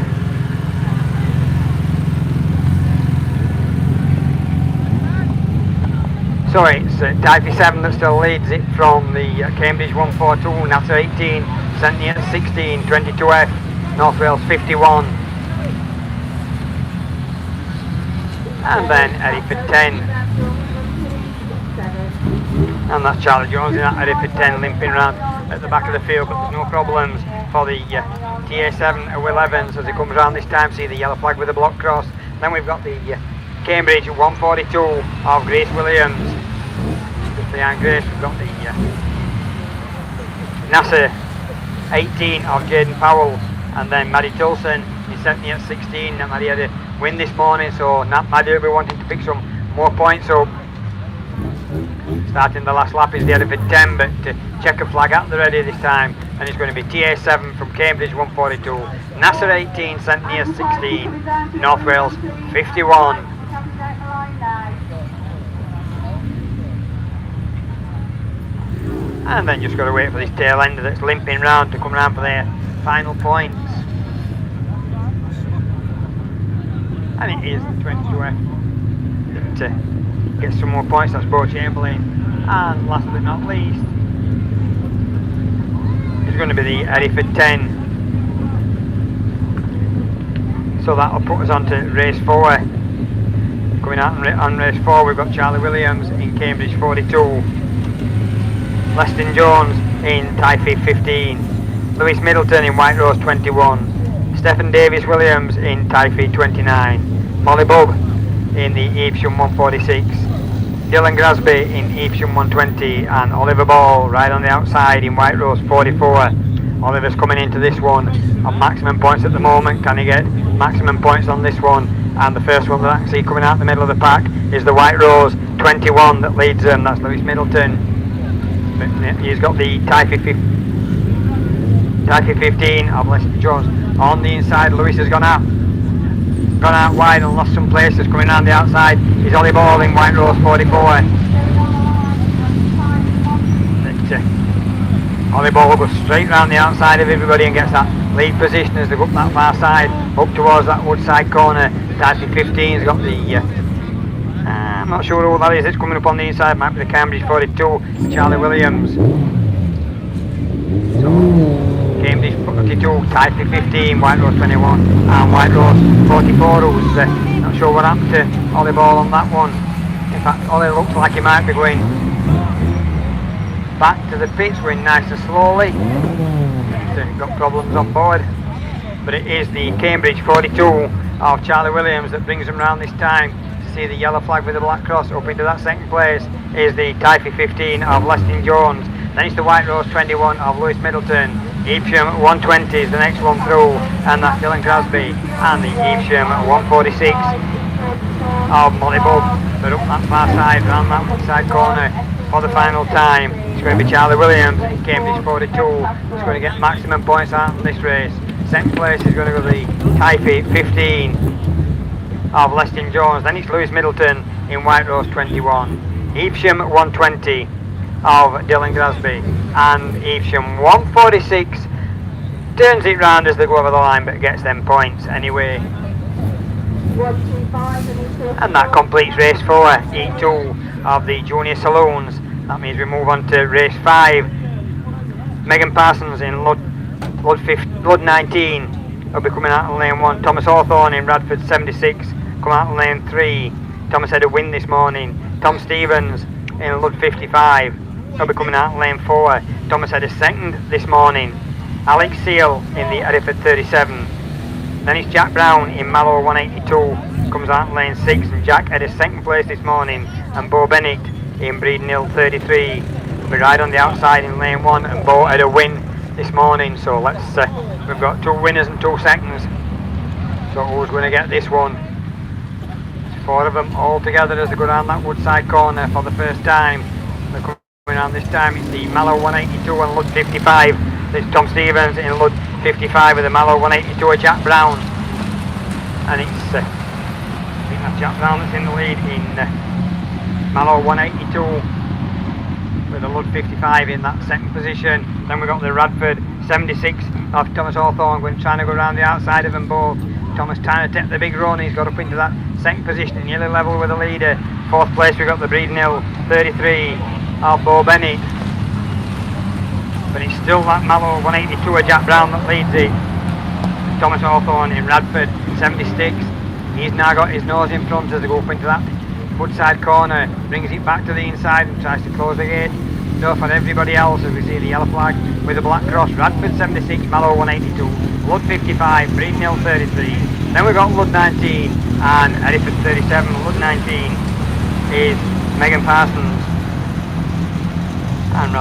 So it's Typhy 7 that still leads it from the Cambridge 142, NASA 18, Sentney at 16, 22F, North Wales 51. And then Hereford 10. And that's Charlie Jones in that Hereford 10 limping around at the back of the field, but there's no problems for the TA7 11s as he comes around this time. See the yellow flag with the block cross. Then we've got the Cambridge 142 of Grace Williams. Just behind Grace we've got the NASA 18 of Jaden Powell, and then Maddie Tilson is 70 at 16. Now Maddie had a win this morning, so Maddie will be wanting to pick some more points up. Starting the last lap is the Hereford 10, but checker flag at the ready this time, and it's going to be TA7 from Cambridge 142, NASA 18, St Neots 16, North Wales 51. And then just got to wait for this tail ender that's limping round to come round for their final points. And it is the 22F that gets some more points. That's Bo Chamberlain. And last but not least is going to be the Hereford 10. So that'll put us on to race 4. Coming out on race 4 we've got Charlie Williams in Cambridge 42. Leston Jones in Typhi 15, Lewis Middleton in White Rose 21, Stephen Davis Williams in Typhi 29, Molly Bubb in the Evesham 146, Dylan Grasby in Evesham 120, and Oliver Ball right on the outside in White Rose 44. Oliver's coming into this one on maximum points at the moment. Can he get maximum points on this one? And the first one that I can see coming out the middle of the pack is the White Rose 21 that leads them. That's Lewis Middleton. He's got the Typhi 15 of Leston Jones on the inside. Lewis has gone out wide and lost some places. Coming around the outside is Ollie Ball in White Rose 44. Ollie Ball goes straight round the outside of everybody and gets that lead position as they go up that far side, up towards that woodside corner. Typhi 15's got the I'm not sure who that is. It's coming up on the inside. Might be the Cambridge 42, Charlie Williams. So Cambridge 42, Typhi 15, White Rose 21, and White Rose 44. Who's not sure what happened to Ollie Ball on that one. In fact, Ollie looks like he might be going back to the pits, going nice and slowly. He's got problems on board, but it is the Cambridge 42 of Charlie Williams that brings him round this time. See the yellow flag with the black cross. Up into that second place is the Typhi 15 of Leston Jones. Then it's the White Rose 21 of Lewis Middleton. Evesham 120 is the next one through, and that's Dylan Grasby. And the Evesham 146 of Molly Bubb. But up that far side, round that side corner for the final time, it's going to be Charlie Williams in Cambridge 42. It's going to get maximum points out in this race. Second place is going to go the Typhi 15 of Leston Jones. Then it's Lewis Middleton in White Rose 21, Evesham 120 of Dylan Grasby, and Evesham 146 turns it round as they go over the line but gets them points anyway. And that completes race 4, E2 of the junior saloons. That means we move on to race 5. Megan Parsons in Lud 19 will be coming out on lane 1. Thomas Hawthorne in Radford 76 come out on lane 3. Thomas had a win this morning. Tom Stevens in Lud 55 will be coming out on lane 4. Thomas had a second this morning. Alex Seal in the Hereford 37. Then it's Jack Brown in Mallow 182 comes out on lane 6, and Jack had a second place this morning, and Bo Bennett in Breeden Hill 33 will be right on the outside in lane 1, and Bo had a win this morning. So let's we've got 2 winners and 2 seconds. So who's going to get this one? 4 of them all together as they go down that woodside corner for the first time. They're coming around this time. It's the Mallow 182 and Lud 55. There's Tom Stevens in Lud 55 with the Mallow 182 of Jack Brown. And it's I think that's Jack Brown that's in the lead in Mallow 182 with the Lud 55 in that second position. Then we've got the Radford 76 of Thomas Hawthorne trying to go around the outside of them both. Thomas trying to take the big run. He's got up into that second position, nearly level with the leader. 4th place we've got the Breeden Hill 33 of Bo Bennett. But it's still that Mallow 182 of Jack Brown that leads it. Thomas Hawthorne in Radford, 76. He's now got his nose in front as they go up into that Woodside corner, brings it back to the inside and tries to close the gate. So for everybody else, as we see the yellow flag with the black cross, Radford 76, Mallow 182, Ludd 55, Breednill 33. Then we've got Ludd 19 and Hereford 37. Ludd 19 is Megan Parsons and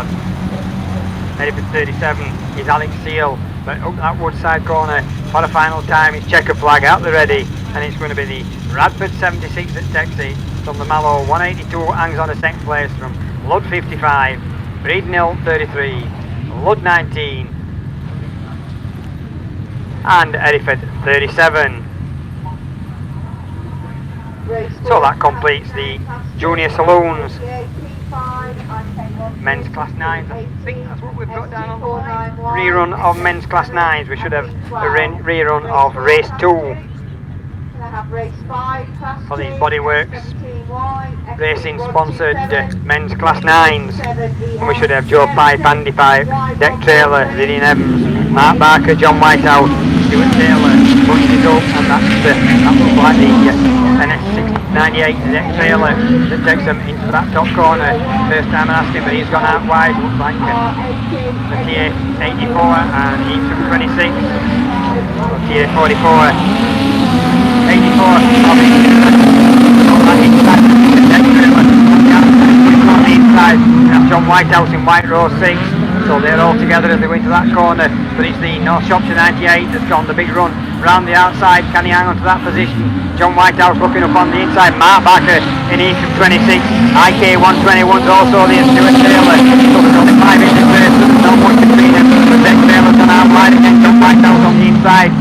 Hereford 37 is Alex Seal. But up that Woodside corner for the final time, it's checker flag out the ready, and it's going to be the Radford 76 that takes it from the Mallow 182, hangs on a second place from Ludd 55, Breednill 33, Ludd 19 and Hereford 37. So that completes the Junior Saloons Men's Class 9. I think that's what we've got down on the line. Rerun of Men's Class 9s. We should have a rerun of Race 2 for these Bodyworks Racing sponsored Men's Class 9s. And we should have Joe Pipe, Andy Pipe, Deck Taylor, Lillian Evans, Mark Barker, John Whitehouse, Stuart Taylor, Bunches up, and that looks like the NS698 Deck Taylor that takes them into that top corner. First time I asked him, but he's gone out wide. Looks like the TA84 and Eastern 26, or TA44, 84. That's John Whitehouse in White Rose 6, so they're all together as they go into that corner. But it's the North Shropshire 98 that's gone the big run round the outside. Can he hang on to that position? John Whitehouse looking up on the inside. Mark Barker in Eastern 26. IK 121's also there. Stuart Taylor. So there's only 5 inches there, so there's not much between them. But Deck Taylor's gone out wide again. John Whitehouse on the inside.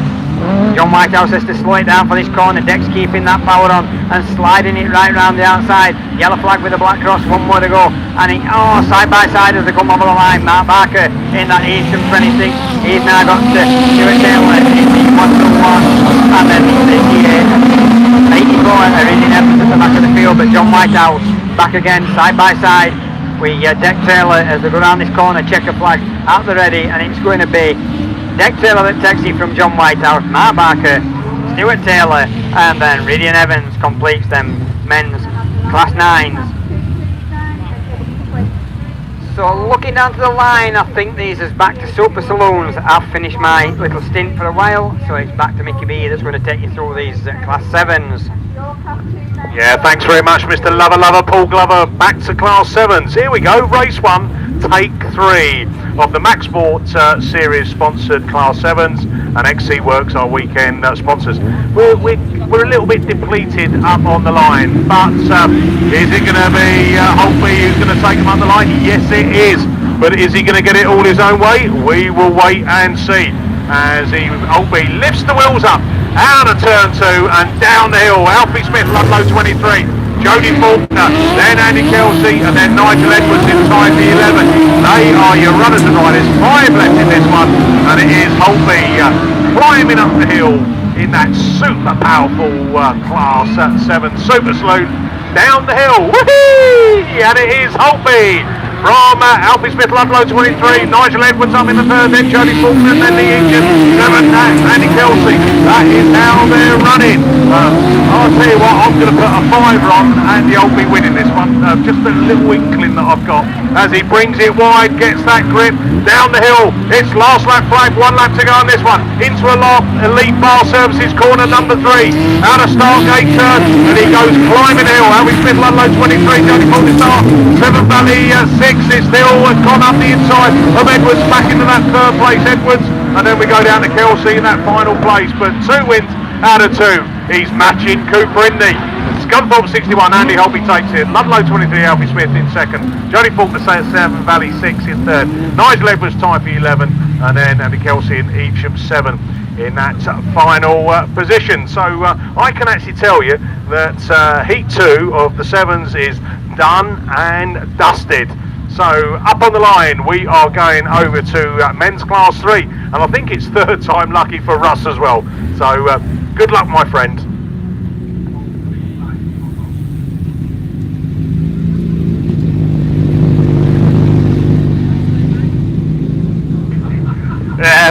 John Whitehouse has to slow it down for this corner. Deck's keeping that power on and sliding it right round the outside. Yellow flag with the black cross, one more to go. And side by side as they come over the line. Mark Barker in that Eastern 26. He's now got to Stuart Taylor in the 1-1. And then the 84 are in Evans at the back of the field. But John Whitehouse back again, side by side. We Deck Taylor as they go round this corner. Checker flag at the ready, and it's going to be Deck Taylor that takes it from John Whitehouse, Mark Barker, Stuart Taylor, and then Ridian Evans completes them Men's Class 9s. So looking down to the line, I think these is back to Super Saloons. I've finished my little stint for a while, so it's back to Mickey B that's going to take you through these Class 7s. Yeah, thanks very much, Mr. Lover, Paul Glover. Back to Class 7s. Here we go, race 1, take 3 of the Max Sport Series sponsored Class 7s, and XC Works, our weekend sponsors. We're a little bit depleted up on the line, but is it going to be Holtby who's going to take them on the line? Yes, it is. But is he going to get it all his own way? We will wait and see as Holtby lifts the wheels up out of turn 2 and down the hill. Alfie Smith, Ludlow 23. Jodie Faulkner, then Andy Kelsey, and then Nigel Edwards inside the 11. They are your runners and riders. 5 left in this one, and it is Holtby climbing up the hill in that super powerful Class 7 Super Saloon. Down the hill, woohoo! And it is Holtby from Alfie Smith, Ludlow 23, Nigel Edwards up in the third, then Jodie Faulkner, then the engine, 7, Andy Kelsey. That is how they're running. I'll tell you what, I'm going to put a 5 on Andy Holtby winning this one. Just a little inkling that I've got as he brings it wide, gets that grip down the hill. It's last lap flag, 1 lap to go on this one. Into a Elite Bar Services corner number 3. Out of Stargate turn, and he goes climbing the hill. Alfie Smith, Ludlow 23, Jodie Faulkner start. 7 Valley 6. It's still gone up the inside of Edwards, back into that third place Edwards, and then we go down to Kelsey in that final place. But 2 wins out of 2. He's matching Cooper Indy. Scunthorpe 61, Andy Holtby takes it. Ludlow 23, Alfie Smith in second. Jodie Faulkner 7, Valley 6 in third. Nigel Edwards tied for 11, and then Andy Kelsey and Evesham 7 in that final position. So I can actually tell you that Heat 2 of the 7s is done and dusted. So up on the line we are going over to Men's Class 3, and I think it's 3rd time lucky for Russ as well. So good luck, my friend.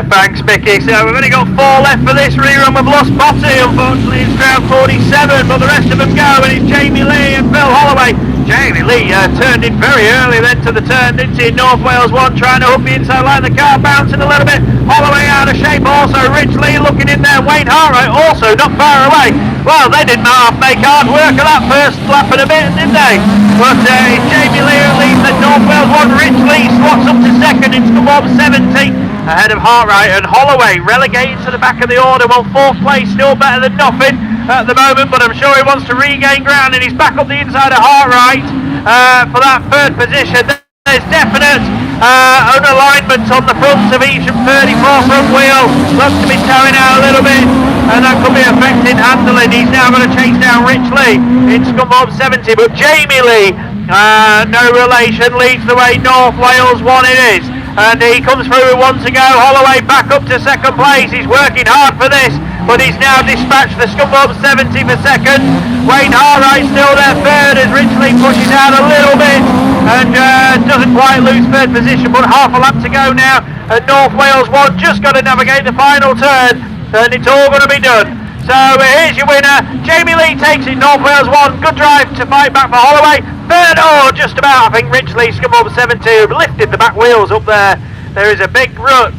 thanks Mickey. So we've only got 4 left for this rerun. We've lost Botty, unfortunately, it's round 47, but the rest of them go, and it's Jamie Lee and Phil Holloway. Jamie Lee turned in very early then to the turn, didn't he? North Wales 1 trying to hook the inside line, the car bouncing a little bit. Holloway out of shape also, Rich Lee looking in there, Wayne Hartwright also not far away. Well, they didn't make hard work of that first lap and a bit, did they? But it's Jamie Lee who leads the North Wales 1. Rich Lee slots up to second in Scunthorpe 70 ahead of Hartwright, and Holloway relegated to the back of the order. Well, 4th place still better than nothing at the moment, but I'm sure he wants to regain ground, and he's back up the inside of Hartwright for that 3rd position. There's definite unalignment on the fronts of each and 34 front wheel. Looks to be towing out a little bit, and that could be affecting handling. He's now going to chase down Rich Lee in Scunthorpe 70, but Jamie Lee, no relation, leads the way. North Wales 1 it is, and he comes through with 1 to go. Holloway back up to 2nd place. He's working hard for this, but he's now dispatched the Scunthorpe 70 for 2nd. Wayne Hartwright still there 3rd as Rich Lee pushes out a little bit and doesn't quite lose 3rd position, but half a lap to go now, and North Wales 1 just got to navigate the final turn, and it's all going to be done. So here's your winner. Jamie Lee takes it. North Wales 1. Good drive to fight back for Holloway. 3rd, oh, just about, I think, Rich Lee, Scunthorpe 70, lifted the back wheels up there. There is a big rut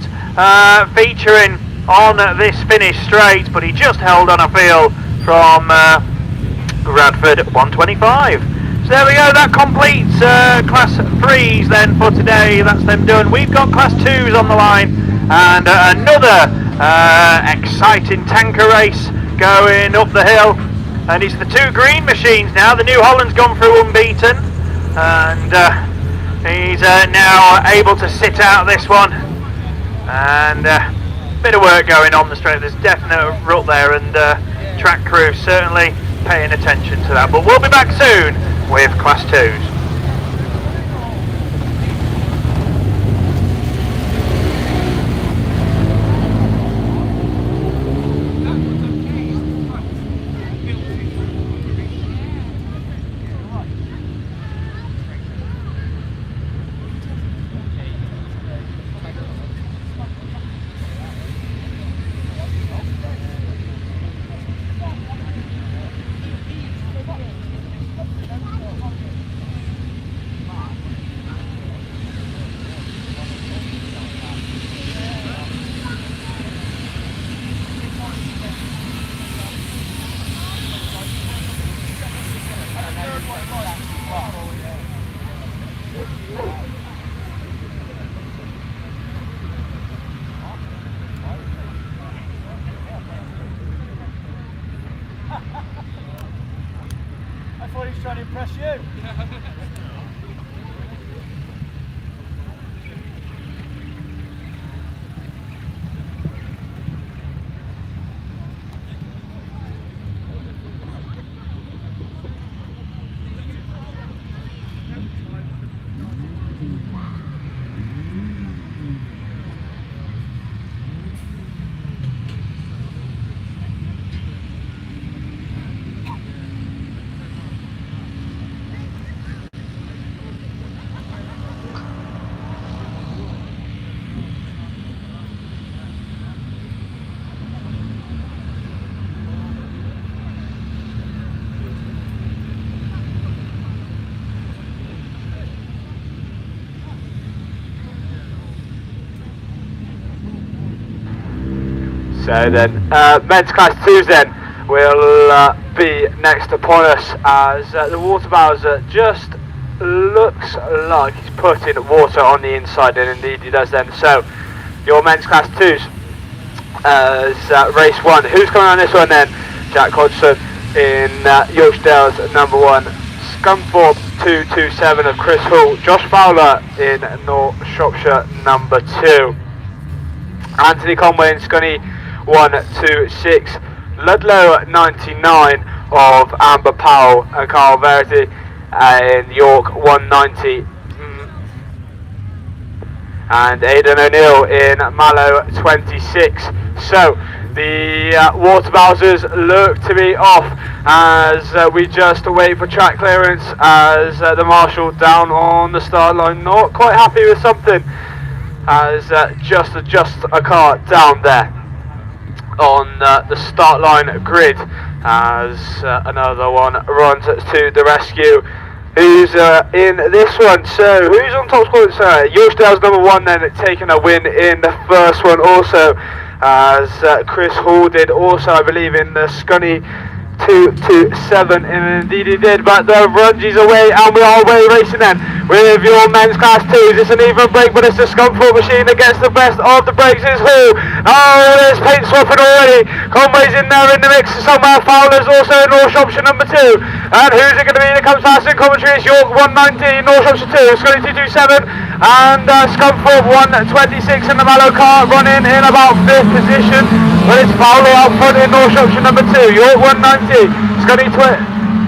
featuring on this finish straight, but he just held on, I feel, from Radford 125. So there we go, that completes Class 3s then for today. That's them done. We've got Class 2s on the line, and another exciting tanker race going up the hill. And it's the 2 green machines now. The New Holland's gone through unbeaten, and he's now able to sit out this one. And bit of work going on the straight. There's definite rut there, and track crew certainly paying attention to that. But we'll be back soon with Class 2s. I thought he was trying to impress you. So then, men's class 2s then will be next upon us, as the water bowser just looks like he's putting water on the inside, and indeed he does then. So your men's class 2s as race 1. Who's coming on this one then? Jack Hodgson in Yorkshire Dales number 1, Scunthorpe 227 of Chris Hall, Josh Fowler in North Shropshire number 2, Anthony Conway in Scunny 126, Ludlow 99 of Amber Powell and Carl Verity in York 190, and Aidan O'Neill in Mallow 26. So the water bowsers look to be off as we just wait for track clearance, as the marshal down on the start line not quite happy with something, has just adjusted a car down there on the start line grid as another one runs to the rescue. Who's in this one? So who's on top score? So Yorkdale's number 1 then, taking a win in the first one also, as Chris Hall did also, I believe, in the Scunny 227, and indeed he did. But the Rungies away, and we are away racing then with your men's class 2s. It's an even break, but it's the Scunthorpe machine that gets the best of the breaks. Is who? Oh, there's paint swapping already. Conway's in there in the mix somewhere. Fowler's also in North Shropshire number 2. And who's it going to be that comes past in commentary? It's York 190, North Shropshire 2, Scunny 227, and Scunthorpe 126 in the Mallow car, running in about 5th position. But it's Fowler out front in North Shropshire number 2, York 190, Scunny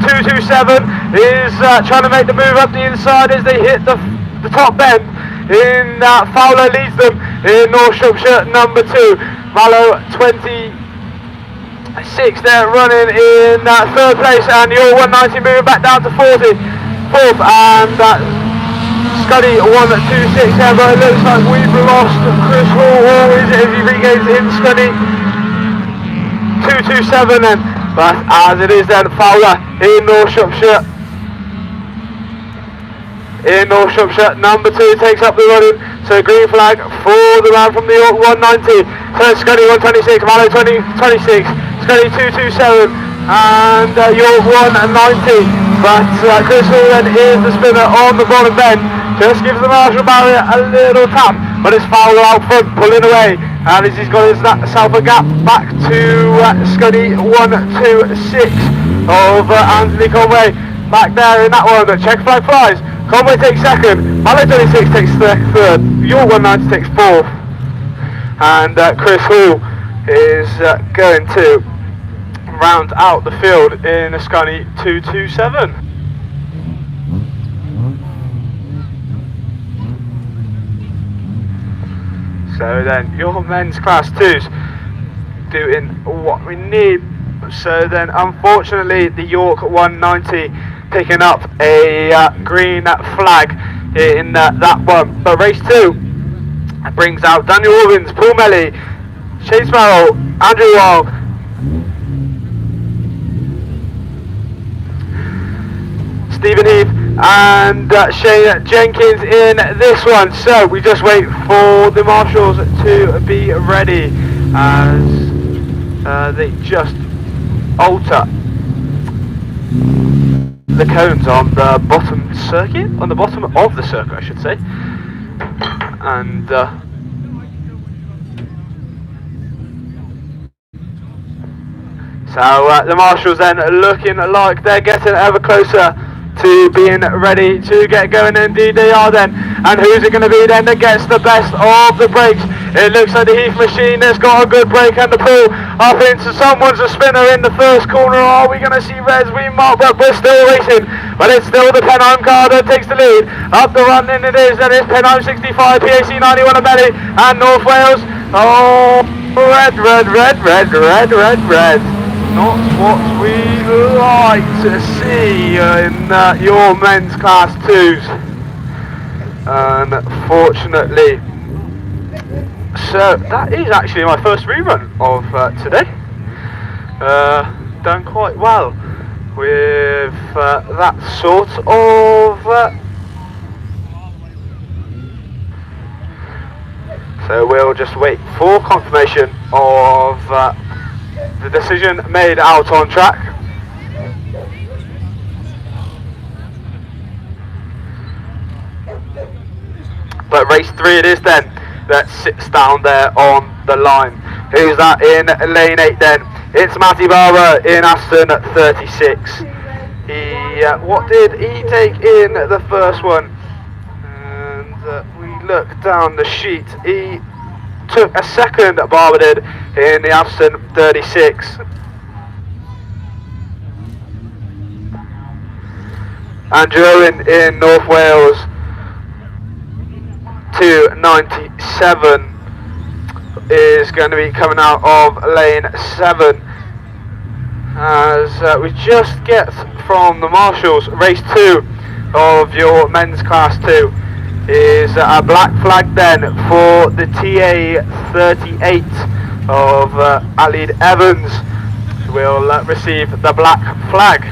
227 is trying to make the move up the inside as they hit the top bend. In Fowler leads them in North Shropshire number 2, Mallow 26 there running in 3rd place, and York 190 moving back down to 4th, and Scuddy 126 there, but it looks like we've lost Chris Hall, or is it, as he regains in Scuddy 227 then, but as it is then, Fowler in North Shropshire. Number 2 takes up the running, so green flag for the man from the York 190, so Scuddy 126, Mallow 26, Scuddy 227, and York 190, but Chris Hall then is the spinner on the bottom bend, just gives the marshal barrier a little tap, but it's Fowler out front pulling away, and as he's got himself a gap back to Scuddy 126 of Anthony Conway back there in that one. The check flag flies. Conway takes 2nd, Mallow 26 takes 3rd, York 190 takes 4th, and Chris Hall is going to round out the field in a Scunny 227. So then your men's class 2s doing what we need. So then unfortunately the York 190 picking up a green flag in that one. But race 2 brings out Daniel Robbins, Paul Melly, Shane Sparrow, Andrew Wall, Stephen Heath and Shane Jenkins in this one. So we just wait for the marshals to be ready as they just alter the cones on the bottom circuit, on the bottom of the circuit I should say, and so the marshals then looking like they're getting ever closer to being ready to get going. Indeed they are then, and who's it going to be then that gets the best of the brakes? It looks like the Heath machine has got a good brake and the pull up into someone's a spinner in the first corner. Are we going to see Reds? We mark, but we're still racing, but it's still the Penheim car that takes the lead. Up the run in it is, and it's Penheim 65, PAC 91 and Belly, and North Wales. Oh, red. Not what we like to see in your men's class 2s, unfortunately. So that is actually my first rerun of today. Done quite well with that sort of so we'll just wait for confirmation of the decision made out on track. But race 3 it is then that sits down there on the line. Who's that in lane 8 then? It's Matty Barber in Aston 36. He what did he take in the first one? And we look down the sheet. He took a second, Barber did, in the Aston 36. Andrew Owen in North Wales 297 is going to be coming out of lane 7 as we just get from the marshals. Race 2 of your men's class 2 is a black flag then for the TA 38 of Alid Evans. Will receive the black flag.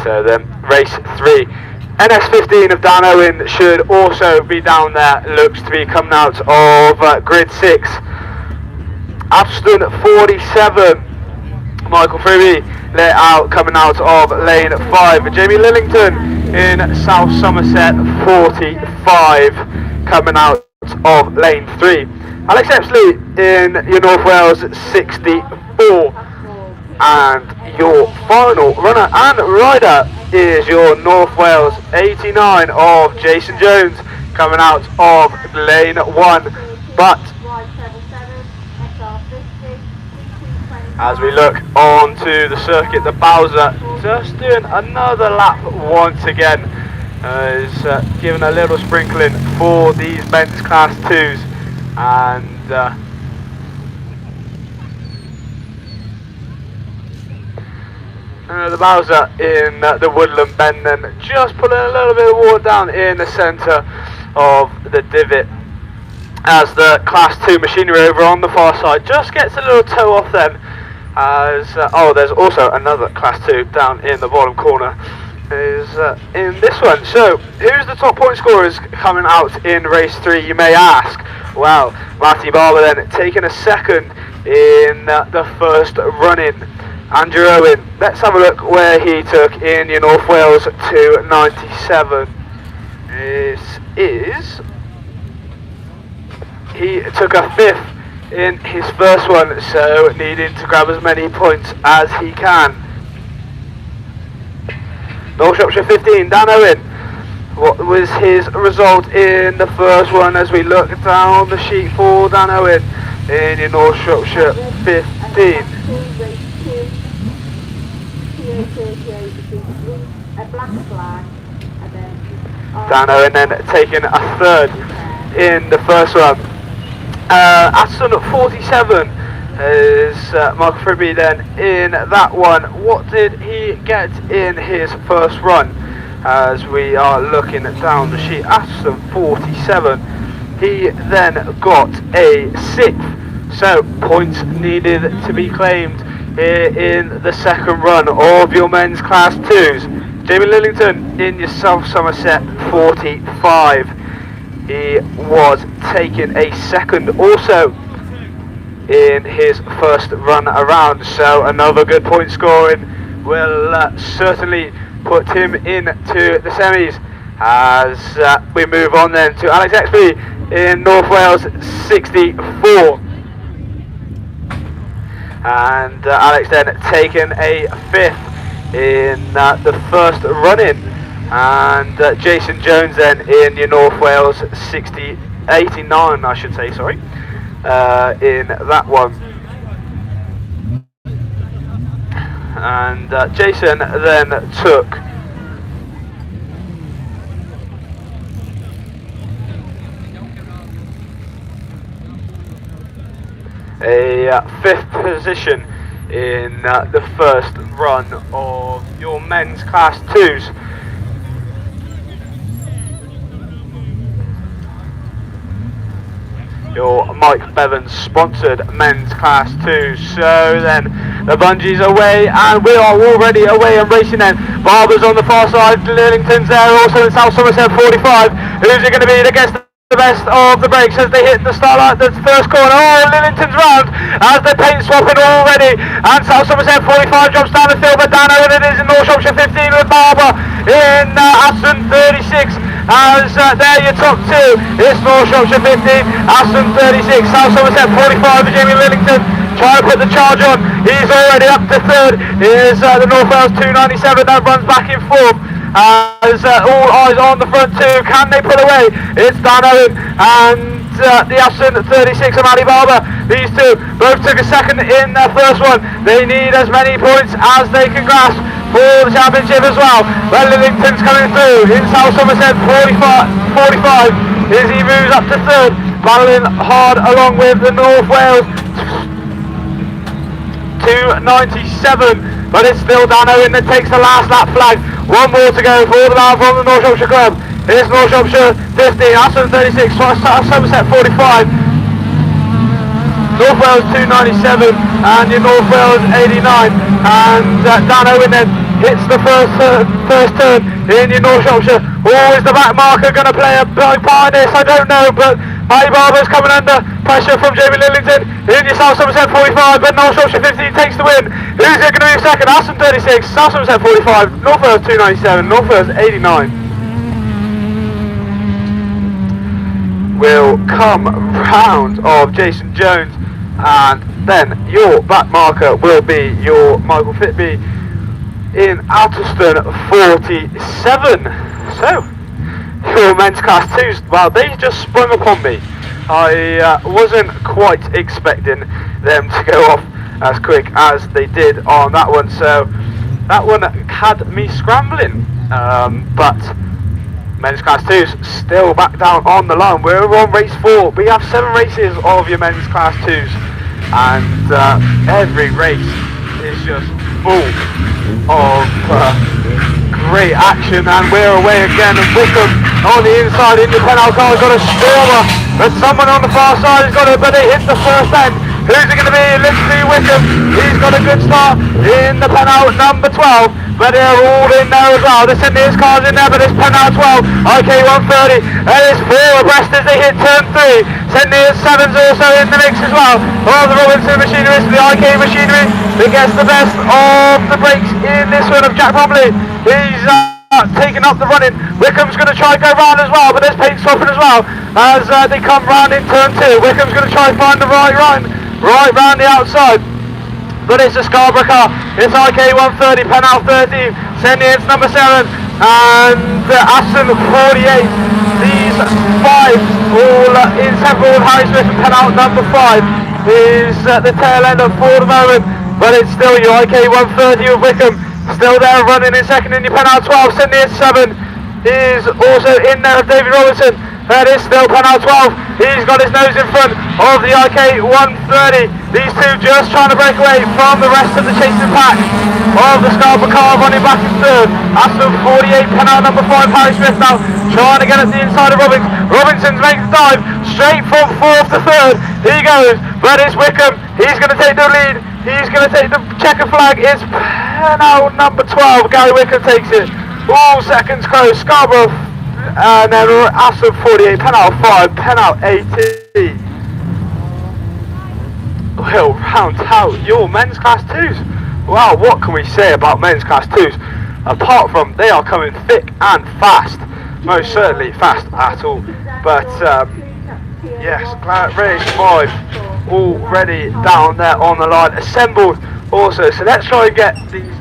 So then race 3, NS15 of Dan Owen should also be down there, looks to be coming out of grid 6. Aston 47, Michael Freeby let out coming out of lane 5. Jamie Lillington in South Somerset 45 coming out of lane 3. Alex Epsley in your North Wales 64. And your final runner and rider is your North Wales 89 of Jason Jones coming out of lane 1. But as we look onto the circuit, the Bowser just doing another lap once again, is giving a little sprinkling for these men's class 2s, and the Bowser in the Woodland Bend then just putting a little bit of water down in the centre of the divot, as the class 2 machinery over on the far side just gets a little toe off them, as oh, there's also another class 2 down in the bottom corner is in this one. So who's the top point scorers coming out in race 3, you may ask? Well, Matty Barber then taking a second in the first run-in. Andrew Owen, let's have a look where he took in your North Wales 297. He took a 5th in his first one, so needing to grab as many points as he can. North Shropshire 15, Dan Owen. What was his result in the first one as we look down the sheet for Dan Owen in your North Shropshire 15? Dan Owen then taking a 3rd in the first one. Aston 47 is Michael Fribby then in that one. What did he get in his first run? As we are looking down the sheet, Aston 47, he then got a 6th, so points needed to be claimed here in the second run of your men's class 2s. Jamie Lillington in your South Somerset 45, he was taking a 2nd also in his first run around, so another good point scoring will certainly put him into the semis. As we move on then to Alex Exby in North Wales 64, and Alex then taking a 5th in the first run-in, and Jason Jones then in your North Wales 89 I should say, sorry, in that one. And Jason then took a 5th position in the first run of your men's class 2s. Your Mike Bevans sponsored men's class 2. So then the bungees away, and we are already away and racing then. Barber's on the far side, Lillington's there also in South Somerset 45. Who's it going to be that gets the best of the brakes as they hit the starlight, the first corner? Oh, Lillington's round as they're paint swapping already, and South Somerset 45 drops down the field, but Dan Owen it is in North Shropshire 15 with Barber in Aston 36. As there your top 2, it's North Shropshire 15, Aston 36, South Somerset 45 for Jamie Lillington, trying to put the charge on. He's already up to 3rd. Here's the North Wales 297 that runs back in 4th. As all eyes on the front 2, can they pull away? It's Dan Owen and the Aston 36 of Ali Barber. These 2 both took a 2nd in their first one. They need as many points as they can grasp for the championship as well. Well, Lillington's coming through in South Somerset 45 as he moves up to 3rd, battling hard along with the North Wales 2:97, but it's still Dan Owen that takes the last lap flag. One more to go for the man from the North Shropshire Club. It's North Shropshire 15, Aston 36, Somerset 45. North Wales 2:97 and your North Wales 89, and Dan Owen then hits the first turn in your North Shropshire. Oh, is the back marker going to play a big part in this? I don't know, but Matty Barber's coming under pressure from Jamie Lillington in your South Somerset 45, but North Shropshire 15 takes the win. Who's it going to be second? Aston 36, South Somerset 45, North Wales 2:97, North Wales 89. Will come round of Jason Jones, and then your back marker will be your Michael Fitby in Altiston 47. So your men's class 2s, well, they just sprung upon me. I wasn't quite expecting them to go off as quick as they did on that one, so that one had me scrambling, but men's class 2s still back down on the line. We're on race 4. We have 7 races of your men's class 2s, and every race is just full of great action, and we're away again. And Wickham on the inside in the penalty car has got a stormer, but someone on the far side has got it, but it hits the first end. Who's it going to be? Lindsay Wickham. He's got a good start in the penalty number 12, but they're all in there as well. The St. Neots car's in there, but it's penalty 12. IK 130, and it's 4 abreast as they hit turn 3. St. Neots 7's also in the mix as well. Oh, the Robinson machinery, the IK machinery that gets the best of the brakes in this one of Jack Bromley. He's taking up the running. Wickham's going to try and go round as well, but there's paint swapping as well as they come round in turn 2. Wickham's going to try and find the right round the outside, but it's a Scarborough car. It's IK 130, Penal 13, St. Neots number 7, and Aston 48. These 5 all in several. Harry Smith and Penal number 5 is the tail end of for the moment, but it's still your IK 130 of Wickham still there running in second in your Penal 12. St. Neots 7 is also in there of David Robinson. That is still Penal 12. He's got his nose in front of the IK 130. These two just trying to break away from the rest of the chasing pack of the Scarborough car running back in third. Aston 48, Penal number 5, Harry Smith now trying to get at the inside of Robbins. Robinson's making the dive straight from 4th to 3rd. Here he goes, but it's Wickham. He's going to take the lead. He's going to take the checker flag. It's Penal number 12. Gary Wickham takes it. All seconds close. Scarborough. And then Aston 48, Penal 5, Penal 80. Will round out your men's class 2s. Wow, what can we say about men's class 2s? Apart from they are coming thick and fast. Most certainly fast at all. But yes, race 5 already down there on the line, assembled also. So let's try and get these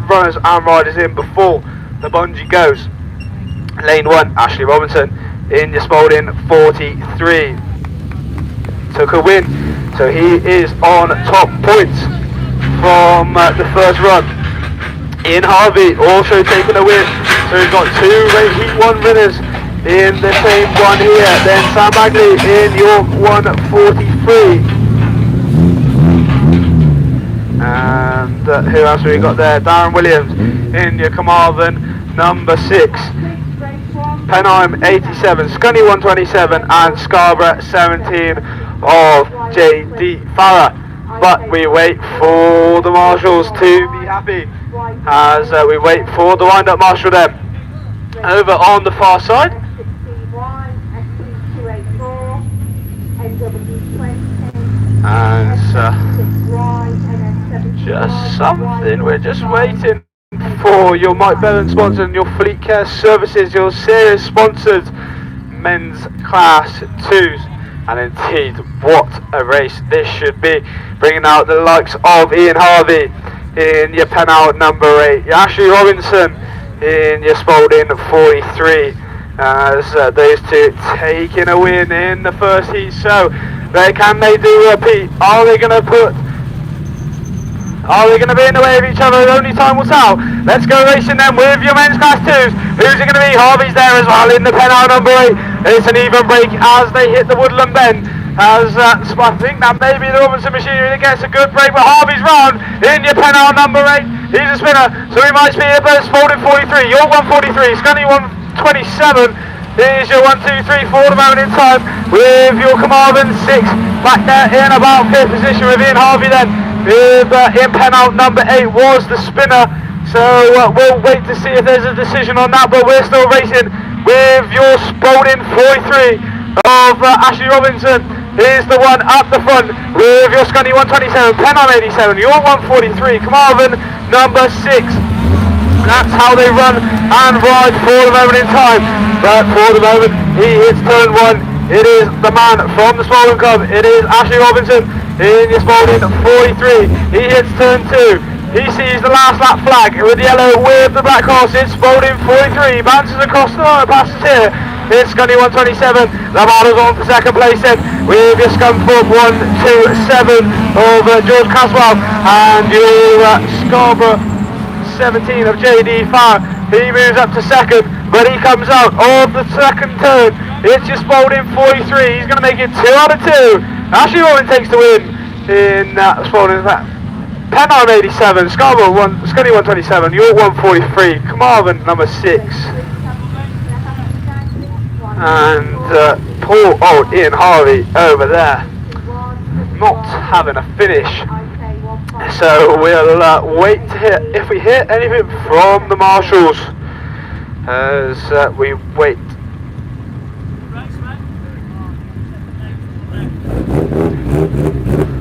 runners and riders in before the bungee goes. Lane 1, Ashley Robinson in your Spalding 43 took a win, so he is on top points from the first run. Ian Harvey also taking a win, so he's got 2 Heat 1 winners in the same one here. Then Sam Bagley in your 143, and who else have we got there? Darren Williams in your Carmarthen number 6. Penheim 87, Scunny 127, and Scarborough 17 of JD Farrer. But we wait for the marshals to be happy as we wait for the wind-up marshal then. Over on the far side. And just something, we're just waiting for your Mike Bellin sponsor and your Fleet Care Services, your serious sponsored men's class 2s. And indeed, what a race this should be, bringing out the likes of Ian Harvey in your Penal number 8, your Ashley Robinson in your Spalding 43, as those two taking a win in the first heat. So can they do a repeat? Are they going to be in the way of each other? Only time will tell. Let's go racing then with your men's class 2s. Who's it going to be? Harvey's there as well in the Penal number 8. It's an even break as they hit the Woodland Bend. As I think that may be the Robinson machinery that gets a good break, but Harvey's round in your penalty number 8. He's a spinner, so he might be here, but it's Spalding 43. You're 143, Scunny 127. Here's your 1, 2, 3, 4 the moment in time with your Carmarthen 6 back there in about 5th position with Ian Harvey then. With in penalty number 8 was the spinner. So we'll wait to see if there's a decision on that, but we're still racing with your Spalding 43 of Ashley Robinson. Here's the one up the front with your Scunny 127, Penham 87, your 143, Carmarthen number 6. That's how they run and ride for the moment in time. But for the moment, he hits turn 1. It is the man from the Spalding Club. It is Ashley Robinson in your Spalding 43. He hits turn 2. He sees the last lap flag with the yellow with the black horse. It's Spalding 43. Bounces across the line, passes here. It's Scunny 127. The battle's on for second place then with your Scunthorpe 127 of George Caswell and your Scarborough 17 of JD Farr. He moves up to second, but he comes out of the second turn. It's your Spalding 43. He's going to make it 2 out of 2. Ashley Robinson takes the win in Spalding. Penham 87, Scarborough 1, Scunny 127, York 143, Carmarthen number 6. And Ian Harvey over there, not having a finish. So we'll wait to hear if we hear anything from the marshals as we wait.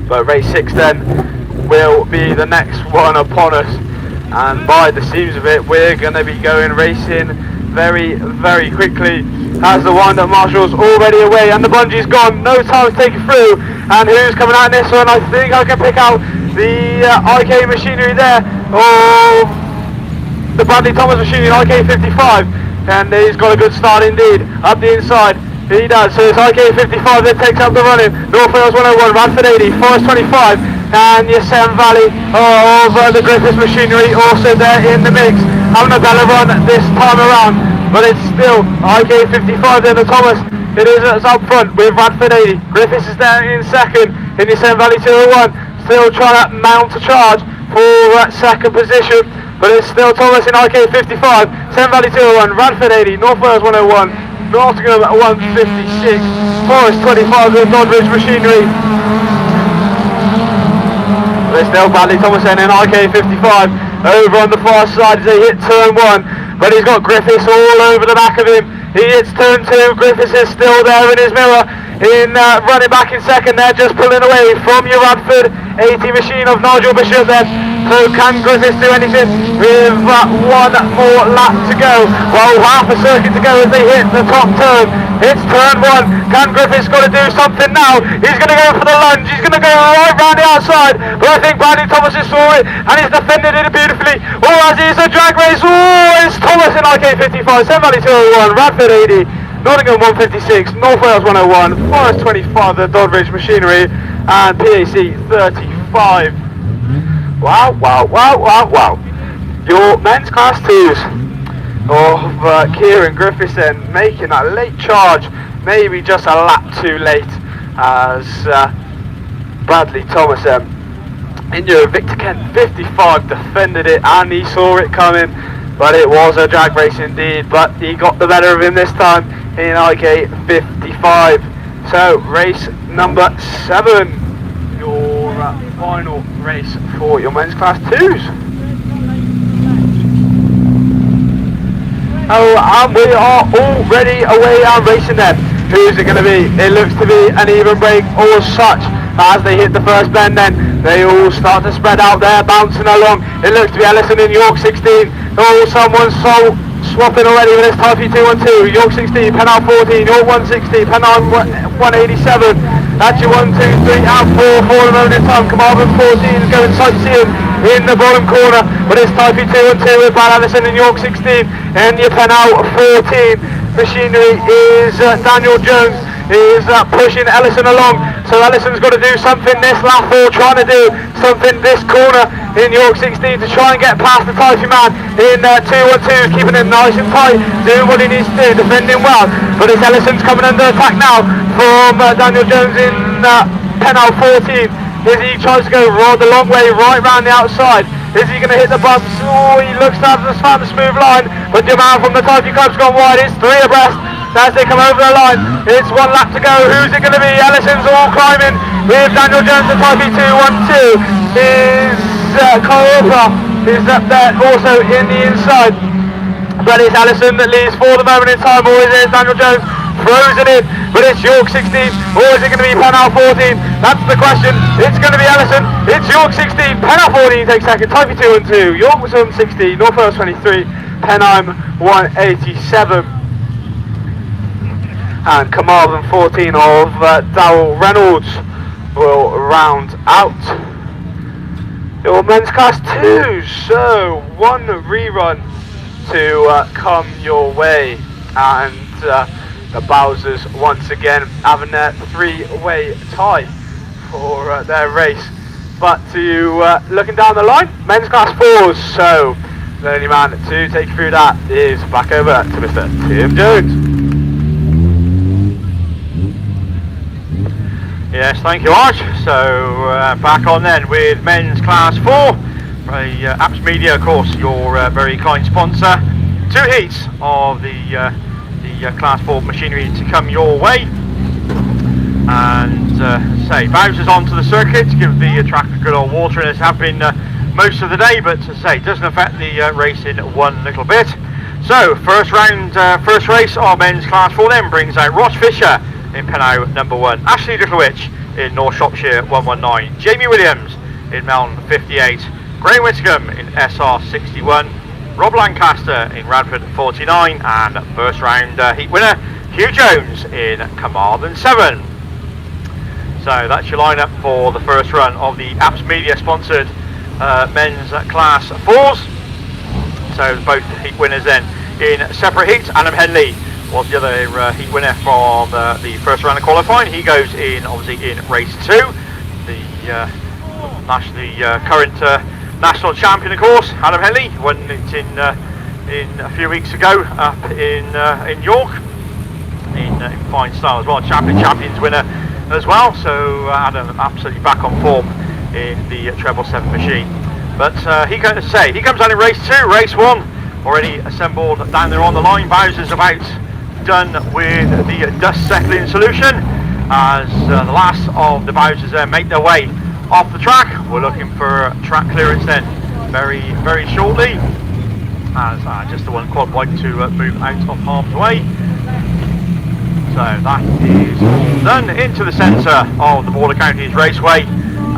But race 6 then will be the next one upon us, and by the seams of it we're going to be going racing very, very quickly as the wind-up marshal's already away and the bungee's gone. No time to take it through, and who's coming out in this one? I think I can pick out the IK machinery there, or the Bradley Thomas machinery, IK 55, and he's got a good start indeed up the inside. He does, so it's IK 55 that takes up the running. North Wales 101, Radford 80, Forest 25, and your Severn Valley of the Griffiths machinery also there in the mix. Having a better run this time around, but it's still IK 55 there, the Thomas. It is up front with Radford 80. Griffiths is there in second in your Severn Valley 201. Still trying to mount a charge for second position, but it's still Thomas in IK 55. Severn Valley 201, Radford 80, North Wales 101. Nottingham at 156, Forest 25 with Dodridge machinery. There's still Bradley Thomason in IK 55 over on the far side as they hit turn 1, but he's got Griffiths all over the back of him. He hits turn 2, Griffiths is still there in his mirror in running back in second there, just pulling away from your Radford 80 machine of Nigel Bishop then. So can Griffiths do anything with one more lap to go? Well, half a circuit to go as they hit the top turn. It's turn 1. Can Griffiths got to do something now? He's going to go for the lunge. He's going to go right round the outside. But I think Bradley Thomas saw it and he's defended it beautifully. Oh, as it's a drag race. Oh, it's Thomas in IK 55, Severn Valley 201, Radford 80, Nottingham 156, North Wales 101, Forest 25, the Dodridge machinery, and PAC 35. Wow, wow, wow, wow, wow. Your men's class 2s of Kieran Griffiths then making that late charge, maybe just a lap too late, as Bradley Thomas in your Victor Kent 55 defended it and he saw it coming, but it was a drag race indeed, but he got the better of him this time in IK 55. So race number 7. Your final race for your men's class 2s. Oh, and we are already away and racing then. Who's it going to be? It looks to be an even break or such. As they hit the first bend then, they all start to spread out there, bouncing along. It looks to be Ellison in York 16. Oh, someone's swapping already with this Typhy 212. York 16, Penham 14, York 160, Penham 187. That's your 1, 2, 3 and 4 for the moment in time. Carmarthen 14 is going sightseeing in the bottom corner, but it's Typhy 212 with Brad Allison in York 16, and your Penham 14 machinery is Daniel Jones is pushing Ellison along. So Ellison's got to do something this lap or trying to do something this corner. in York 16 to try and get past the Typhy man in 212, keeping him nice and tight, doing what he needs to do, defending well. But it's Ellison's coming under attack now from Daniel Jones in penal 14. As he tries to go the long way right round the outside. Is he going to hit the bumps? Oh, he looks to have the smooth line, but the man from the Typhy Club's gone wide. It's 3 abreast as they come over the line. It's 1 lap to go. Who's it going to be? Ellison's all climbing with Daniel Jones and Typhy 212. Is Kyle is up there also in the inside. But it's Ellison that leads for the moment in time, or is it Daniel Jones? Throws it in, but it's York 16, or is it going to be Penal 14? That's the question. It's going to be Ellison. It's York 16, Penal 14 takes second, Typhy 2 and 2, York was 16, North Wales 23, Penheim 187, and Carmarthen 14 of Darryl Reynolds will round out your men's class 2. So 1 rerun to come your way, and the Bowsers once again having their 3-way tie for their race. But to looking down the line, men's class 4s, so the only man to take you through that is back over to Mr. Tim Jones. Yes, thank you, Arch. So back on then with men's class 4. Apps Media, of course, your very kind sponsor. 2 heats of the class 4 machinery to come your way, and say Bowsers onto the circuit to give the track a good old water, and it has been most of the day, but to say it doesn't affect the racing one little bit. So first round, first race of men's class 4 then brings out Ross Fisher in Pennow number 1, Ashley Littlewich in North Shropshire 119, Jamie Williams in Melton 58, Graham Whitcomb in SR 61, Rob Lancaster in Radford 49, and first round heat winner Hugh Jones in Carmarthen 7. So that's your lineup for the first run of the Apps Media sponsored men's class 4s. So both heat winners then in separate heats. Adam Henley was the other heat winner from the first round of qualifying. He goes in obviously in race 2. The current national champion, of course, Adam Henley, won it in a few weeks ago up in York in fine style as well. Champions winner as well. So Adam absolutely back on form in the treble 7 machine. But he comes out in race 2, race 1 already assembled down there on the line. Bowser's about done with the dust settling solution as the last of the Bowsers there make their way off the track. We're looking for track clearance then very shortly, as just the one quad bike to move out of harm's way. So that is all done into the centre of the Border Counties Raceway,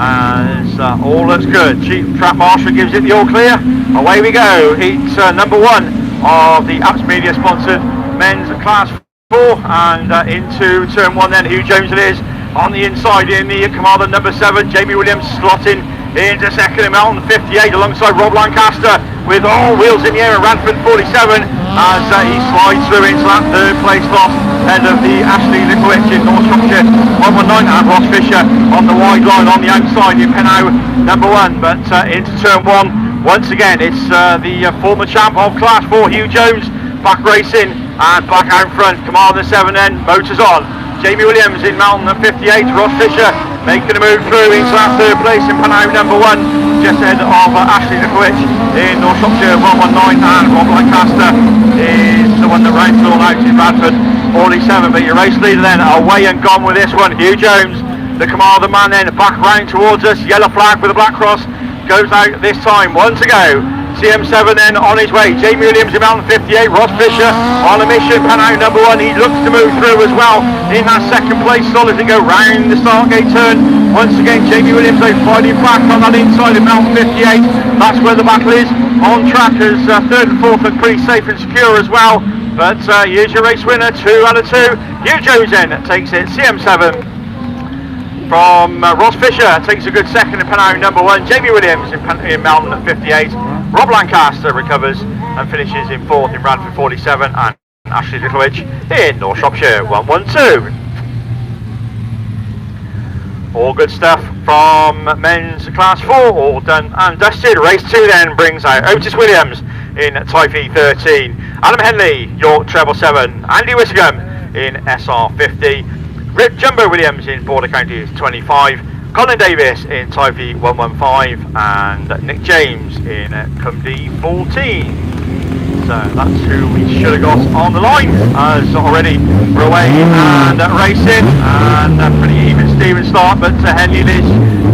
as all looks good. Chief Track Marshal gives it the all clear. Away we go. Heat number 1 of the Apps Media sponsored men's class 4, and into turn 1 then Hugh Jones it is. On the inside in the Carmarthen number 7, Jamie Williams slotting into second in Melton 58 alongside Rob Lancaster with all wheels in the air at Radford 47 as he slides through into that 3rd place loss ahead of the Ashley Littlewich in North Shropshire 119, and Ross Fisher on the wide line on the outside in Pennow number 1. But into turn 1 once again it's the former champ of class 4 Hugh Jones back racing, and back out front Carmarthen 7 then motors on. Jamie Williams in Melton at 58, Ross Fisher making a move through into that 3rd place in Pennow number 1, just ahead of Ashley Littlewich in North Shropshire 119, and Rob Lancaster is the one that rounds it all out in Radford 47. But your race leader then away and gone with this one, Hugh Jones, the Carmarthen man then back round towards us, yellow flag with a black cross, goes out this time, 1 to go. CM7 then on his way, Jamie Williams in Melton 58, Ross Fisher on a mission, Pennow number 1, he looks to move through as well in that 2nd place slot as they go round the start gate turn. Once again Jamie Williams though fighting back on that inside of Melton 58, that's where the battle is, on track as 3rd and 4th are pretty safe and secure as well. But here's your race winner, 2 out of 2, Hugh Jones then takes it, CM7 from Ross Fisher takes a good second in Pennow number 1, Jamie Williams in Melton at 58, Rob Lancaster recovers and finishes in 4th in Radford 47, and Ashley Littlewich in North Shropshire 112. All good stuff from men's class 4, all done and dusted. Race 2 then brings out Otis Williams in Type E13, Adam Henley, York Treble 7, Andy Whittingham in SR50, Rip Jumbo Williams in Border Counties 25, Colin Davis in Type E115, and Nick James in Cumby 14. So that's who we should have got on the line, as already we're away and racing, and a pretty even Steven start, but Henley is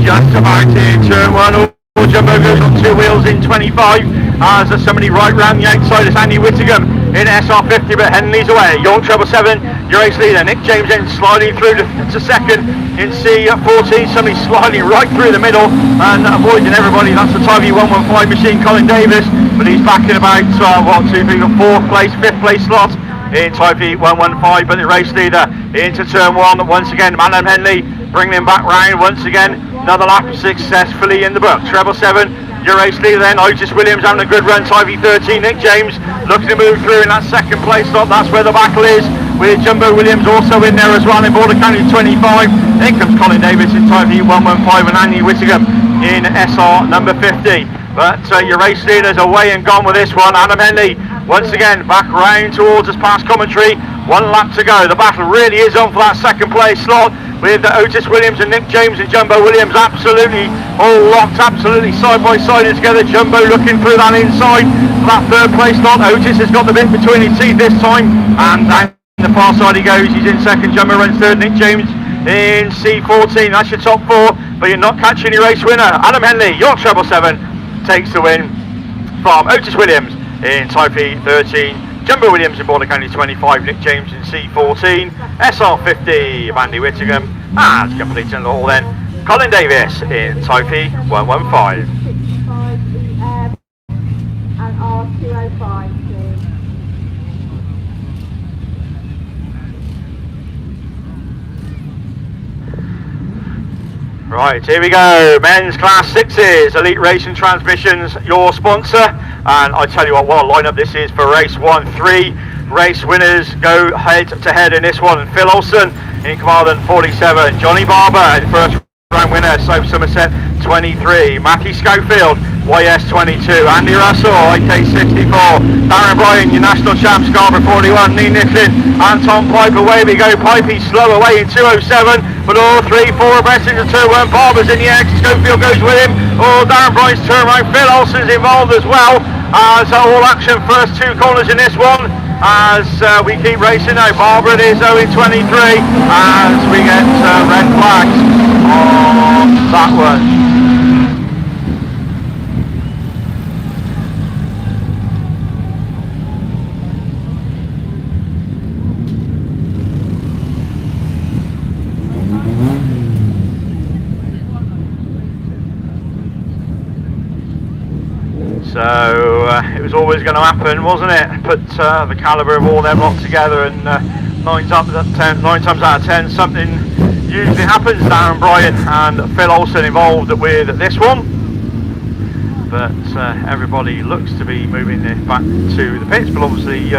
just about in turn 1. Jumbo goes on 2 wheels in 25 as somebody right round the outside is Andy Whittingham in SR50, but Henley's away. York Treble 7, your race leader. Nick James then sliding through to second in C14, somebody sliding right through the middle and avoiding everybody. That's the Type E115 machine, Colin Davis, but he's back in about 4th place, 5th place slot in Type E115, but the race leader into turn 1 once again. Adam Henley bringing him back round once again. Another lap successfully in the book. Treble 7, your race leader then. Otis Williams having a good run. Type E13, Nick James looking to move through in that second place slot. That's where the battle is, with Jumbo Williams also in there as well in Border County 25. Then comes Colin Davis in Type E115 and Andy Whittingham in SR number 50. But your race leader's away and gone with this one. Adam Henley once again back round towards us past commentary. 1 lap to go. The battle really is on for that second place slot, with Otis Williams and Nick James and Jumbo Williams absolutely all locked, absolutely side by side together. Jumbo looking through that inside for that 3rd place slot. Otis has got the bit between his teeth this time, and down the far side he goes. He's in second. Jumbo runs third. Nick James in C14. That's your top 4, but you're not catching your race winner. Adam Henley, York Treble 7, takes the win from Otis Williams in Type E13. Jumbo Williams in Border County 25, Nick James in C14, SR50 of Andy Whittingham, and completing it all then, Colin Davis in Type E115. And R205, please. Right, here we go. Men's Class 6s, Elite Racing Transmissions, your sponsor. And I tell you what a lineup this is for race 1. 3 race winners go head to head in this one. Phil Olsen in Carmarthen 47, Johnny Barber in first round winner, South Somerset 23, Matthew Schofield YS 22, Andy Russell AK64, Darren Bryan your national champ Scarborough 41, Neil Nicklin and Tom Piper. Away we go. Pipey slow away in 207, but all 3-4 abreast into turn 1. Barber's in the X, Schofield goes with him. Darren Bryan's turn right. Phil Olsen's involved as well. So all action first 2 corners in this one as we keep racing now. Barber it is 0-23 as we get red flags on that one. So it was always going to happen, wasn't it? Put the calibre of all them lot together, and 9 times out of 10 something usually happens. Darren Bryan and Phil Olsen involved with this one, but everybody looks to be moving back to the pits, but obviously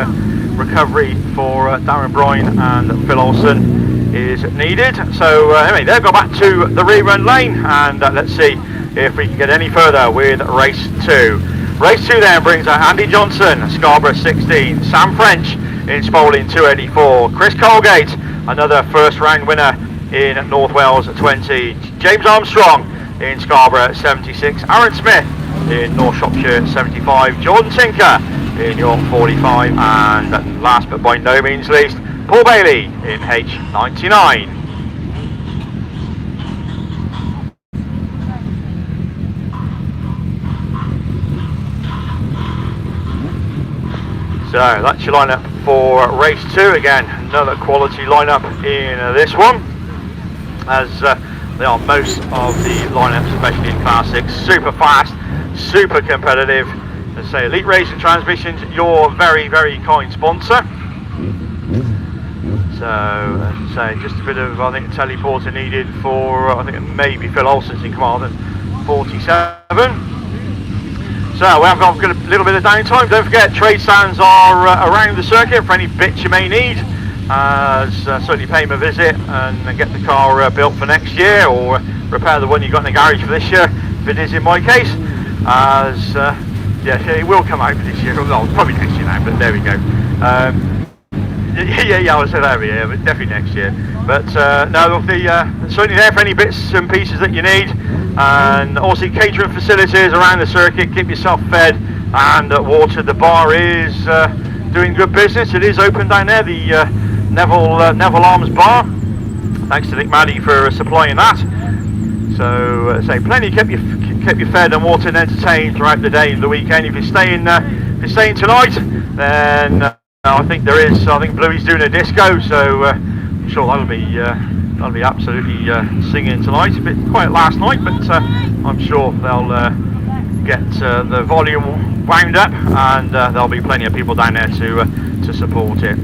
recovery for Darren Bryan and Phil Olsen is needed. So anyway, they'll go back to the rerun lane, and let's see if we can get any further with race 2. Race 2 then brings out Andy Johnson, Scarborough 16, Sam French in Spalding 284, Chris Colgate, another first round winner in North Wales 20, James Armstrong in Scarborough 76, Aaron Smith in North Shropshire 75, Jordan Tinker in York 45, and last but by no means least, Paul Bailey in H99. So that's your lineup for race 2. Again, another quality lineup in this one, as they are most of the lineups, especially in Class 6. Super fast, super competitive. Let's say Elite Racing Transmissions, your very, very kind sponsor. So, as I say, just a bit of, I think, teleporter needed for, I think, maybe Phil Olsen's in Carmarthen 47. So we have got a little bit of downtime. Don't forget, trade stands are around the circuit for any bits you may need. certainly pay him a visit and get the car built for next year, or repair the one you got in the garage for this year, if it is in my case. Yeah, it will come out this year, well, probably next year now, but there we go. Yeah, I was saying that, yeah, but definitely next year. But no, certainly there for any bits and pieces that you need, and also catering facilities around the circuit. Keep yourself fed and watered. The bar is doing good business. It is open down there, the Neville Arms Bar. Thanks to Nick Maddy for supplying that. So say plenty kept you fed and watered and entertained throughout the day and the weekend. If you're staying tonight, then I think Bluey's doing a disco, so I'm sure that'll be absolutely singing tonight. A bit quiet last night, but I'm sure they'll get the volume wound up, and there'll be plenty of people down there to support it.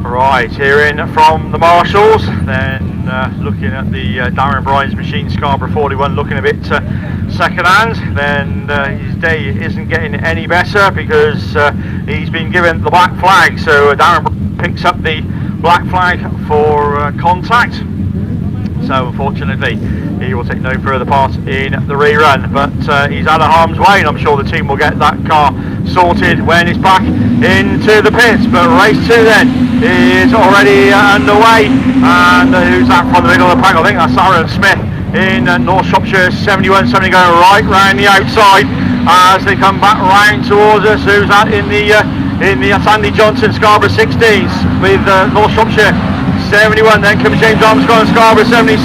Right, hearing from the marshals, then looking at the Darren Bryan's machine, Scarborough 41, looking a bit second hand. Then his day isn't getting any better because he's been given the black flag. So Darren picks up the black flag for contact. So unfortunately he will take no further part in the rerun, but he's out of harm's way, and I'm sure the team will get that car sorted when it's back into the pits. But race 2 then is already underway, and who's that from the middle of the pack? I think that's Aaron Smith in North Shropshire 71, somebody going right round the outside as they come back round towards us. Who's that in the Sandy Johnson Scarborough 16s with North Shropshire 71. Then comes James Armstrong, Scarborough 76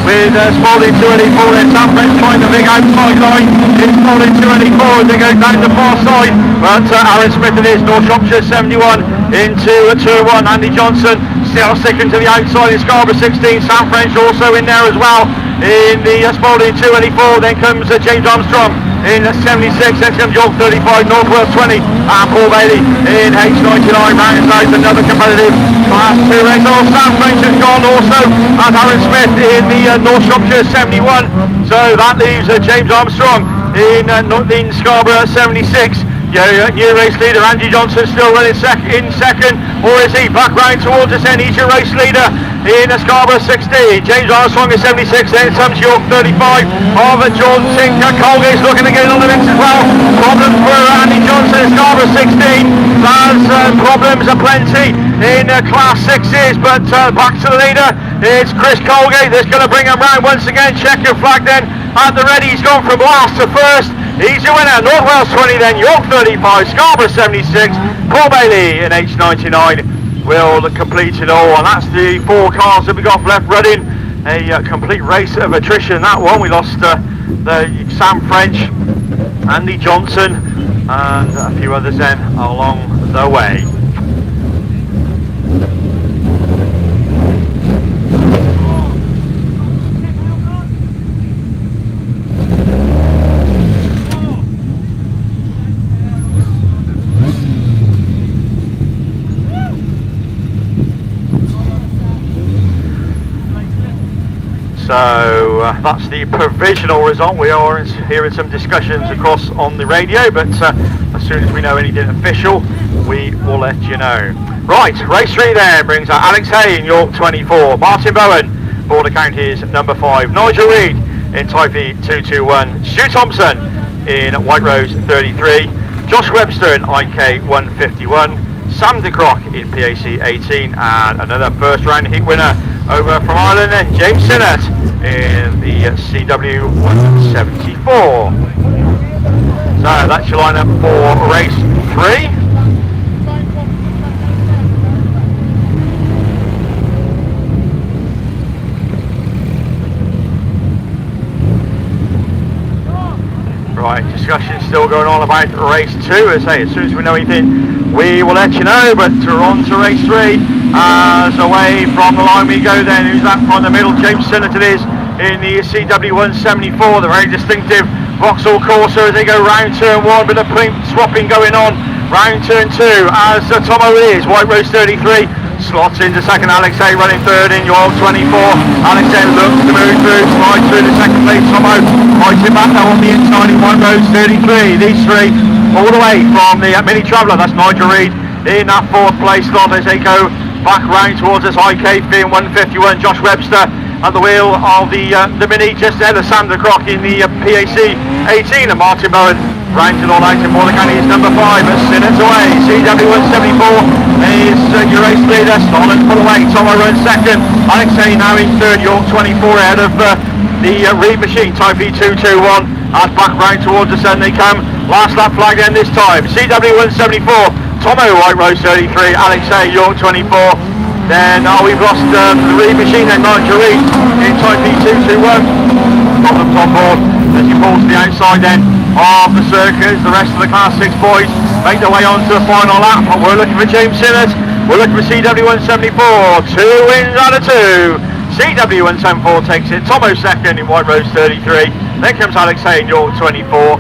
with Spalding 284. Then Sam French trying the big outside line. It's Spalding 284 as they go down the far side. But Aaron Smith it is, North Shropshire 71 into 2-1. Andy Johnson still sticking to the outside in Scarborough 16. Sam French also in there as well in the Spalding 284. Then comes James Armstrong in 76, then comes York 35, Northwest 20, and Paul Bailey in H99, rounds out another competitive Class 2 race. Oh, Sam French has gone also, and Aaron Smith in the North Shropshire 71, so that leaves James Armstrong in Scarborough 76. New race leader Andy Johnson still running in second, or is he back round towards us? Then he's your race leader in Scarborough 60. James Armstrong is 76, then comes York 35 of John Tinker. Colgate's looking to get on the mix as well. Problems for Andy Johnson in Scarborough 16. There's problems aplenty in Class 6s, but back to the leader. It's Chris Colgate that's going to bring him round once again. Checker flag then at the ready. He's gone from last to first. He's your winner. North Wales 20, then York 35, Scarborough 76, Paul Bailey in H99 will complete it all. And that's the 4 cars that we got left running. A complete race of attrition, that one. We lost the Sam French, Andy Johnson, and a few others then along the way. So that's the provisional result. We are hearing some discussions across on the radio, but as soon as we know anything official, we will let you know. Right, race 3 there brings out Alex Hay in York 24, Martin Bowen, Border Counties number 5, Nigel Reed in Taipei 221, Stu Thompson in White Rose 33, Josh Webster in IK 151, Sam DeCrock in PAC 18, and another first round heat winner over from Ireland, and James Sinnott in the CW 174. So that's your lineup for race 3. Right, discussion still going on about race 2. As I say, as soon as we know anything, we will let you know. But we're on to race 3. As away from the line we go then. Who's that from the middle? James Sinnott it is in the CW 174. The very distinctive Vauxhall Corsa as they go round turn 1. Bit of point swapping going on. Round turn 2 as Tomo is. White Rose 33. Slots into second, Alex A running third in York 24. Alex A looks to move through, slides through the second place. Tomo fighting back now on the inside in White Rose 33. These 3 all the way from the Mini Traveller. That's Nigel Reed in that 4th place slot as they go back round towards us. IK in 151. Josh Webster at the wheel of the Mini just ahead of Sam DeCrock in the PAC 18, and Martin Bowen round it all out in Border Counties number 5 as Sinnott's away. CW 174 is your race leader. Solid pull away. Tomo runs second. Alex A now in third. York 24 ahead of the Reed machine. Taipei 221 as back round towards us and they come. Last lap flag then this time. CW 174. Tomo White Rose 33. Alex A York 24. Then we've lost the Reed machine and Nigel Reed in Taipei 221. Problems on board as he pulls to the outside then of the circuit. The rest of the Class 6 boys make their way onto the final lap. We're looking for James Sinnott. We're looking for CW 174. 2 wins out of 2. CW 174 takes it. Tomo second in White Rose 33. Then comes Alex A in York 24.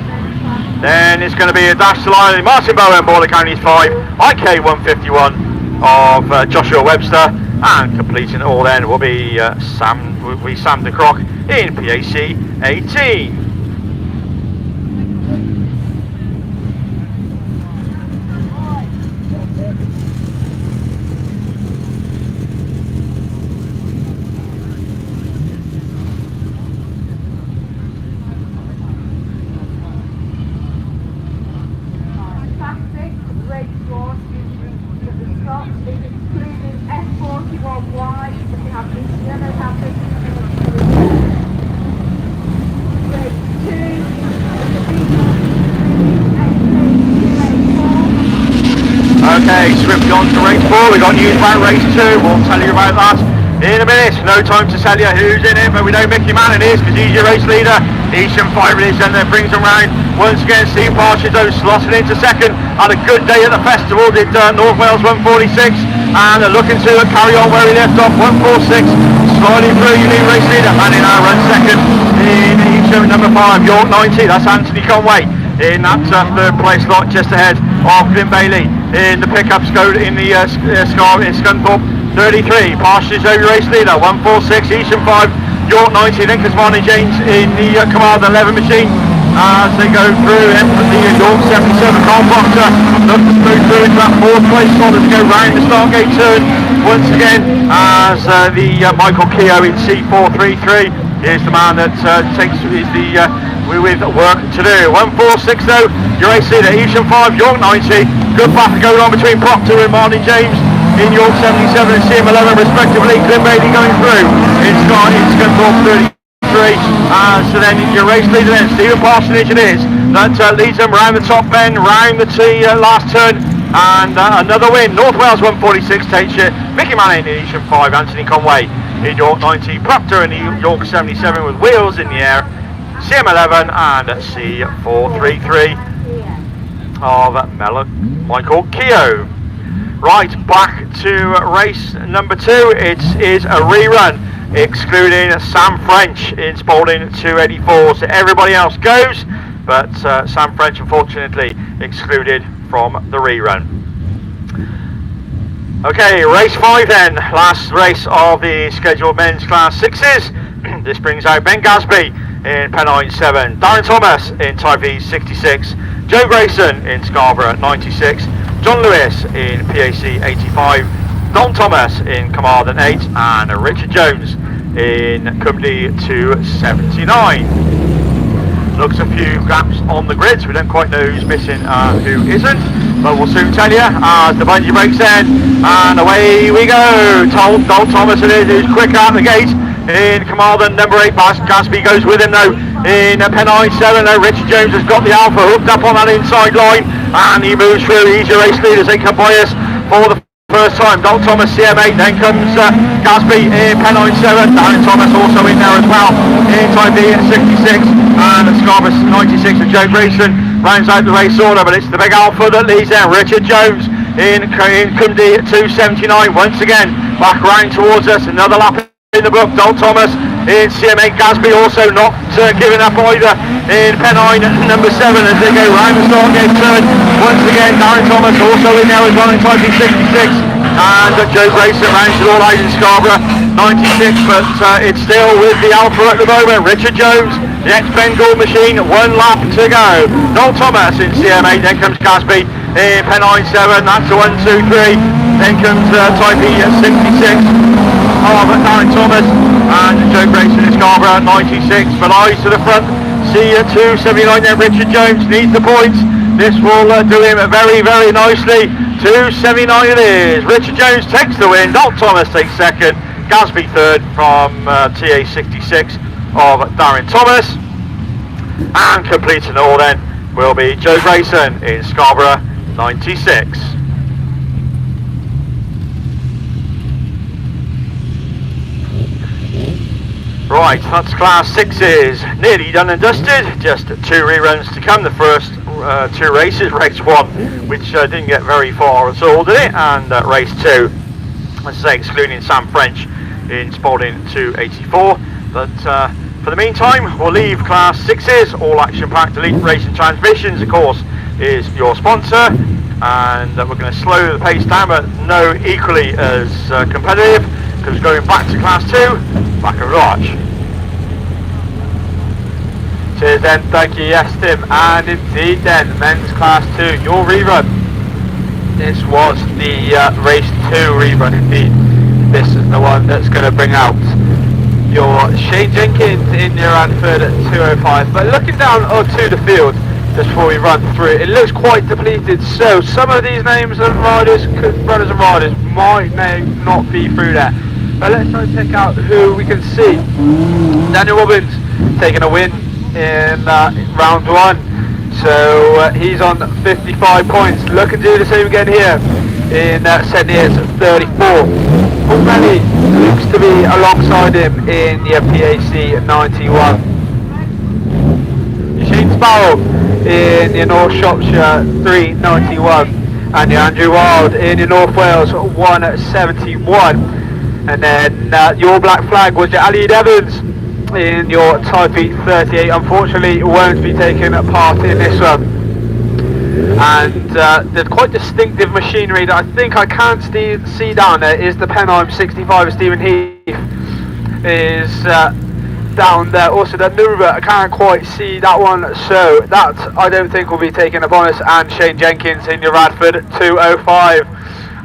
Then it's going to be a dash to line. Martin Bowen, Border Counties 5. IK 151 of Joshua Webster. And completing it all then will be Sam DeCrock in PAC 18. Okay, swiftly on to race 4. We've got news about race 2. We'll tell you about that in a minute. No time to tell you who's in it, but we know Mickey Manning is because he's your race leader. Eastern Fire is and then brings them round. Once again, Steve Parchito slotted into second. Had a good day at the festival, did North Wales 146, and they're looking to carry on where he left off, 146. Sliding through, your new race leader. Manning now runs second in Eastern number 5, York 90. That's Anthony Conway in that 3rd place slot just ahead of Clint Bailey in the pickups go in the Scunthorpe 33. Parsons over race leader 146. Eastern 5, York 90. Then Casmani James in the Commander 11 machine as they go through the York 77. Carl Proctor looks to move through into that 4th place slot as they go round the Stargate turn once again as the Michael Keogh in C433 is the man that with work to do. 146 though, your race leader, Eastern 5, York 90. Good battle going on between Proctor and Martin James in York 77 and CM11 respectively. Clint Bailey going through. It's Scunthorpe 33 So then your race leader then, Stephen Parsonage it is, that leads them round the top bend, round the last turn, and another win. North Wales 146 takes you. Mickey Manning in Edition 5, Anthony Conway in York 90, Proctor in York 77 with wheels in the air, CM11 and C433 of Michael Keogh. Right, back to race number 2. It is a rerun, excluding Sam French in Spalding 284. So everybody else goes, but Sam French unfortunately excluded from the rerun. Okay, race 5 then, last race of the scheduled men's class 6s. This brings out Ben Gasby in Pennine 7, Darren Thomas in Type V 66, Joe Grayson in Scarborough 96, John Lewis in PAC 85, Don Thomas in Carmarthen 8, and Richard Jones in Cymru 279. Looks a few gaps on the grids. We don't quite know who's missing and who isn't, but we'll soon tell you as the bungee breaks in, and away we go. Don Thomas it is, who's quick out the gate in Carmarthen number 8. Gasby goes with him now in Pennine 7. Now Richard Jones has got the Alpha hooked up on that inside line, and he moves through. He's your race leader as they come by us for the first time. Don Thomas CM8, then comes Gasby in Pennine 7. Darren Thomas also in there as well in Type B 66, and Scarborough 96 and Joe Grayson rounds out the race order, but it's the big Alpha that leads there. Richard Jones in Cymru 279 once again back round towards us. Another lap in the book. Don Thomas in CM8. Gasby also not giving up either in Pennine number 7 as they go round the start gate turn. Once again Darren Thomas also in there as well in Type 66, and Joe Grayson rounds it all out in Scarborough 96, but it's still with the Alpha at the moment. Richard Jones, the ex-Bengal machine, 1 lap to go. Don Thomas in CM8, then comes Gasby in Pennine 7, that's a 1, 2, 3. Then comes Type 66 of Darren Thomas, and Joe Grayson in Scarborough 96, but eyes to the front. See 279 there. Richard Jones needs the points. This will do him very, very nicely. 279 it is. Richard Jones takes the win. Don Thomas takes second. Gasby third from TA 66 of Darren Thomas. And completing it all then will be Joe Grayson in Scarborough 96. Right, that's class 6s nearly done and dusted. Just 2 reruns to come. The first 2 races, race 1, which didn't get very far at all, did it? And race 2, let's say excluding Sam French in Spalding 284. But for the meantime, we'll leave class 6s. All action packed Elite Racing Transmissions, of course, is your sponsor, and we're going to slow the pace down, but no equally as competitive, because going back to class 2, back of Arch. Cheers then, thank you, yes Tim, and indeed then, men's class 2, your rerun. This was the race 2 rerun indeed. This is the one that's going to bring out your Shane Jenkins in your Radford at 205, but looking down onto the field, just before we run through it, it looks quite depleted, so some of these names and riders, runners and riders, may not be through there. But let's try and pick out who we can see. Daniel Robbins taking a win in round 1, so he's on 55 points. Looking to do the same again here in St. Neots 34. Paul Melly looks to be alongside him in the PAC 91. Shane Sparrow in your North Shropshire 391, and your Andrew Wild in your North Wales 171. And then your black flag was your Ali Evans in your Type 38. Unfortunately, won't be taking part in this one. And the quite distinctive machinery that I think I can't see down there is the Pennine 65 of Stephen Heath is down there. Also the Nuva, I can't quite see that one, so that I don't think will be taking a bonus. And Shane Jenkins in your Radford 205.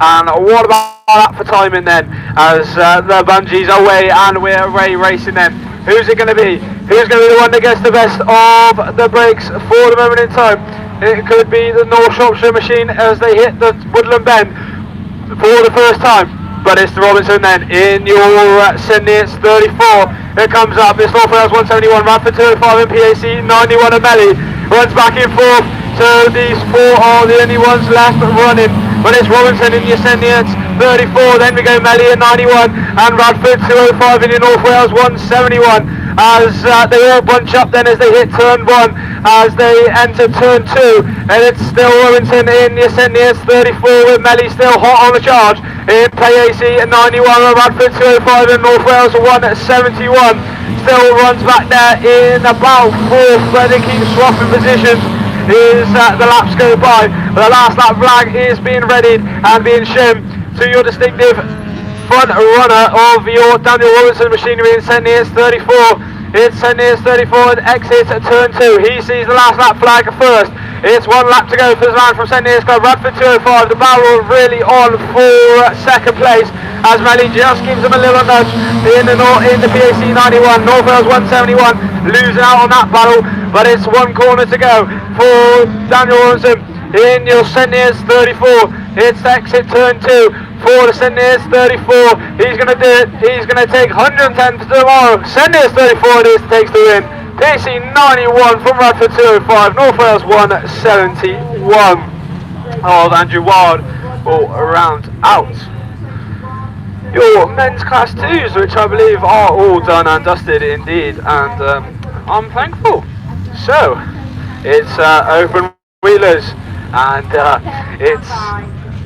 And what about that for timing then, as the bungees are away and we're away racing then? Who's it going to be? Who's going to be the one that gets the best of the breaks for the moment in time? It could be the North Shropshire machine as they hit the Woodland Bend for the first time. but it's the Robinson then in your Sydney. It's 34. It comes up. It's North Wales 171. Radford 205 in PAC 91. O'Malley runs back and forth. So these four are the only ones left running. But it's Robinson in your Sydney. It's 34. Then we go Melly at 91 and Radford 205 in your North Wales 171. As they all bunch up then as they hit turn 1, as they enter turn 2, and it's still Robinson in your Sydney. It's 34 with Melly still hot on the charge in PAC at 91 and Radford 205 in North Wales 171. Still runs back there in about 4th where they keep swapping positions as the laps go by. The last lap flag is being readied and being shown to your distinctive front runner of your Daniel Robinson machinery in St. Neots 34. It's St. Neots 34 and exits at turn 2. He sees the last lap flag first. It's 1 lap to go for the man from St. Neots Club. Radford 205, the barrel really on for second place as Melly just gives him a little nudge in the PAC 91. North Wales 171 losing out on that battle, but it's 1 corner to go for Daniel Robinson in your St. Neots 34. It's exit turn 2 for the St. Neots 34. He's going to do it. He's going to take 110 to tomorrow. St. Neots 34 it is, takes the win. PAC 91 from Radford 205. North Wales 171 of Andrew Ward all around out. Your men's class 2s, which I believe are all done and dusted indeed, and I'm thankful. So it's open wheelers and it's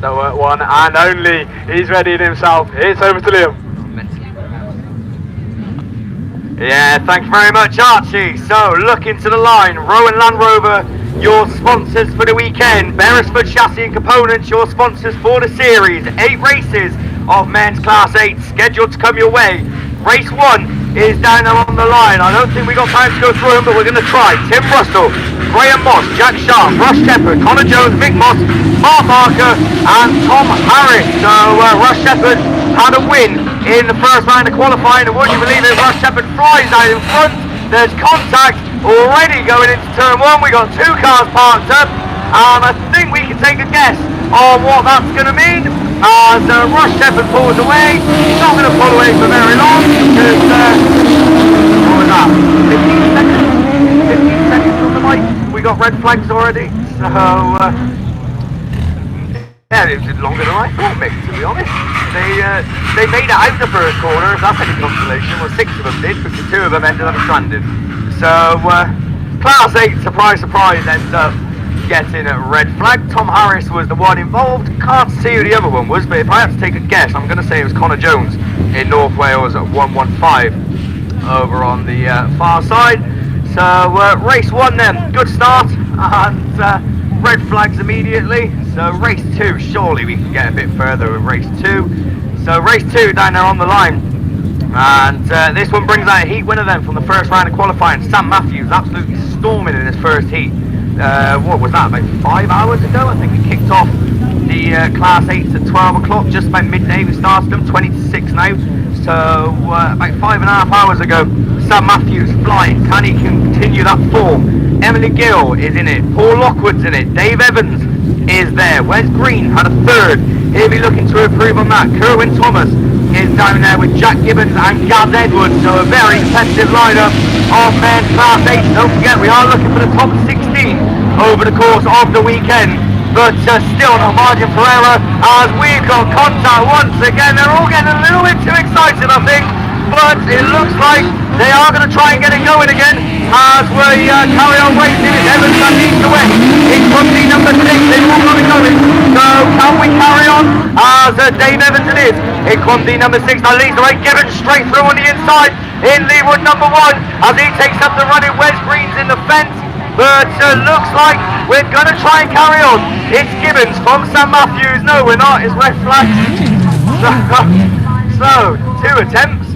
the one and only. He's readied himself. It's over to Liam. Yeah, thank you very much, Archie. So, look into the line. Rowan Land Rover, your sponsors for the weekend. Beresford Chassis and Components, your sponsors for the series. 8 races of men's Class 8 scheduled to come your way. Race 1 is down there on the line. I don't think we got time to go through them, but we're going to try. Tim Russell, Graham Moss, Jack Sharp, Russ Shepherd, Connor Jones, Vic Moss, Mark Barker and Tom Harris. So Russ Shepherd had a win in the first round of qualifying, and would you believe it, Russ Shepherd flies out in front. There's contact already going into turn 1. We got 2 cars parked up, and I think we can take a guess on what that's going to mean as Russ Shepherd pulls away. He's not going to pull away for very long because what was that, 15 seconds on the mic. We got red flags already, so yeah, it was longer than I thought, Mick, to be honest. They made it out the first corner, if that's any consolation. Well, 6 of them did, because 2 of them ended up stranded. So, Class 8, surprise, surprise, ends up getting a red flag. Tom Harris was the one involved. Can't see who the other one was, but if I had to take a guess, I'm going to say it was Connor Jones in North Wales at 115 over on the far side. So, race 1 then, good start, and red flags immediately. So race 2, surely we can get a bit further with race 2. So race 2 down there on the line, and this one brings out a heat winner then from the first round of qualifying. Sam Matthews absolutely storming in his first heat. What was that, about 5 hours ago? I think we kicked off the Class 8s at 12 o'clock, just about midday we started them, 20 to 6 now. So about 5.5 hours ago, Sam Matthews flying. Can he continue that form? Emily Gill is in it, Paul Lockwood's in it, Dave Evans is there, Wes Green had a 3rd, he'll be looking to improve on that. Kerwin Thomas is down there with Jack Gibbons and Gaz Edwards, so a very competitive lineup of men's Class 8. Don't forget, we are looking for the top 16 over the course of the weekend, but still no margin for error as we've got contact once again. They're all getting a little bit too excited, I think, but it looks like they are going to try and get it going again as we carry on racing. It's Evans that leads the way. It's company number 6. They've all got it going. So can we carry on as Dave Evans it is. In company number 6 that leads the way. Gibbons straight through on the inside in Leewood number 1 as he takes up the run in. Wes Green's in the fence. But looks like we're going to try and carry on. It's Gibbons from St Matthews. No, we're not. It's red flag. So 2 attempts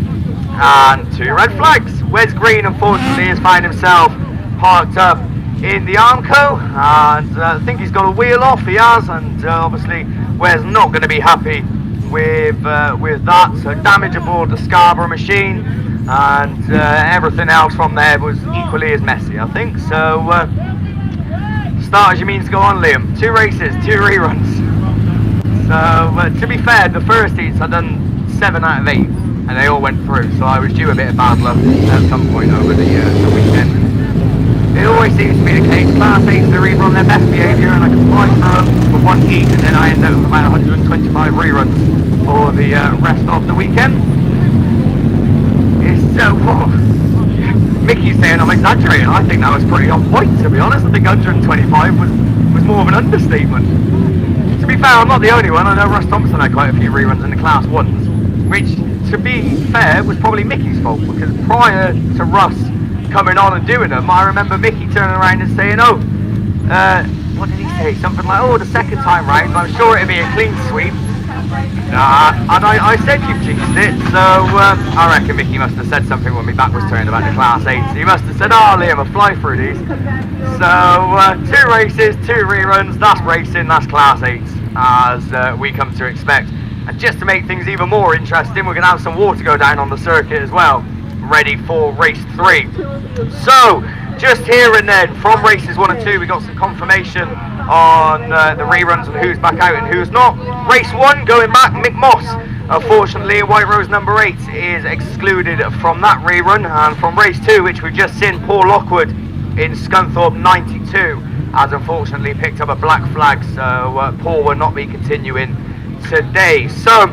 and 2 red flags. Wes Green unfortunately has found himself parked up in the Armco, and I think he's got a wheel off, he has, and obviously Wes not going to be happy with that. So damage aboard the Scarborough machine, and everything else from there was equally as messy, I think. So start as you mean to go on, Liam. 2 races, 2 reruns. So to be fair, the first heats I done 7 out of 8, and they all went through. So I was due a bit of bad luck at some point over the weekend. It always seems to be the case. Class 8s are either on their best behaviour, and I can fly through them for 1 heat, and then I end up with about 125 reruns for the rest of the weekend. It's so Mickey's saying I'm exaggerating. I think that was pretty on point, to be honest. I think 125 was more of an understatement. To be fair, I'm not the only one. I know Russ Thompson had quite a few reruns in the Class 1s, which, to be fair, was probably Mickey's fault, because prior to Russ coming on and doing them, I remember Mickey turning around and saying, what did he say? Something like, the second time round, I'm sure it'll be a clean sweep. Nah, and I said you've jinxed it, so I reckon Mickey must have said something when my back was turned about the Class 8s. He must have said, Liam, I'll fly through these. So, 2 races, 2 reruns, that's racing, that's Class 8s, as we come to expect. And just to make things even more interesting, we're going to have some water go down on the circuit as well, ready for race 3. So, just here and then, from races 1 and 2, we got some confirmation on the reruns and who's back out and who's not. Race 1, going back, Mick Moss, unfortunately, White Rose number 8 is excluded from that rerun. And from race 2, which we've just seen, Paul Lockwood in Scunthorpe 92 has unfortunately picked up a black flag, so Paul will not be continuing today. So,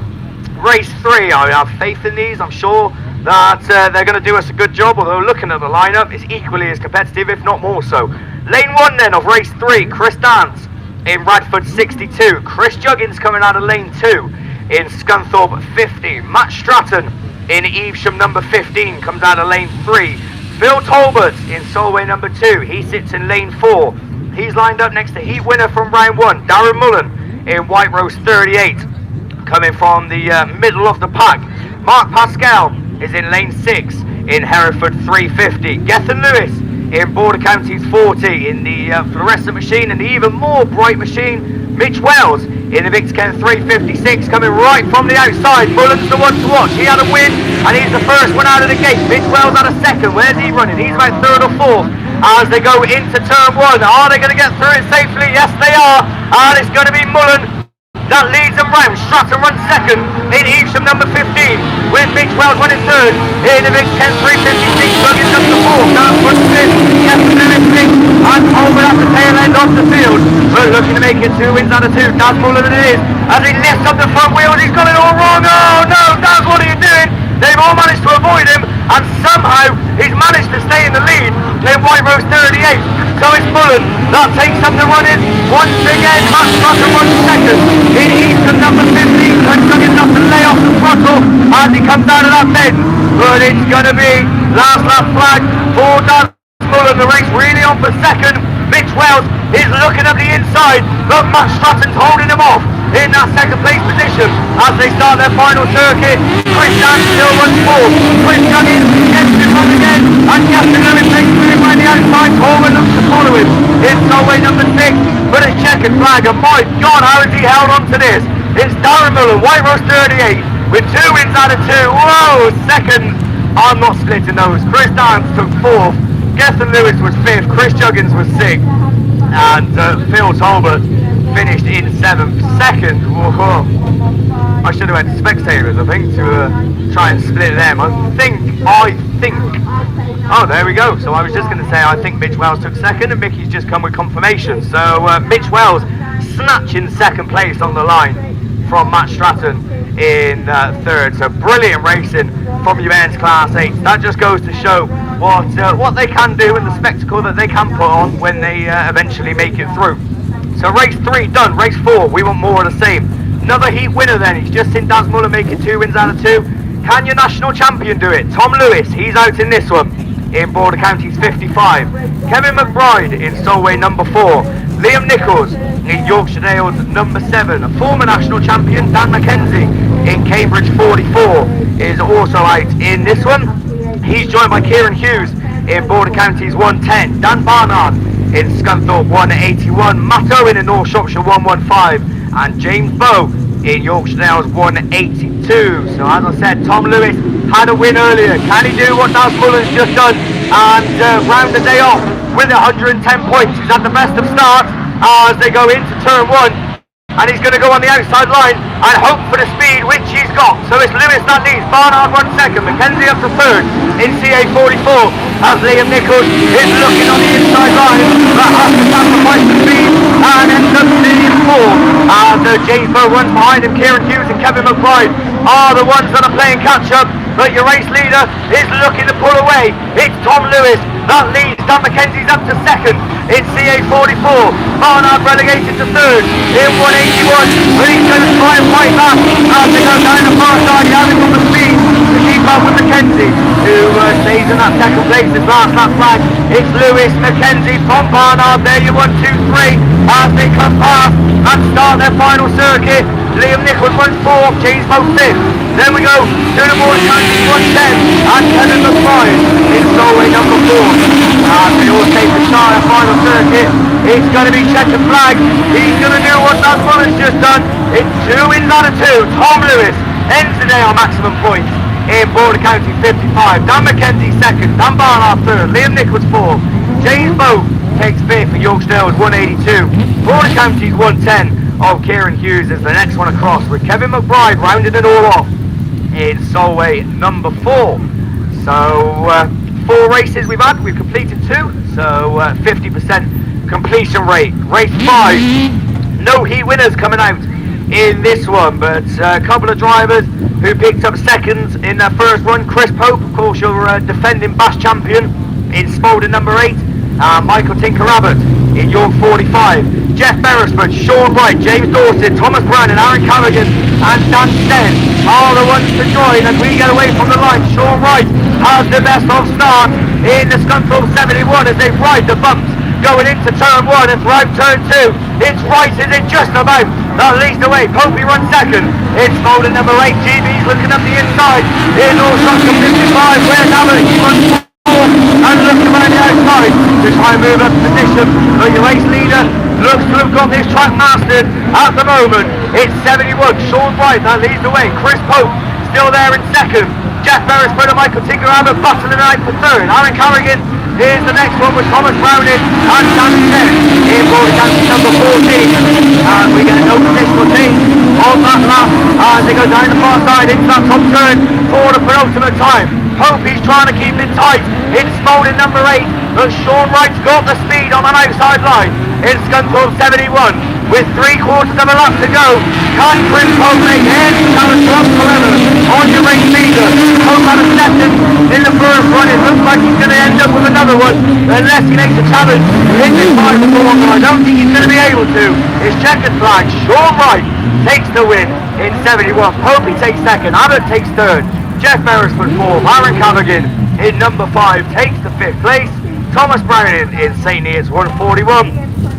race 3, I have faith in these. I'm sure that they're going to do us a good job, although looking at the lineup, it's equally as competitive, if not more so. Lane 1 then of race 3, Chris Dance in Radford 62. Chris Juggins coming out of lane 2 in Scunthorpe 50. Matt Stratton in Evesham number 15 comes out of lane 3. Phil Talbot in Solway number 2, he sits in lane 4. He's lined up next to heat winner from round 1, Darren Mullen in White Rose 38, coming from the middle of the pack. Mark Pascal is in lane 6 in Hereford 350. Gethin Lewis in Border Counties 40 in the fluorescent machine, and the even more bright machine, Mitch Wells in the Victor Ken 356, coming right from the outside. Mullen's the one to watch. He had a win, and he's the first one out of the gate. Mitch Wells had a second. Where's he running? He's about 3rd or 4th as they go into turn 1. Are they going to get through it safely? Yes, they are. And it's going to be Mullen that leads them round. Stratton runs 2nd in Evesham number 15, with Mitch Wells running 3rd in the Victor Ken 356. Juggins up to 4th. Down front 5th. Kevin Lewis 6th. And over at the tail end of the field. We're looking to make it 2 wins out of 2. That's Mullen it is. As he lifts up the front wheels, he's got it all wrong. Oh no, Daz, what are you doing? They've all managed to avoid him, and somehow he's managed to stay in the lead in White Rose 38. So it's Mullen that takes up the running. Once again, Matt Stratton runs 2nd in Easton number 15. Chris Juggins up to lay off the throttle as he comes out of that bend. But it's going to be last lap flag for Daz Mullen. The race really on for 2nd. Mitch Wells is looking at the inside, but Matt Stratton's holding him off in that 2nd place position as they start their final circuit. Chris Dan still runs 4th. Chris Juggins gets him on again, and Captain Lewis takes him by the outside. Coleman looks to follow him in Solway number 6, but a checkered flag, and my God, how has he held on to this? It's Darren Mullen, White Rose 38, with 2 wins out of 2. Whoa, 2nd. I'm not splitting those. Chris Dan took 4th. Gethin Lewis was 5th, Chris Juggins was 6th, and Phil Talbot finished in 7th. 2nd, whoa. I should have had spectators, I think, to try and split them. I think, oh, there we go. So I was just going to say, I think Mitch Wells took 2nd, and Mickey's just come with confirmation. So Mitch Wells snatching 2nd place on the line from Matt Stratton in 3rd. So brilliant racing from your men's Class 8. That just goes to show what they can do and the spectacle that they can put on when they eventually make it through. So race 3 done. Race 4, we want more of the same. Another heat winner then. He's just seen Daz Mullen making 2 wins out of 2. Can your national champion do it? Tom Lewis, he's out in this one in Border Counties 55. Kevin McBride in Solway number 4. Liam Nichols in Yorkshire Dales number 7. A former national champion, Dan McKenzie in Cambridge 44, is also out in this one. He's joined by Kieran Hughes in Border Counties 110. Dan Barnard in Scunthorpe 181. Matt Owen in North Shropshire 115. And James Bow in Yorkshire Dales 182. So as I said, Tom Lewis had a win earlier. Can he do what Daz Mullen's just done and round the day off with 110 points? He's had the best of starts as they go into turn 1. and he's going to go on the outside line and hope for the speed which he's got. So it's Lewis that leads, Barnard 1 second, Mackenzie up to third in CA44 as Liam Nichols is looking on the inside line but has to sacrifice the speed and ends up sitting fourth. And James Bow runs behind him. Kieran Hughes and Kevin McBride are the ones that are playing catch up, but your race leader is looking to pull away. It's Tom Lewis that leads. Dan McKenzie's up to second in CA44. Barnard relegated to third in 181, but he's going to try and fight back as they go down the far side. He hasn't got the speed to keep up with McKenzie, who stays in that second place. His last lap flag. It's Lewis, McKenzie from Barnard. There you 1, 2, 3 as they come past and start their final circuit. Liam Nichols runs fourth, James Bow fifth. Then we go to the Morning County 110 and Kevin McBride in Solway number 4. As they all take the start of final circuit, it's going to be checkered flag. He's going to do what that one has just done. It's 2 wins out of 2. Tom Lewis ends the day on maximum points in Border County 55. Dan McKenzie second, Dan Barnard third, Liam Nichols fourth, James Bow takes fifth for Yorkdale's 182. Border County's 110 of Kieran Hughes is the next one across, with Kevin McBride rounding it all off in Solway number 4. So 4 races we've had, we've completed 2, so 50% completion rate. Race 5, no heat winners coming out in this one, but a couple of drivers who picked up seconds in their first run. Chris Pope, of course, your defending BAS champion in Spalding number 8, Michael Tinker-Abbott in York 45, Jeff Beresford, Sean Wright, James Dawson, Thomas Brown and Aaron Callaghan and Dan Stead are the ones to join as we get away from the line. Sean Wright has the best of start in the Scunthorpe 71 as they ride the bumps going into turn 1 and throughout turn 2. It's Wright, is it just about that leads the way. Popey runs second. It's Spalding number 8, GB's looking up the inside. Here's Allshot from 55, where's Abbott? He runs and looks around the outside to try and move up position, but your race leader looks to have got this track mastered at the moment. It's 71, Sean Wright that leads the way. Chris Pope still there in second. Jeff Beresford and Michael Tinker-Abbott battling out for third. Aaron Carrigan is the next one with Thomas Browning and Dan Stead in Border County number 14. And we get a noticeable change on that lap as they go down the far side into that top turn for the penultimate time. Popey's trying to keep it tight. It's Spalding number 8, but Sean Wright's got the speed on an outside line. It's Scunthorpe 71 with 3/4 of a lap to go. Can Chris Pope make any challenge whatsoever on your race leader? Pope had a second in the first run. It looks like he's going to end up with another one unless he makes a challenge in this final corner. I don't think he's going to be able to. It's checkered flag. Sean Wright takes the win in 71. Popey takes second. Abbott takes third. Jeff Beresford 4th. Aaron Callaghan in number 5 takes the 5th place. Thomas Browning in St. Neots 141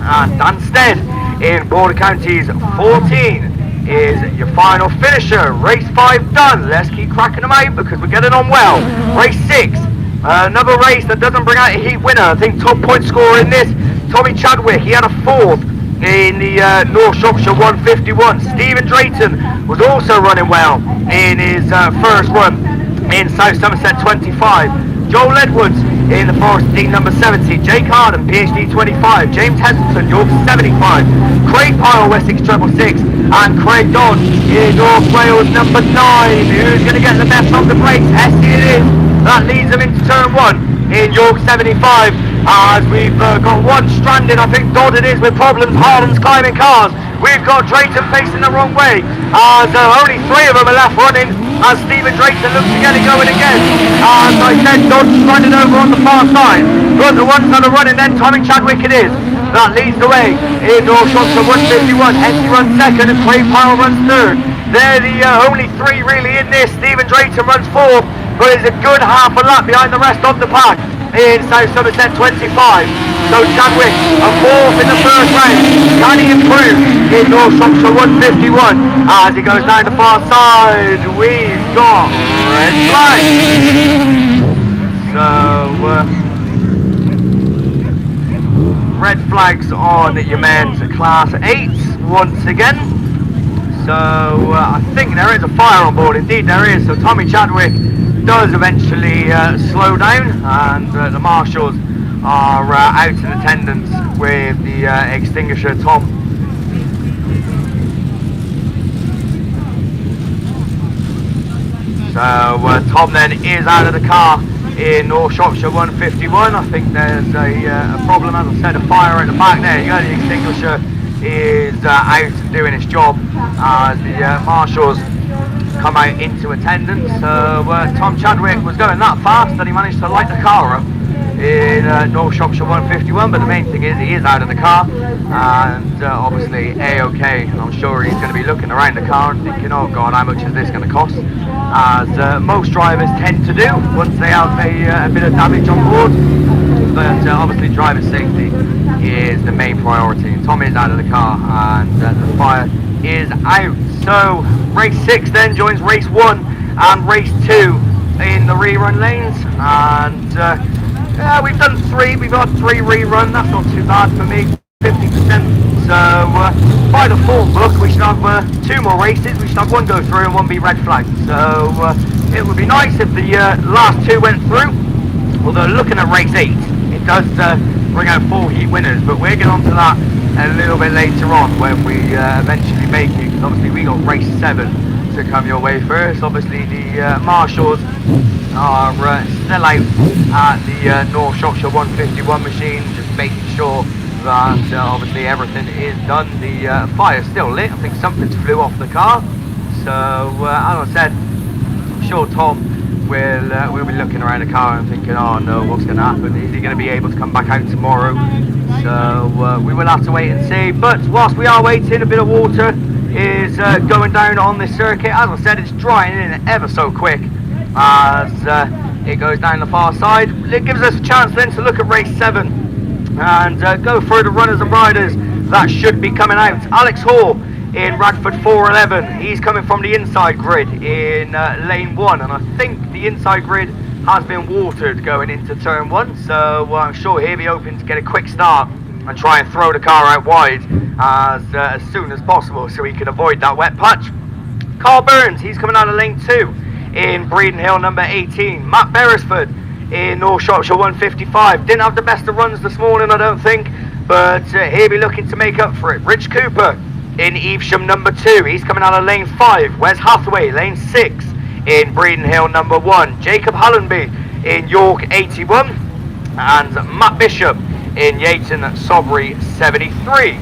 and Dan Stead in Border Counties 14 is your final finisher. Race 5 done. Let's keep cracking them out because we're getting on well. Race 6, another race that doesn't bring out a heat winner. I think top point scorer in this, Tommy Chadwick. He had a 4th in the North Shropshire 151. Stephen Drayton was also running well in his first run in South Somerset 25. Joel Edwards in the Forest Dean number 70. Jake Harden, PhD 25. James Heselton, York 75. Craig Pyle, Wessex 666. And Craig Dodd in North Wales number 9. Who's going to get the best of the breaks? Essie it is. That leads them into turn 1 in York 75. As we've got one stranded, I think Dodd it is with problems. Harden's climbing cars. We've got Drayton facing the wrong way. As only 3 of them are left running. As Stephen Drayton looks to get it going again. As I said, Dodd stranded over on the far side. But the ones that are running then, Tommy Chadwick it is. That leads the way in North Shropshire 151. Hesse runs second and Craig Powell runs third. They're the only 3 really in this. Stephen Drayton runs 4th, but is a good half a lap behind the rest of the pack in South Somerset 25. So Chadwick a 4th in the first round. Can he improve in North Shropshire 151? As he goes down the far side, we've got red flag. So red flags on your men's class 8s once again. So I think there is a fire on board. Indeed there is. So Tommy Chadwick does eventually slow down, and the marshals are out in attendance with the extinguisher. Tom. Tom then is out of the car in North Shropshire 151. I think there's a problem, as I said, a fire at the back there. You got the extinguisher is out doing its job as the marshals come out into attendance. So Tom Chadwick was going that fast that he managed to light the car up in North Shropshire 151, but the main thing is he is out of the car and obviously A-OK. I'm sure he's going to be looking around the car and thinking, oh god, how much is this going to cost, as most drivers tend to do once they have a bit of damage on board. But obviously driver safety is the main priority. Tom is out of the car and the fire is out. So race 6 then joins race 1 and race 2 in the rerun lanes, and we've done 3, we've got 3 rerun, that's not too bad for me, 50%. So by the form book we should have 2 more races, we should have 1 go through and 1 be red flagged. So it would be nice if the last 2 went through, although looking at race 8 it does bring out 4 heat winners, but we'll get onto that a little bit later on when we eventually make it, because obviously we got race 7 to come your way first. Obviously the marshals are still out at the North Shropshire 151 machine, just making sure that obviously everything is done. The fire's still lit, I think something's flew off the car, so as I said, I'm sure Tom we'll be looking around the car and thinking, oh no, what's going to happen? Is he going to be able to come back out tomorrow? So we will have to wait and see. But whilst we are waiting, a bit of water is going down on this circuit. As I said, it's drying in ever so quick as it goes down the far side. It gives us a chance then to look at race 7 and go through the runners and riders that should be coming out. Alex Hall in Radford 411, he's coming from the inside grid in lane 1, and I think the inside grid has been watered going into turn 1, so I'm sure he'll be hoping to get a quick start and try and throw the car out wide as soon as possible so he can avoid that wet patch. Carl Burns, he's coming out of lane 2 in Breeden Hill number 18. Matt Beresford in North Shropshire 155, didn't have the best of runs this morning I don't think, but he'll be looking to make up for it. Rich Cooper in Evesham number 2, he's coming out of lane 5. Wes Hathaway lane 6 in Breeden Hill number 1. Jacob Hallenby in York 81, and Matt Bishop in Yayton Sobry 73.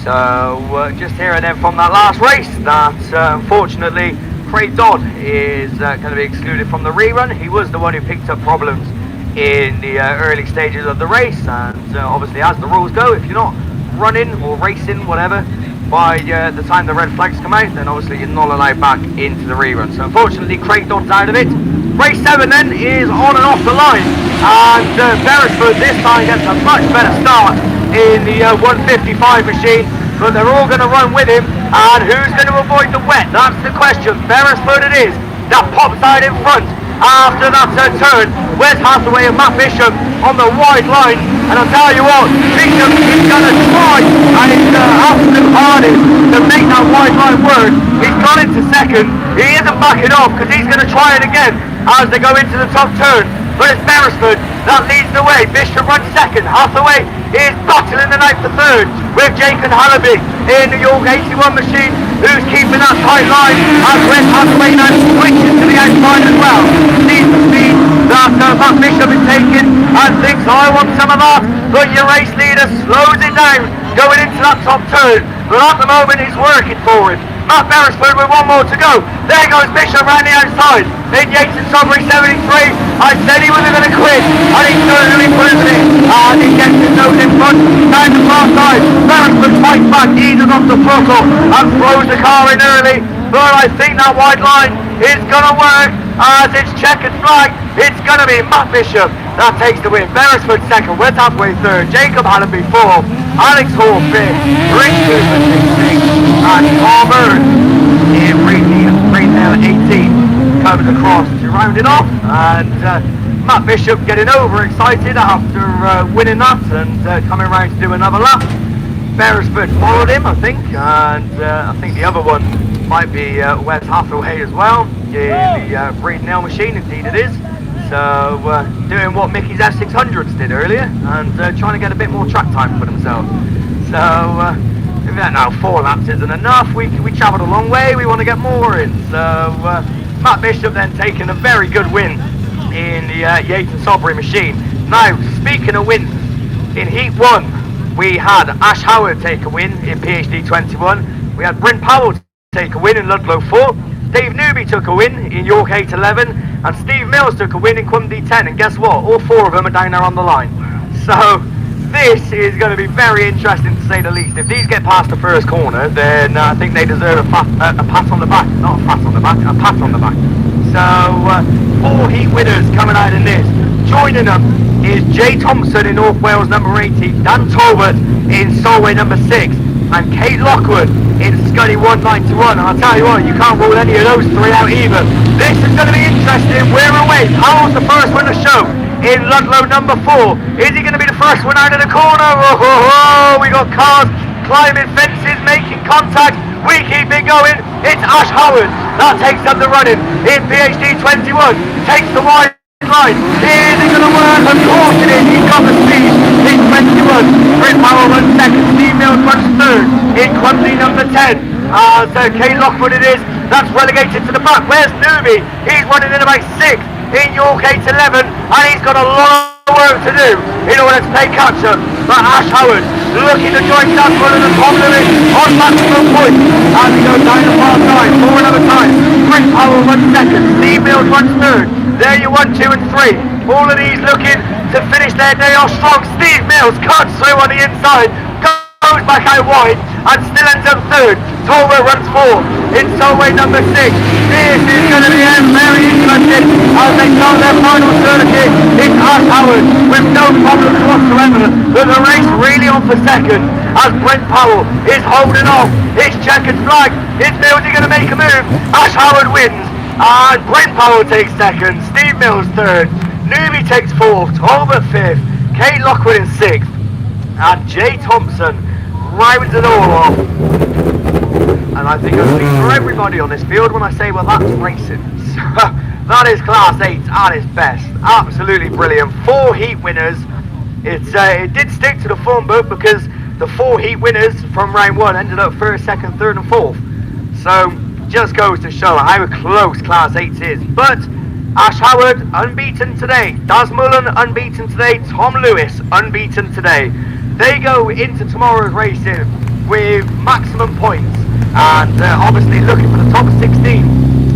So just hearing then from that last race that unfortunately Craig Dodd is going to be excluded from the rerun. He was the one who picked up problems in the early stages of the race, and obviously as the rules go, if you're not running or racing, whatever, by the time the red flags come out, then obviously you're not allowed back into the rerun. So unfortunately Craig Dodd's out of it. Race 7 then is on and off the line, and Beresford this time gets a much better start in the 155 machine, but they're all going to run with him, and who's going to avoid the wet? That's the question. Beresford it is, that pops out in front after that turn. Wes Hathaway and Matt Bishop on the wide line, and I'll tell you what, Bishop is going to try and his absolute hardest to make that wide line work. He's gone into second, he isn't backing off because he's going to try it again as they go into the top turn, but it's Beresford that leads the way. Bishop runs second, Hathaway is battling the night for third with Jacob Hallaby in the York 81 machine, who's keeping that tight line as Wes Hathaway now switches to the outside as well. Sees the speed that Matt Bishop is taking and thinks, I want some of that, but your race leader slows it down going into that top turn, but at the moment it's working for him. Matt Beresford with 1 more to go. There goes Bishop around the outside in Yayton Sobry 73. I said he wasn't going to quit, and he certainly proves it, and he gets his nose in front down the far side. Beresford fights back, eases off the throttle and throws the car in early, but I think that wide line is going to work as it's checkered flag. It's going to be Matt Bishop that takes the win. Beresford second, Wes Hathaway third, Jacob Hallaby 4th, Alex Hall 5th, Rich Cooper 6th, and Carl Burns in Breeden 18 comes across to round it off, and Matt Bishop getting overexcited after winning that and coming around to do another lap. Beresford followed him, I think, and I think the other one might be Wes Hathaway as well in the Breeden Hill machine, indeed it is. So doing what Mickey's F600s did earlier and trying to get a bit more track time for themselves. So if that now 4 laps isn't enough, we travelled a long way, we want to get more in. So Matt Bishop then taking a very good win in the Yates and Salisbury machine. Now, speaking of wins, in Heat 1, we had Ash Howard take a win in PhD 21. We had Bryn Powell take a win in Ludlow 4. Dave Newby took a win in York 811. And Steve Mills took a win in Quim D10. And guess what? All 4 of them are down there on the line. So, this is going to be very interesting to say the least. If these get past the first corner, then I think they deserve a pat on the back. Not a pat on the back, a pat on the back. So, 4 heat winners coming out in this. Joining them is Jay Thompson in North Wales number 80, Dan Talbot in Solway number 6, and Kate Lockwood in Scuddy 191. And I'll tell you what, you can't rule any of those 3 out either. This is going to be interesting. We're away. Powell's the first one to show in Ludlow number 4. Is he going to be the first one out of the corner? Oh, we got cars climbing fences, making contact. We keep it going. It's Ash Howard that takes up the running in PhD 21. Takes the wide line. Is it going to work? Of course it is. He's got the speed. In 21. Bryn Powell runs second. Steve Mills runs third. In Quimby number 10. So Kate Lockwood it is. That's relegated to the back. Where's Newby? He's running in about 6th in York 811. And he's got a lot of work to do in order to play catch up. But Ash Howard looking to join Sam Cullen and Tom Lewis on maximum points as he goes down the far side for another time. Bryn Powell runs second. Steve Mills runs third. There you 1, 2 and 3. All of these looking to finish their day off strong. Steve Mills cuts through on the inside, goes back out wide and still ends up third. Talbot runs 4 in Solway number 6. This is going to be very interesting as they start their final circuit. It's Ash Howard with no problems whatsoever. But the race really on for second as Brent Powell is holding off his checkered flag. Is Mills going to make a move? Ash Howard wins. And Brent Powell takes second, Steve Mills third, Newby takes 4th, Talbot 5th, Kate Lockwood in 6th, and Jay Thompson rounds it all off. And I think I speak for everybody on this field when I say, well, that's racing. So, that is Class 8 at its best. Absolutely brilliant. 4 heat winners. It did stick to the form book because the 4 heat winners from round 1 ended up 1st, 2nd, 3rd and 4th. So, just goes to show how close Class 8 is. But Ash Howard unbeaten today, Daz Mullen unbeaten today, Tom Lewis unbeaten today. They go into tomorrow's racing with maximum points and obviously looking for the top 16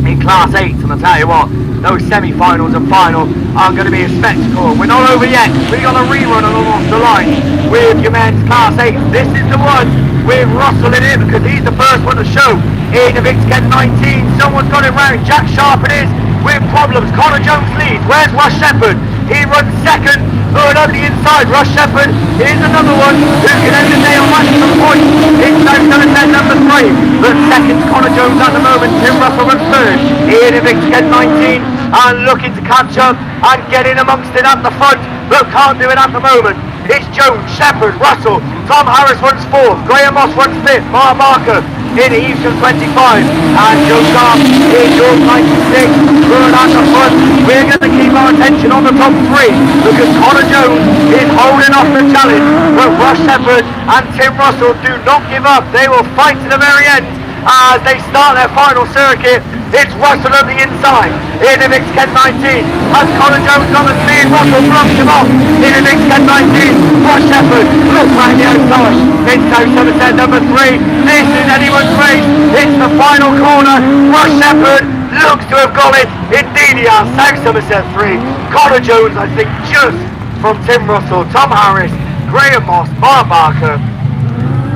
in Class 8. And I'll tell you what, those semi-finals and final are going to be a spectacle. We're not over yet. We've got a rerun along the line with your men's Class 8. This is the one with Russell in it because he's the first one to show in the Victor Kent 19. Someone's got it round. Jack Sharp it is with problems. Connor Jones leads. Where's Russ Shepherd? He runs second. Third on the inside. Russ Shepherd is another one who can end the day on maximum points. It's now number 3. But second's Connor Jones at the moment. Tim Russell runs third in the Victor Kent 19 and looking to catch up and get in amongst it at the front, but can't do it at the moment. It's Jones, Shepherd, Russell, Tom Harris runs 4th, Graham Moss runs 5th, Mark Barker in Evesham 25, and Joe Sharp in York 96, third at the front. We're going to keep our attention on the top 3 because Connor Jones is holding off the challenge, but Russ Shepherd and Tim Russell do not give up. They will fight to the very end as they start their final circuit. It's Russell on the inside in the Victor Kent 19. Has Connor Jones on the speed. Russell blocks him off in the Victor Kent 19. Russ Shepherd looks like the outside. It's South Somerset number 3. This is anyone's race. It's the final corner. Russ Shepherd looks to have got it. Indeed he has. South Somerset 3. Connor Jones, I think, just from Tim Russell, Tom Harris, Graham Moss, Mark Barker.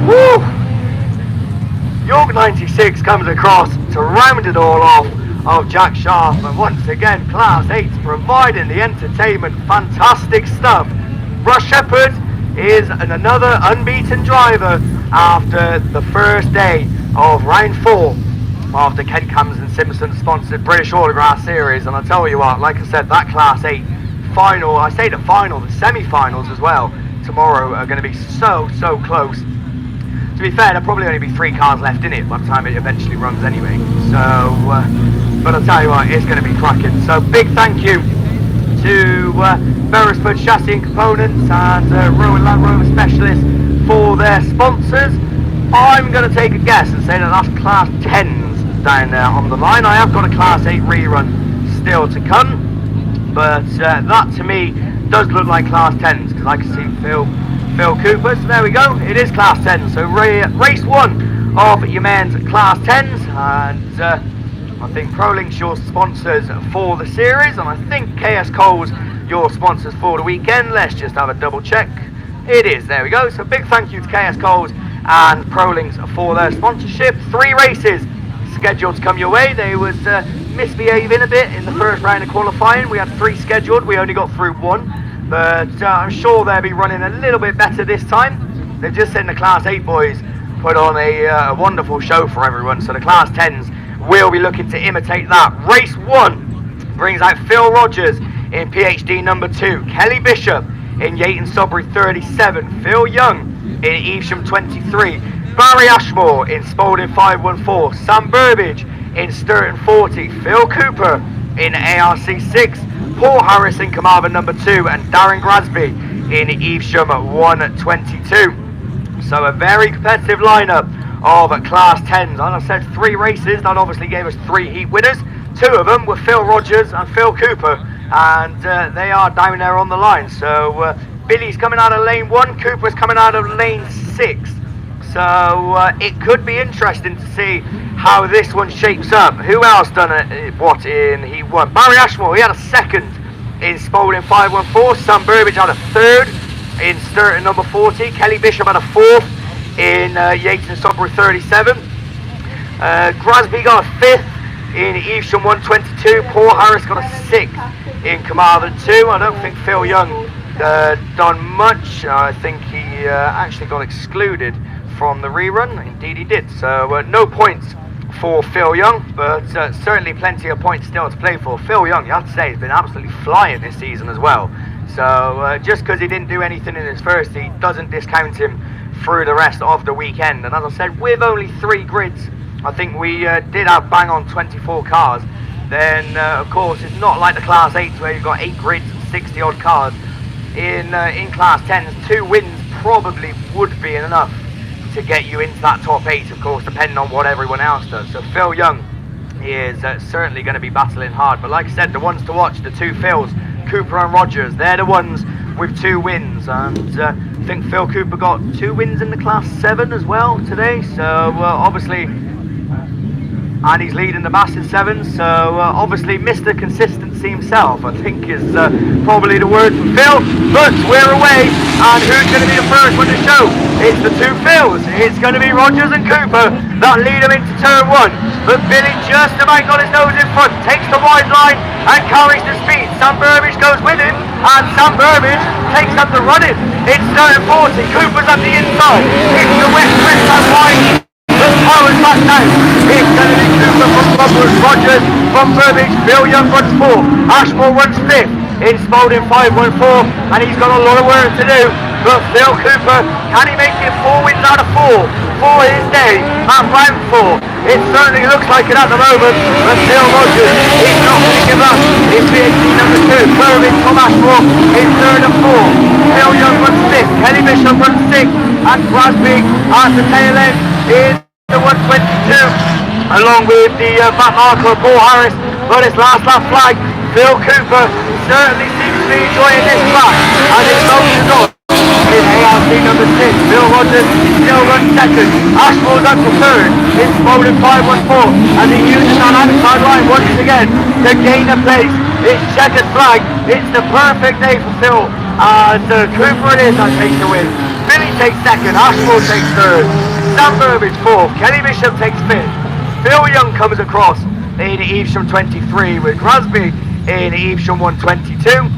Woo! York 96 comes across to round it all off of Jack Sharp, and once again Class 8's providing the entertainment. Fantastic stuff. Russ Shepherd is another unbeaten driver after the first day of round 4 of the Kent Cams and Simpson sponsored British Autograph Series. And I'll tell you what, like I said, that Class 8 final, I say the final, the semi-finals as well tomorrow are going to be so close. To be fair, there'll probably only be 3 cars left in it by the time it eventually runs anyway. So, but I'll tell you what, it's going to be cracking. So big thank you to Beresford Chassis and Components and Rowan Land Rover Specialists for their sponsors. I'm going to take a guess and say that that's Class 10's down there on the line. I have got a Class 8 rerun still to come, but that to me does look like Class 10s, because I can see Phil Cooper. So there we go, it is Class 10s. So race 1 of your men's Class 10s, and I think ProLink's your sponsors for the series, and I think KS Cole's your sponsors for the weekend. Let's just have a double check. It is, there we go. So big thank you to KS Cole's and ProLinks for their sponsorship. 3 races scheduled to come your way. They was misbehaving a bit in the first round of qualifying. We had 3 scheduled, we only got through 1, but I'm sure they'll be running a little bit better this time. They've just seen the Class 8 boys put on a wonderful show for everyone, so the Class 10s will be looking to imitate that. Race 1 brings out Phil Rogers in PhD number 2, Kelly Bishop in Yayton Sudbury 37, Phil Young in Evesham 23, Barry Ashmore in Spalding 514, Sam Burbage in Sturton 40, Phil Cooper in ARC 6, Paul Harris in Carmarthen number 2, and Darren Grasby in Evesham 122. So a very competitive lineup of Class 10s. As I said, 3 races, that obviously gave us 3 heat winners. 2 of them were Phil Rogers and Phil Cooper, and they are down there on the line. So Billy's coming out of lane 1, Cooper's coming out of lane 6. So it could be interesting to see how this one shapes up. Who else done what in Heat 1? Barry Ashmore, he had a 2nd in Spalding 514. Sam Burbage had a 3rd in Sturton number 40. Kelly Bishop had a 4th in Yayton Sudbury 37. Grasby got a 5th in Evesham 122. Paul Harris got a 6th in Carmarthen 2. I don't think Phil Young done much. I think he actually got excluded from the rerun. Indeed he did. So no points for Phil Young, but certainly plenty of points still to play for. Phil Young, you have to say, has been absolutely flying this season as well. So just because he didn't do anything in his first heat doesn't discount him through the rest of the weekend. And as I said, with only 3 grids, I think we did have bang on 24 cars. Then of course it's not like the Class 8s where you've got 8 grids and 60 odd cars. In Class 10s, 2 wins probably would be enough to get you into that top 8, of course, depending on what everyone else does. So Phil Young is certainly going to be battling hard. But like I said, the ones to watch, the 2 Phils, Cooper and Rogers, they're the ones with 2 wins. And I think Phil Cooper got 2 wins in the Class 7 as well today. So obviously, and he's leading the BAS in 7s. So obviously Mr. Consistency himself, I think, is probably the word for Phil. But we're away, and who's going to be the first one to show? It's the 2 Phils. It's going to be Rogers and Cooper that lead him into turn 1. But Billy just about got his nose in front, takes the wide line and carries the speed. Sam Burbage goes with him, and Sam Burbage takes up the running. It's turn 40. Cooper's at the inside. It's the West Bristol wide. The power's back now. It's going to be Cooper from Rogers, from Burbage. Phil Young runs 4. Ashmore runs 5th in Spalding 514, and he's got a lot of work to do. But Phil Cooper, can he make it 4 wins out of 4 for his day at round 4? It certainly looks like it at the moment, but Phil Rogers is not going to give up. It's PhD number 2, Burbage from Ashmore in 3rd and 4th. Phil Young runs 5th, Kelly Bishop runs 6th, and Grasby at the tail end is the 122, along with the back marker of Paul Harris. But his last lap flag, Phil Cooper certainly seems to be enjoying this track, and it's motion on. In ARC number 6, Phil Rogers still runs 2nd. Ashmore's up to 3rd. It's Spalding 514 as he uses that outside line once again to gain a place. It's checkered flag. It's the perfect day for Phil. And Cooper it is that takes the win. Billy takes 2nd. Ashmore takes 3rd. Sam Burbage 4th. Kelly Bishop takes 5th. Phil Young comes across in Evesham 23 with Grasby in Evesham 122.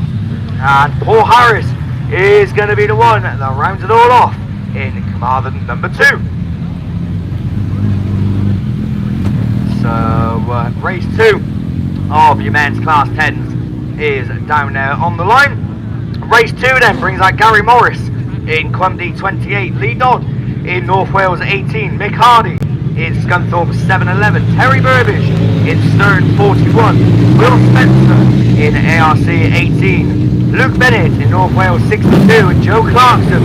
And Paul Harris is going to be the one that rounds it all off in Carmarthen number 2. So race 2 of your men's Class 10s is down there on the line. Race 2 then brings out Gary Morris in Cwmdu 28, Lee Dodd in North Wales 18, Mick Hardy in Scunthorpe 711, Terry Burbage in Sturton 41, Will Spencer in ARC 18, Luke Bennett in North Wales 62, and Joe Clarkson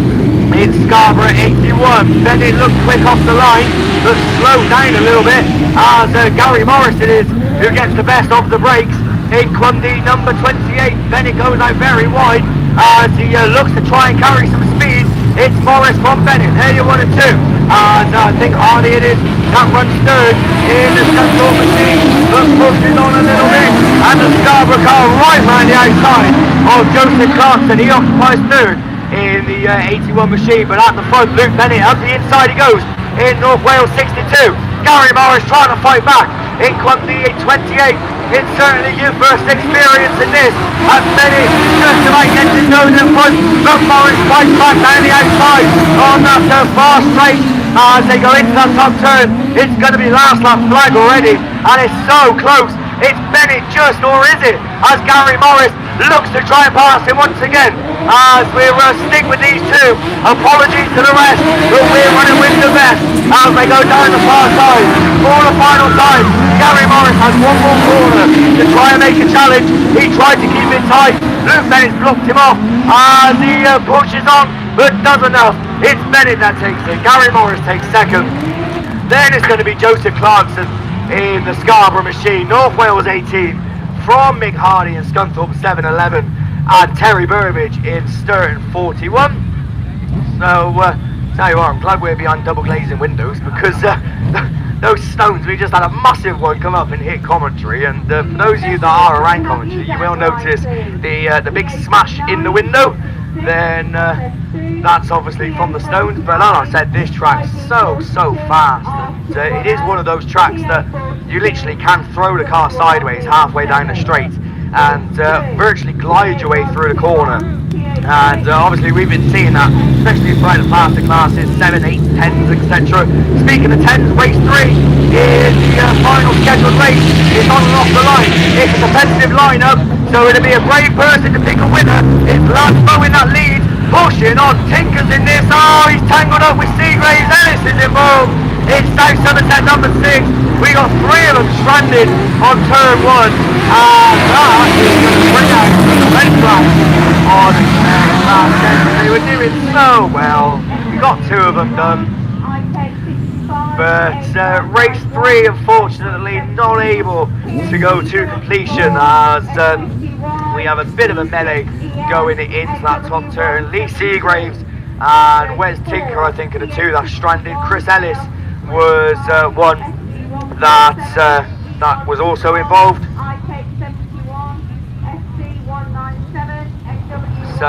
in Scarborough 81. Bennett looked quick off the line, but slowed down a little bit as Gary Morrison is who gets the best of the brakes. In Clundy number 28, Bennett goes out very wide as he looks to try and carry some speed. It's Morris from Bennett, there you 1 and 2. And I think Hardy it is that runs third in the Scunthorpe machine, but pushes on a little bit, and the Scarborough car right round the outside of Joseph Clarkson. He occupies third in the 81 machine, but at the front, Luke Bennett up the inside he goes in North Wales 62. Gary Morris trying to fight back in Clundy 28. It's certainly your first experience in this, and Bennett just about gets his nose in front, but Morris fights back down the outside on that far straight as they go into that top turn. It's going to be last lap flag already, and it's so close. It's Bennett just, or is it? As Gary Morris looks to try and pass him once again. As we're stick with these two. Apologies to the rest, but we're running with the best as they go down the far side. For the final time, Gary Morris has one more corner to try and make a challenge. He tried to keep it tight. Luke Bennett's blocked him off as he pushes on, but does enough. It's Bennett that takes it. Gary Morris takes second. Then it's going to be Joseph Clarkson in the Scarborough machine. North Wales 18 from Mick Hardy and Scunthorpe 7-11, and Terry Burbage in Sturton 41. So tell you what, I'm glad we're behind double glazing windows, because those stones, we just had a massive one come up and hit commentary, and for those of you that are around commentary, you will notice the big smash in the window. Then that's obviously from the stones, but like I said, this track's so fast, and it is one of those tracks that you literally can throw the car sideways halfway down the straight and virtually glide your way through the corner. And obviously we've been seeing that, especially throughout the faster classes, 7, 8, 10s, etc. Speaking of 10s, race 3 is the final scheduled race. It's on and off the line. It's a competitive lineup, so it'll be a brave person to pick a winner. It's Lansmo in that lead, pushing on. Tinker's in this. Oh, he's tangled up with Seagraves. Ellis is involved. It's South Somerset number 6. We got 3 of them stranded on turn 1, and that is going to bring out the red flag on last end. They were doing so well. We got 2 of them done, but race 3 unfortunately not able to go to completion, as we have a bit of a melee going into that top turn. Lee Seagraves and Wes Tinker, I think, are the 2 that stranded. Chris Ellis was one that was also involved. So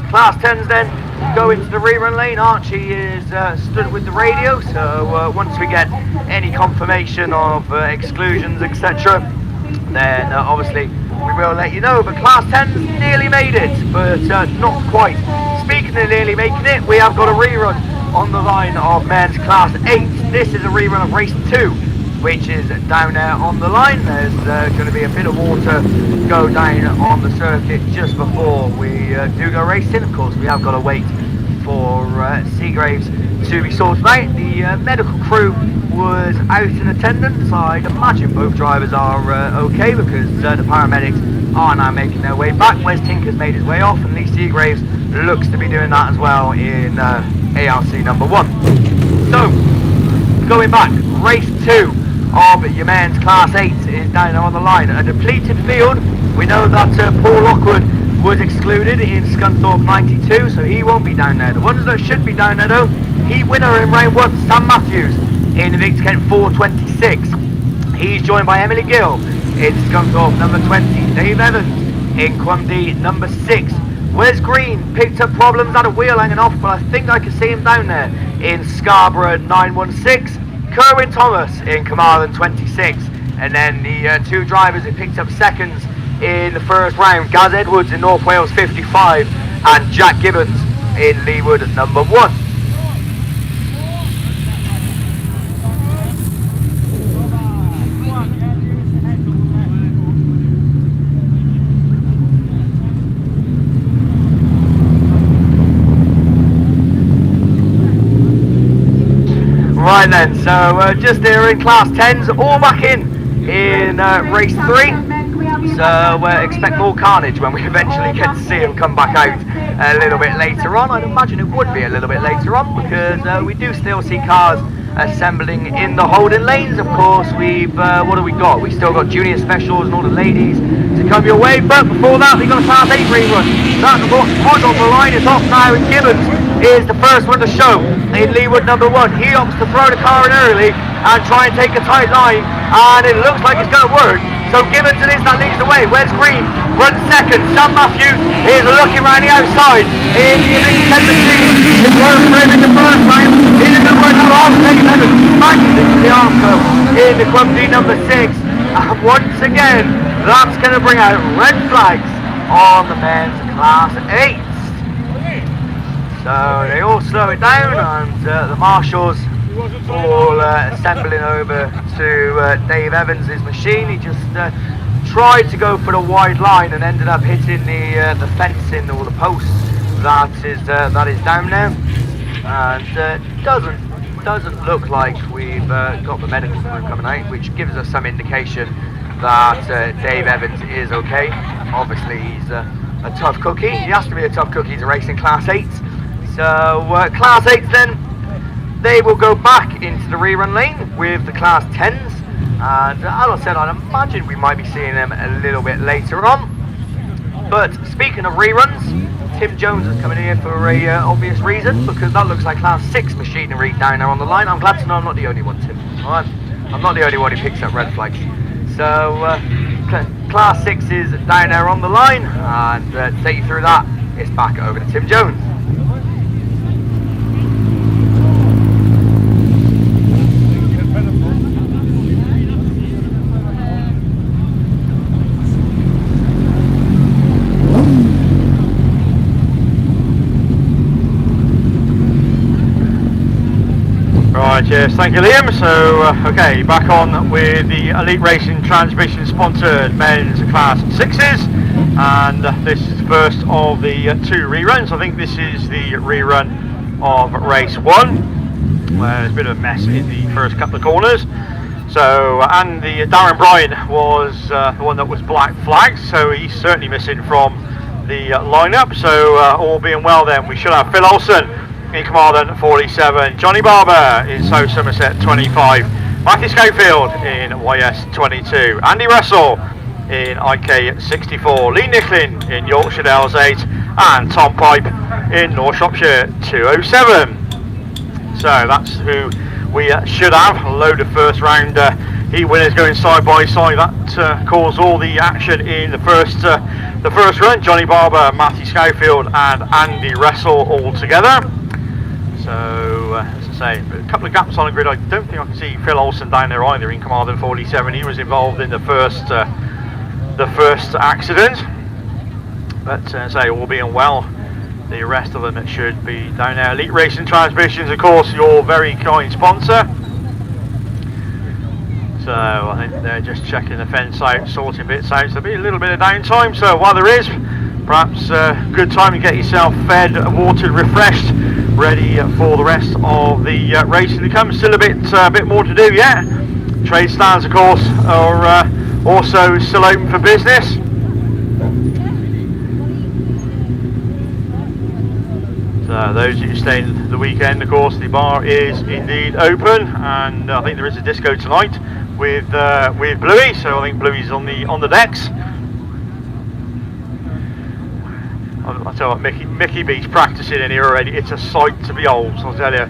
class 10s then go into the rerun lane. Archie is stood with the radio, so once we get any confirmation of exclusions, etc., then obviously we will let you know. But class 10s nearly made it, but not quite. Speaking of nearly making it, we have got a rerun on the line of men's class 8. This is a rerun of race 2, which is down there on the line. There's going to be a bit of water go down on the circuit just before we do go racing. Of course, we have got to wait for Seagraves to be sorted out. The medical crew was out in attendance. I'd imagine both drivers are okay, because the paramedics are now making their way back. Wes Tinker's made his way off, and Lee Seagraves looks to be doing that as well in ARC number 1. So, going back, race 2 of your men's class 8 is down on the line. A depleted field. We know that Paul Lockwood was excluded in Scunthorpe 92, so he won't be down there. The ones that should be down there though, heat winner in round 1, Sam Matthews in Vic Kent 426. He's joined by Emily Gill in Scunthorpe number 20. Dave Evans in Quandy number 6. Wes Green picked up problems, had a wheel hanging off, but I think I can see him down there in Scarborough 916. Kerwin Thomas in Carmarthen 26, and then the 2 drivers who picked up seconds in the first round, Gaz Edwards in North Wales 55 and Jack Gibbons in Leewood number 1. Right then, so just here in class 10s, all back in race 3. So expect more carnage when we eventually get to see him come back out a little bit later on. I'd imagine it would be a little bit later on, because we do still see cars assembling in the holding lanes. Of course, we've what have we got? We've still got junior specials and all the ladies to come your way, but before that we've got a Class 8 rerun. That's what's hot on the line is off now, and Gibbons is the first one to show in Leeward number 1. He opts to throw the car in early and try and take a tight line, and it looks like it's going to work. So Gibbons it is that leads the way. Where's Green? Runs second. Sam Matthews is looking around the outside. In the extended machine. It's worked for him in the first time. He didn't work at all. Second time. Smashes into the armco in the Club D number 6. And once again, that's going to bring out red flags on the men's Class 8s. So they all slow it down, and the marshals all assembling over to Dave Evans' machine. He just tried to go for the wide line and ended up hitting the fencing or the post that is down now, and doesn't look like we've got the medical crew coming out, which gives us some indication that Dave Evans is okay. Obviously he's a tough cookie. He has to be a tough cookie to race in Class 8s. So Class 8s then, they will go back into the rerun lane with the Class 10s, and as I said, I'd imagine we might be seeing them a little bit later on. But speaking of reruns, Tim Jones is coming here for a obvious reason, because that looks like Class 6 machinery down there on the line. I'm glad to know I'm not the only one, Tim. Alright, I'm not the only one who picks up red flags. So Class 6 is down there on the line, and to take you through that, it's back over to Tim Jones. Right, yes, thank you Liam. So, okay, back on with the Elite Racing Transmission sponsored men's Class 6s, and this is the first of the 2 reruns. I think this is the rerun of race 1, where there's a bit of a mess in the first couple of corners. So, and the Darren Bryan was the one that was black flagged, so he's certainly missing from the lineup. So, all being well then, we should have Phil Olsen in Carmarthen 47, Johnny Barber in South Somerset 25, Matthew Schofield in YS 22, Andy Russell in IK 64, Lee Nicklin in Yorkshire Dales 8, and Tom Pipe in North Shropshire 207. So that's who we should have. A load of first round heat winners going side by side. That caused all the action in the first run. Johnny Barber, Matthew Schofield and Andy Russell all together. So, as I say, a couple of gaps on the grid. I don't think I can see Phil Olsen down there either in Carmarthen 47. He was involved in the first accident. But, as I say, all being well, the rest of them it should be down there. Elite Racing Transmissions, of course, your very kind sponsor. So, I think they're just checking the fence out, sorting bits out. So, there'll be a little bit of downtime. So, while there is, perhaps a good time to get yourself fed, watered, refreshed, ready for the rest of the racing to come. Still a bit more to do yet. Trade stands, of course, are also still open for business. So those of you staying the weekend, of course, the bar is indeed open, and I think there is a disco tonight with Bluey. So I think Bluey's on the decks. I'll tell you what, Mickey B's practicing in here already. It's a sight to behold, I'll tell you.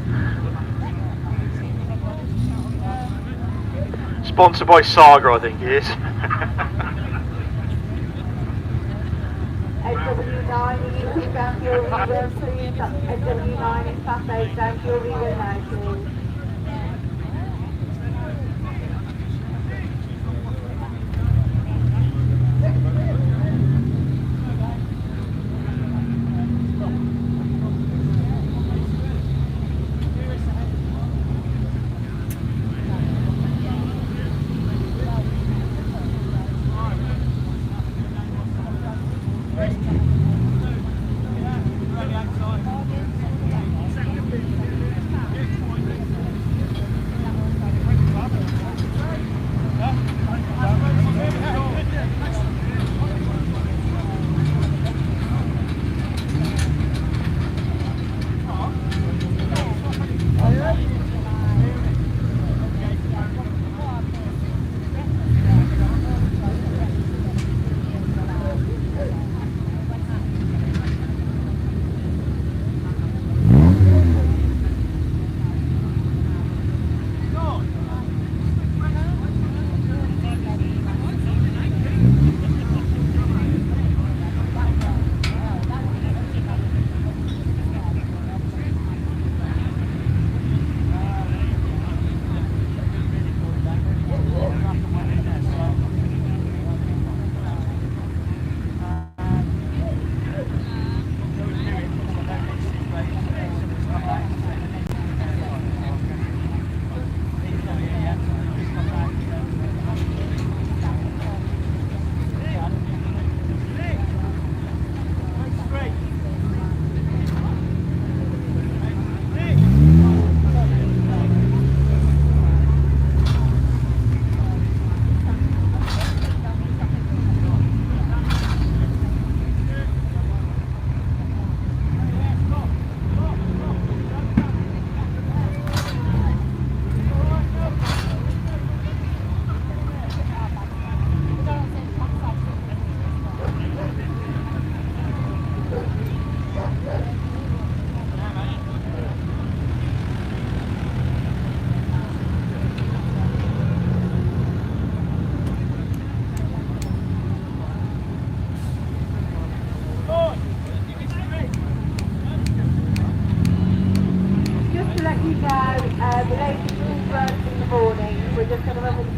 Sponsored by Saga, I think he is. SW9, you can down to your rerun, please. SW9 in Class 8, down to your rerun now, please.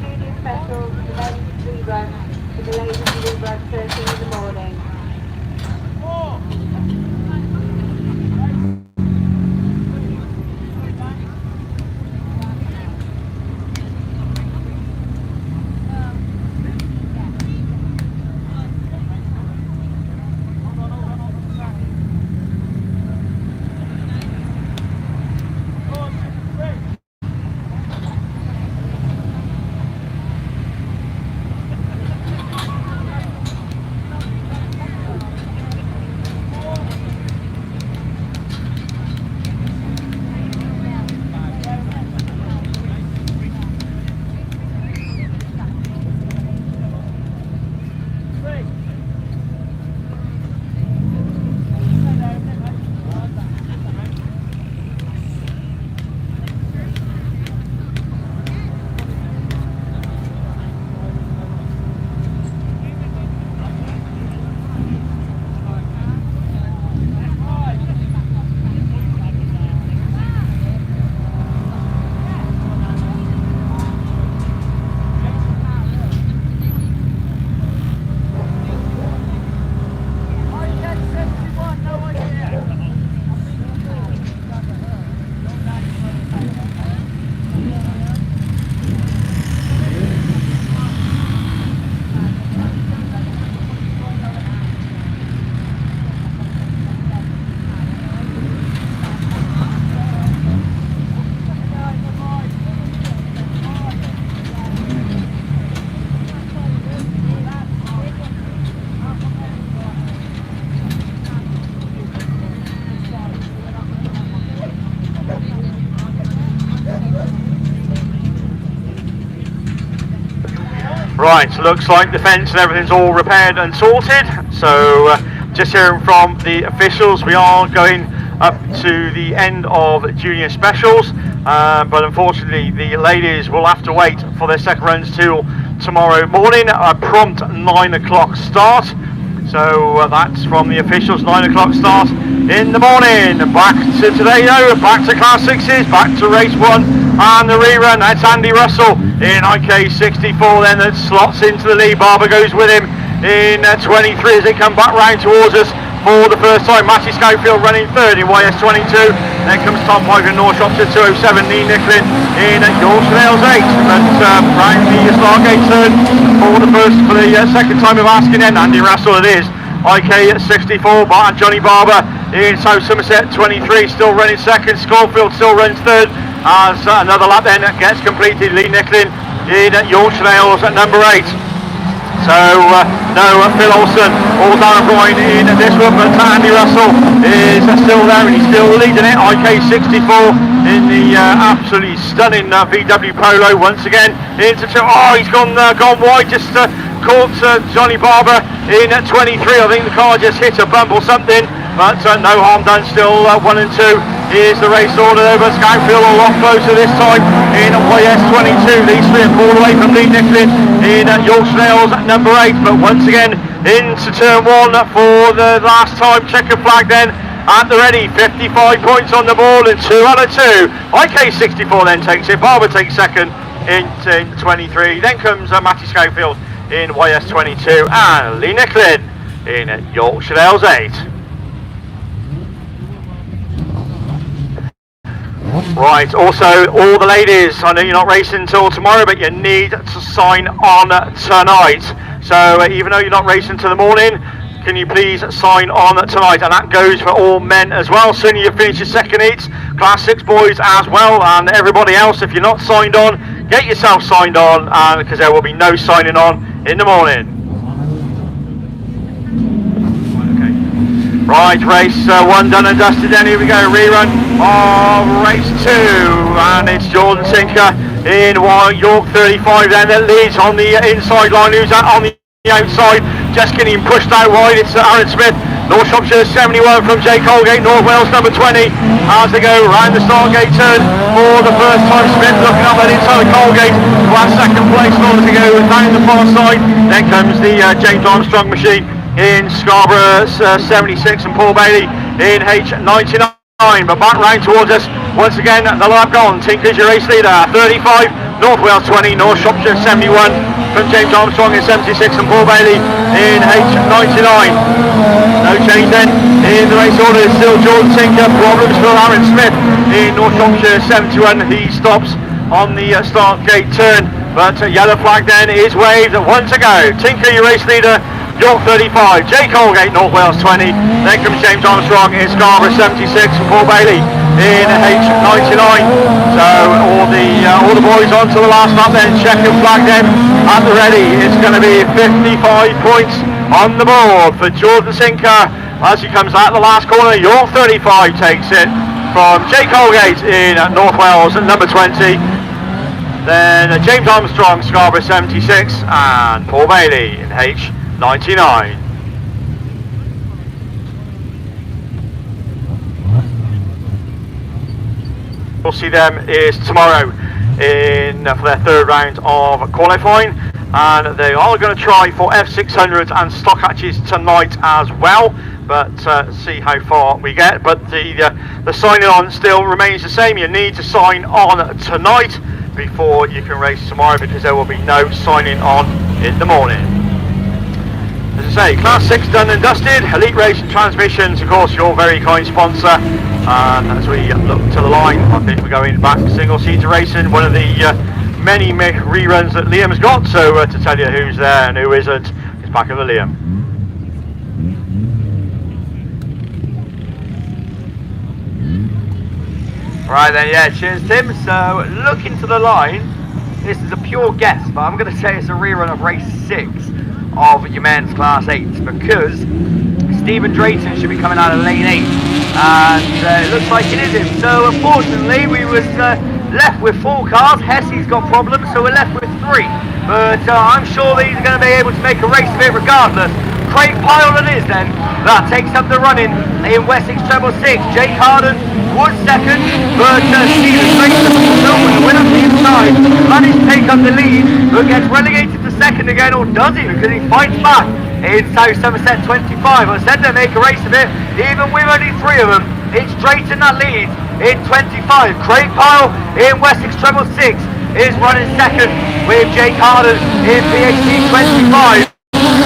junior specials, the men's rerun, for the ladies rerun first thing in the morning. Right, looks like the fence and everything's all repaired and sorted. So just hearing from the officials, we are going up to the end of junior specials, but unfortunately the ladies will have to wait for their second runs till tomorrow morning, a prompt 9 o'clock start. So that's from the officials, 9 o'clock start in the morning. Back to today though, back to Class 6s, back to race 1 and the rerun. That's Andy Russell in IK64 then that slots into the lead. Barber goes with him in 23 as they come back round towards us for the first time. Matty Schofield running third in YS22. Then comes Tom White in North Shropshire 207. Lee Nicklin in Yorkshire Dales 8. But round the Stargate turn for the second time of asking then. Andy Russell it is. IK64, and Johnny Barber in South Somerset 23 still running second. Schofield still runs third as another lap then gets completed. Lee Nicklin in Yorkshire Dales at number 8. So no Phil Olsen or Darren Bryan in this one, but Andy Russell is still there and he's still leading it. IK64 in the absolutely stunning VW Polo once again into two. Oh, he's gone wide, just caught Johnny Barber in 23. I think the car just hit a bump or something, but no harm done. Still 1 and 2. Here's the race order over. Schofield a lot closer this time in YS22. These three are all the way from Lee Nicklin in Yorkshire Dales at number 8. But once again into turn 1 for the last time. Checkered flag then at the ready. 55 points on the ball and 2 out of 2. IK64 then takes it. Barber takes second in 23. Then comes Matty Schofield in YS22 and Lee Nicklin in Yorkshire Dales 8. Right, also all the ladies, I know you're not racing until tomorrow, but you need to sign on tonight. So even though you're not racing till the morning, can you please sign on tonight? And that goes for all men as well. Soon you finish your second heats, Class 6 boys as well, and everybody else. If you're not signed on, get yourself signed on, because there will be no signing on in the morning. Right, race 1 done and dusted then, here we go, rerun of race 2, and it's Jordan Tinker in York 35 then that leads on the inside line, who's on the outside, just getting pushed out wide. It's Aaron Smith, North Shropshire 71 from Jay Colgate, North Wales number 20, as they go round the Stargate turn for the first time. Smith looking up at inside the Colgate for that second place in order to go down the far side. Then comes the James Armstrong machine in Scarborough 76 and Paul Bailey in H99. But back round towards us once again, the lap gone. Tinker's your race leader, 35 North Wales 20, North Shropshire 71 from James Armstrong in 76 and Paul Bailey in H99. No change then in the race order. Still Jordan Tinker. Problems for Aaron Smith in North Shropshire 71. He stops on the start gate turn, but yellow flag then is waved. 1 to go. Tinker, your race leader. York 35, Jay Colgate, North Wales 20, then comes James Armstrong in Scarborough 76 and Paul Bailey in H99. So all the boys on to the last lap then, checkered flag then at the ready. It's going to be 55 points on the board for Jordan Sinker as he comes out the last corner. York 35 takes it from Jay Colgate in North Wales at number 20. Then James Armstrong, Scarborough 76 and Paul Bailey in H99. We'll see them is tomorrow for their third round of qualifying, and they are going to try for F600s and stock hatches tonight as well, but see how far we get. But the signing on still remains the same. You need to sign on tonight before you can race tomorrow, because there will be no signing on in the morning. As I say, Class 6 done and dusted. Elite Racing Transmissions, of course, your very kind sponsor. And as we look to the line, I think we're going back single-seater racing, one of the many reruns that Liam's got. So to tell you who's there and who isn't, it's back over Liam. Right then, yeah, cheers Tim. So looking to the line, this is a pure guess, but I'm going to say it's a rerun of race 6 of your men's Class 8s, because Stephen Drayton should be coming out of lane 8, and it looks like it is him. So unfortunately we was left with 4 cars. Hesse's got problems, so we're left with 3, but I'm sure these are going to be able to make a race of it regardless. Craig Pyle it is then, that takes up the running in Wessex Treble 6. Jake Harden was second, but Stephen Drayton with the win up the inside, managed to take up the lead, but gets relegated to second again, or does he, because he fights back in South Somerset 25. I said they make a race of it, even with only 3 of them. It's Drayton that leads in 25. Craig Pyle in Wessex Treble 6 is running second, with Jake Harden in PhD 25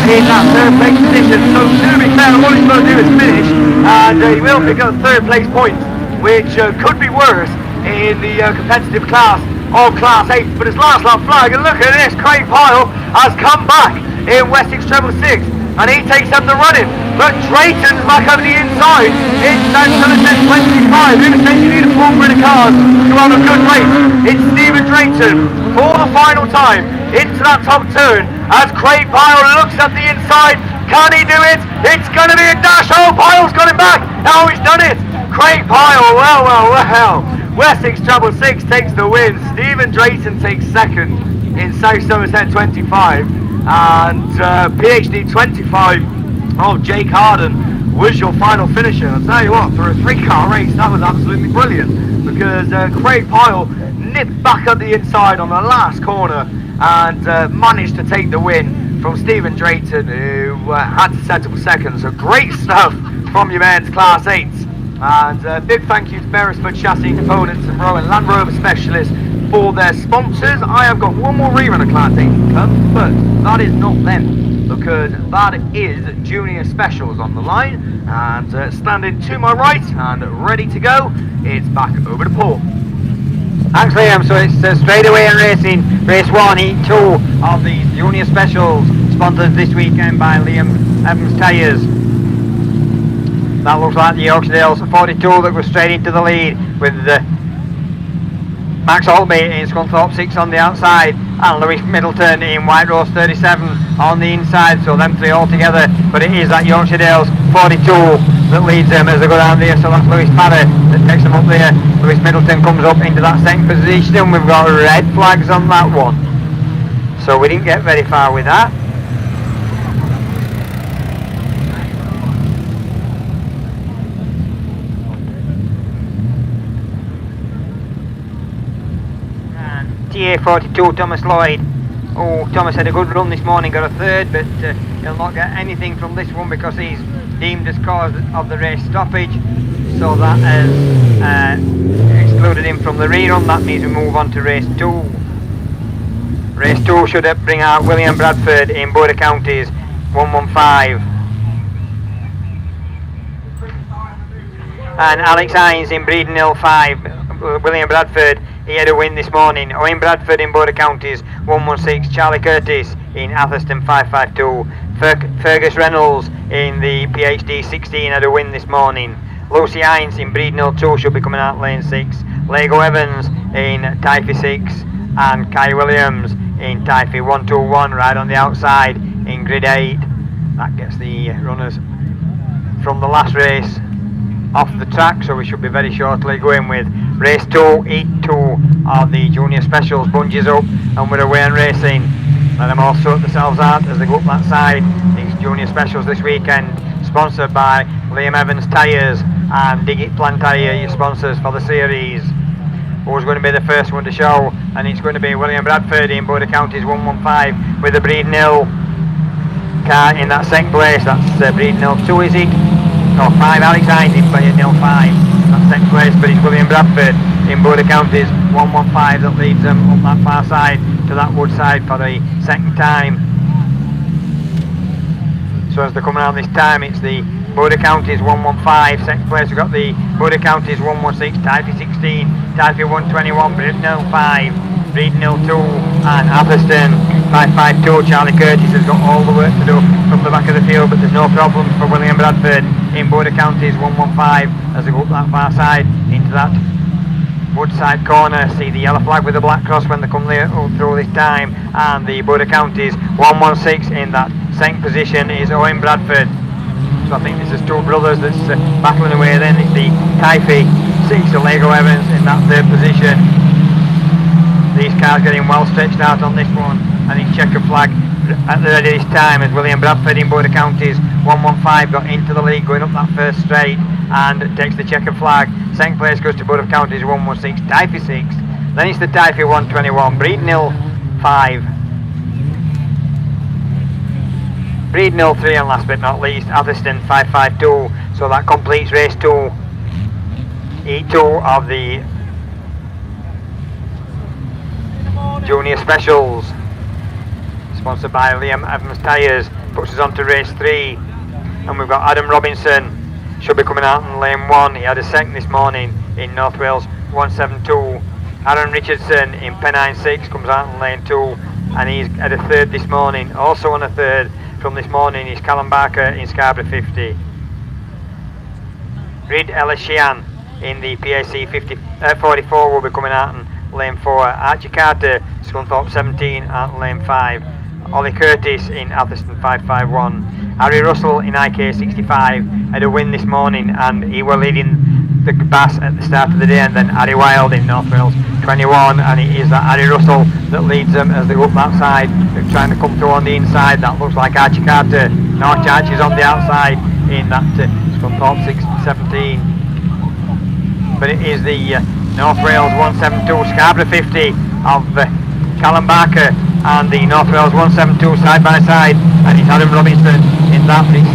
in that third place position. So to be fair, all he's going to do is finish, and he will pick up third place points, which could be worse in the competitive class of Class 8. But his last lap flag, and look at this, Craig Pyle has come back in Wessex Treble 6, and he takes up the running. But Drayton's back over the inside in South Somerset 25. Who says you need a full grid of cars to have a good race? It's Stephen Drayton for the final time into that top turn as Craig Pyle looks at the inside. Can he do it? It's going to be a dash. Oh, Pyle's got him back. Now he's done it. Craig Pyle, well. Wessex Treble 6 takes the win. Stephen Drayton takes second in South Somerset 25. And PhD 25 of Jake Harden was your final finisher. I'll tell you what, for a 3-car race, that was absolutely brilliant, because Craig Pyle nipped back at the inside on the last corner and managed to take the win from Stephen Drayton, who had to settle second. So great stuff from your men's Class 8s. And big thank you to Beresford Chassis Components and Rowan Land Rover Specialists for their sponsors. I have got one more rerun of Class 8 to come, but that is not them, because that is Junior Specials on the line. And standing to my right and ready to go, it's back over to Paul. Thanks Liam. So it's straight away in racing, race 1, heat 2 of the Junior Specials, sponsored this weekend by Liam Evans Tyres. That looks like the Yorkshire Dales 42 that goes straight into the lead, with Max Holtby in Scunthorpe 6 on the outside, and Lewis Middleton in White Rose 37 on the inside. So them 3 all together, but it is that Yorkshire Dales 42 that leads them as they go down there. So that's Lewis Padder that takes them up there. Lewis Middleton comes up into that second position. We've got red flags on that one, so we didn't get very far with that. TA42 Thomas Lloyd. Oh, Thomas had a good run this morning, got a third, but he'll not get anything from this one because he's deemed as cause of the race stoppage, so that has excluded him from the rerun. That means we move on to race 2. Race 2 should bring out William Bradford in Border Counties 115. And Alex Hines in Breeden Hill 5. William Bradford, he had a win this morning. Owen Bradford in Border Counties 116. Charlie Curtis in Atherstone 552. Fergus Reynolds in the PhD 16 had a win this morning. Lucy Hines in Breeden Hill 2 should be coming out lane 6. Lego Evans in Typhy 6 and Kai Williams in Typhy 121 right on the outside in grid 8. That gets the runners from the last race off the track, so we should be very shortly going with race 2, heat 2 of the junior specials. Bungees up and we're away and racing. Let them all sort themselves out as they go up that side. These junior specials this weekend sponsored by Liam Evans Tyres and Dig It Plan Tyre, your sponsors for the series. Who's going to be the first one to show? And it's going to be William Bradford in Border Counties 115 with the Breeden Hill car in that second place. That's Breeden Hill 2, is it? No, 5. Alex Hines in Breeden Hill 5. That's second place, but it's William Bradford in Border Counties 115 that leads them up that far side to that wood side for the second time. So as they're coming out this time, it's the Border Counties 115. Second place we've got the Border Counties 116, Typhy 16, Typhy 121, Breeden Hill 5, Breeden Hill 2 and Atherstone 552. Charlie Curtis has got all the work to do from the back of the field, but there's no problems for William Bradford in Border Counties 115 as they go up that far side into that woodside corner. See the yellow flag with the black cross when they come there through this time, and the Border Counties 116 in that second position is Owen Bradford. So I think this is two brothers that's battling away. Then it's the Typhy 6 of Lego Evans in that third position. These cars getting well stretched out on this one, and it's checker flag at the ready this time as William Bradford in Border Counties 115 got into the lead going up that first straight and takes the checker flag. Second place goes to Border Counties 116, Typhy 6. Then it's the Typhy 121, Breeden Hill 5. Breeden Hill 3 and last but not least Atherstone 552. So that completes race 2, E2 of the junior specials, sponsored by Liam Evans Tyres. Puts us on to race 3, and we've got Adam Robinson should be coming out in lane 1. He had a second this morning in North Wales 172. Aaron Richardson in Pennine 6 comes out in lane 2, and he's had a third this morning. Also on a third from this morning is Callum Barker in Scarborough 50. Reid Ellis Sheehan in the PAC 44 will be coming out in lane 4. Archie Carter, Scunthorpe 17 out in lane 5. Ollie Curtis in Atherstone 551. Harry Russell in IK 65 had a win this morning, and he was leading the BAS at the start of the day, and then Harry Wild in North Wales 21, and it is that Harry Russell that leads them as they go up that side. They're trying to come through on the inside. That looks like Archie Carter. Archie's on the outside in that Scunthorpe 17. But it is the North Wales 172 Scarborough 50 of Callum Barker and the North Wales 172 side by side, and it's Adam Robinson in that. It's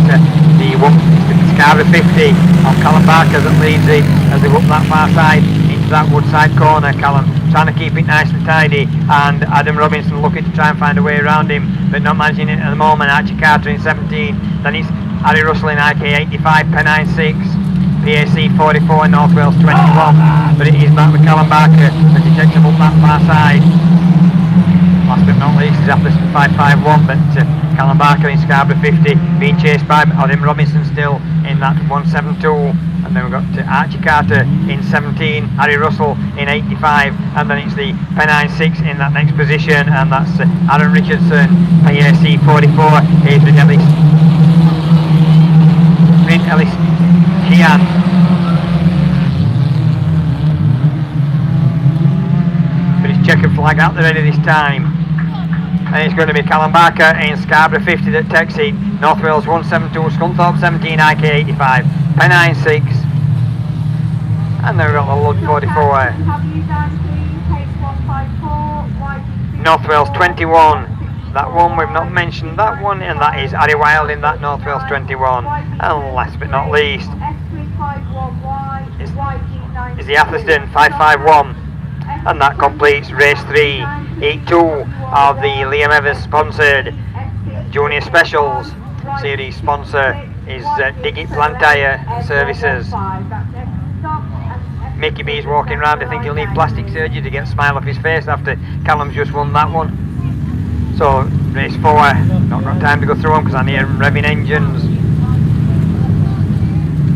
the Scarborough 50 of Callum Barker that leads it as they go up that far side into that woodside corner. Callum trying to keep it nice and tidy, and Adam Robinson looking to try and find a way around him, but not managing it at the moment. Archie Carter in 17. Then it's Harry Russell in IK 85, Pennine 6. PAC 44 North Wales 21, but it is back with Callum Barker as he takes him up that far side. Last but not least is Atherstone 551, but Callum Barker in Scarborough 50 being chased by Adam Robinson still in that 172, and then we've got Archie Carter in 17, Harry Russell in 85, and then it's the Pennine 6 in that next position, and that's Aaron Richardson, PAC 44, Adrian Ellis. Sheehan. But it's checkered flag out the ready this time, and it's going to be Callum Barker in Scarborough 50 that takes it. North Wales 172, Scunthorpe 17, IK 85, Pennine 6, and then we've got the Lud 44. North Wales 21. That one we've not mentioned that one, and that is Harry Wild in that North Wales 21. And last but not least is the Atherstone 551 and that completes race 3, heat 2 of the Liam Evans sponsored Junior Specials. Series sponsor is Digit Plant Tyre Services. Mickey B's walking around. I think he'll need plastic surgery to get a smile off his face after Callum's just won that one. So race 4, not got time to go through them because I hear them revving engines.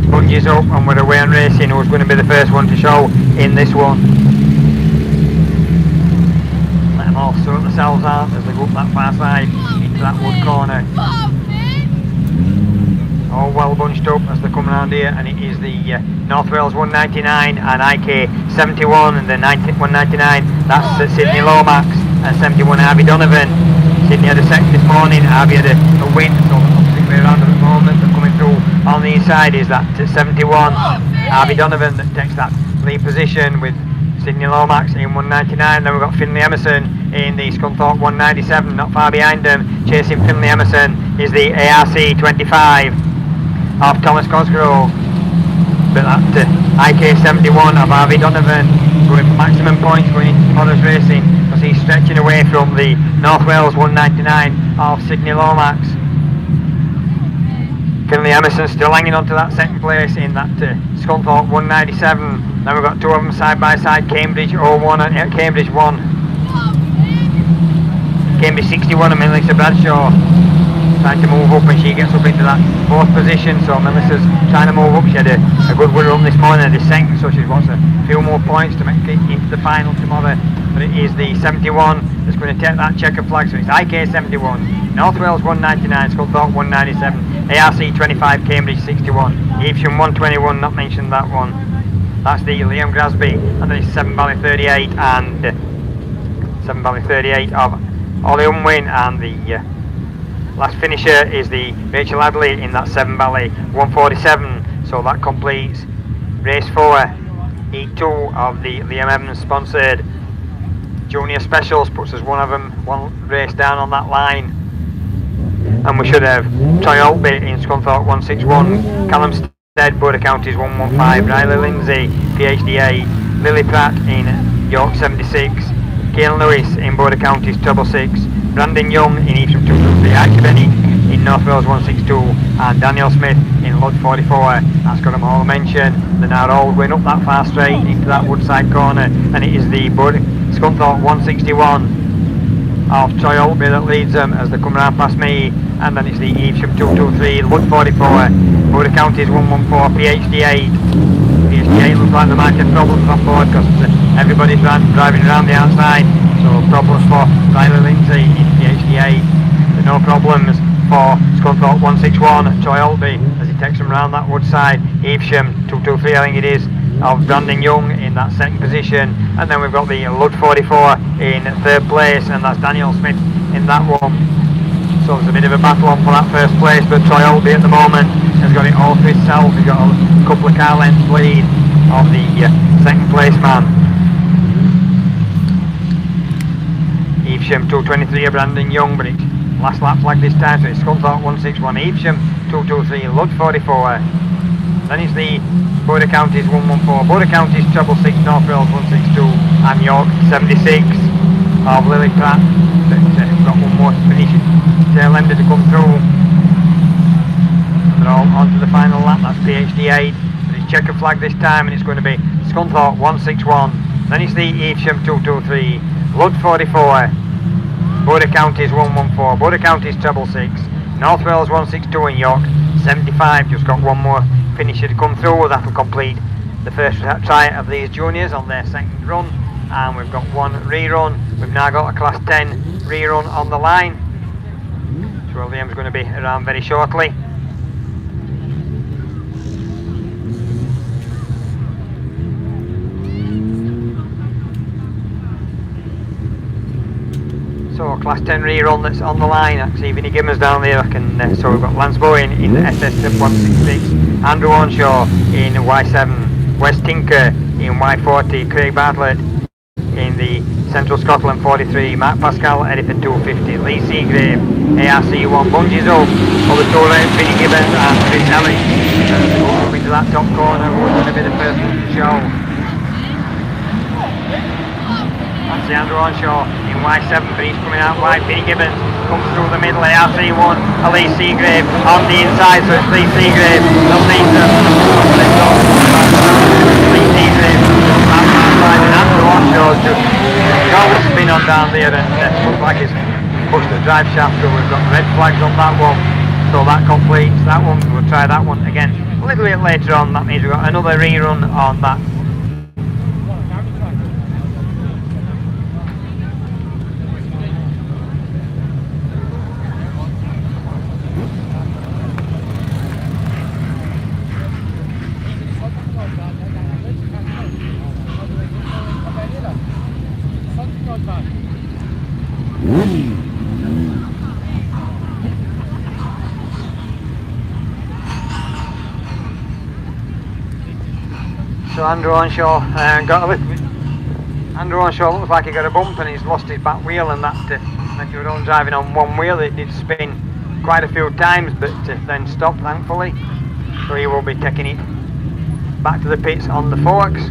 Bungees up and we're away on racing. Who's going to be the first one to show in this one? Let them all sort themselves out as they go up that far side into that wood corner. All well bunched up as they come around here, and it is the North Wales 199 and IK 71 and the 199. That's Sydney Lomax and 71 Harvey Donovan. Sydney had a second this morning, Harvey had a win, so opposite way around at the moment. But coming through on the inside is that 71 Harvey Donovan that takes that lead position with Sydney Lomax in 199. Then we've got Finley Emerson in the Scunthorpe 197, not far behind them. Chasing Finley Emerson is the ARC 25 of Thomas Cosgrove. But that IK 71 of Harvey Donovan going for maximum points going into tomorrow's racing, because he's stretching away from the North Wales 199 of Sydney Lomax. Finley Emerson still hanging on to that second place in that Scunthorpe 197. Then we've got two of them side by side, Cambridge 01 and Cambridge 1. Cambridge 61 and Melissa Bradshaw trying to move up, and she gets up into that fourth position. So Melissa's trying to move up. She had a good run this morning at the second, so she wants a few more points to make it into the final tomorrow. But it is the 71 that's going to take that checker flag. So it's IK 71, North Wales 199, Scunthorpe 197, ARC 25, Cambridge 61, Evesham 121, not mentioned that one. That's the Liam Grasby, and then it's 7 Valley 38 and 7 Valley 38 of Ollie Unwin, and the last finisher is the Rachel Adley in that 7 Valley 147. So that completes race 4, heat 2 of the Liam Evans sponsored Junior Specials. Puts us one race down on that line, and we should have Troy Altby in Scunthorpe 161, Callum Stead Border Counties 115, Riley Lindsay PhD 8, Lily Pratt in York 76, Keelan Lewis in Border Counties treble 6, Brandon Young in Evesham 223, Ike Bennett in North Wales 162, and Daniel Smith in Lud 44. That's got them all mentioned. They're now all going up that far straight into that woodside corner, and it is the Scunthorpe 161 of Troy Altby that leads them as they come around past me, and then it's the Evesham 223, Lud 44, Border Counties 114, PhD 8. PhD 8 looks like there might have problems on board because everybody's driving around the outside. So problems for Riley Lindsay in PhD 8. There are no problems for Scunthorpe 161, Troy Altby as he takes them around that woodside. Evesham 223, I think it is, of Brandon Young in that second position, and then we've got the Lud 44 in third place, and that's Daniel Smith in that one. So it's a bit of a battle on for that first place, but Troy Altby at the moment has got it all to himself. He's got a couple of car lengths lead of the second place man. Evesham 223 of Brandon Young, but it's last lap flag this time, so it's Scunthorpe 161, Evesham 223, Lud 44. Then it's the Border Counties 114, Border Counties treble 6, North Wales 162, and York 76 of Lily Pratt. But got one more to finish, tail ender to come through. And they're all on to the final lap. That's PhD 8. But it's checker flag this time, and it's going to be Scunthorpe 161. Then it's the Evesham 223, Lud 44, Border Counties 114, Border Counties treble 6, North Wales 162, and York 75. Just got one more finisher to come through. That'll complete the first try of these juniors on their second run, and we've got one rerun. We've now got a class 10 rerun on the line. So William's going to be around very shortly. So class 10 rerun that's on the line. I can see Vinnie Gimmers down there. So we've got Lance Bowen in the SS166, Andrew Onshaw in Y7, Wes Tinker in Y40, Craig Bartlett in the Central Scotland 43, Mark Pascal Edison 250, Lee Seagrave ARC1, Bungees up, over to Vinnie Gibbons and Chris Ellis up into that top corner. Who's going to be the first one to show? That's the Andrew Onshore in Y7, but he's coming out wide. Vinnie Gibbons comes through the middle. AR31, Elise Seagrave on the inside, so it's Lee Seagrave. Elise Seagrave on that side, and Andrew Onshore's just got a spin on down there, and looks like it's pushed the drive shaft. So we've got red flags on that one, so that completes that one. We'll try that one again a little bit later on. That means we've got another rerun on that. So Andrew Onshore got a little bit. Andrew Onshore looks like he got a bump and he's lost his back wheel, and that when you were only driving on one wheel, it did spin quite a few times, but then stopped thankfully. So he will be taking it back to the pits on the forks. So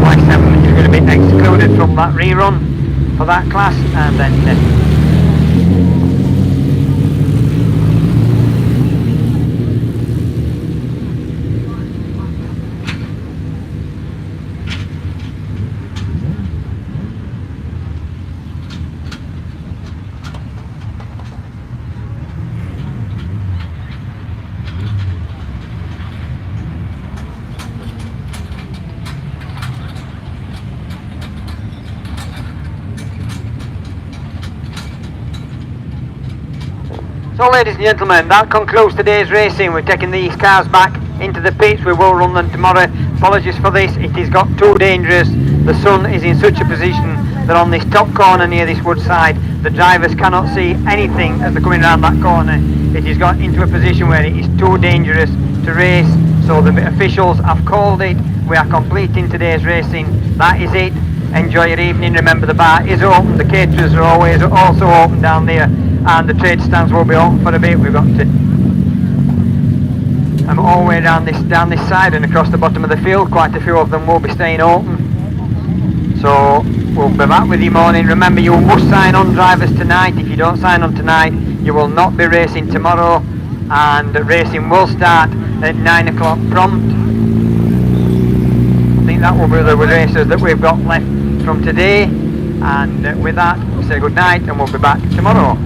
Y7 is going to be excluded from that rerun for that class, and then so ladies and gentlemen, that concludes today's racing. We're taking these cars back into the pits. We will run them tomorrow. Apologies for this, it has got too dangerous. The sun is in such a position that on this top corner near this wood side, the drivers cannot see anything as they're coming around that corner. It has got into a position where it is too dangerous to race, so the officials have called it. We are completing today's racing. That is it. Enjoy your evening. Remember, the bar is open, the caterers are always also open down there, and the trade stands will be open for a bit. We've got to all the way down this side and across the bottom of the field. Quite a few of them will be staying open, so we'll be back with you morning. Remember, you must sign on, drivers, tonight. If you don't sign on tonight, you will not be racing tomorrow, and racing will start at 9 o'clock prompt. I think that will be the races that we've got left from today, and with that, we'll say good night and we'll be back tomorrow.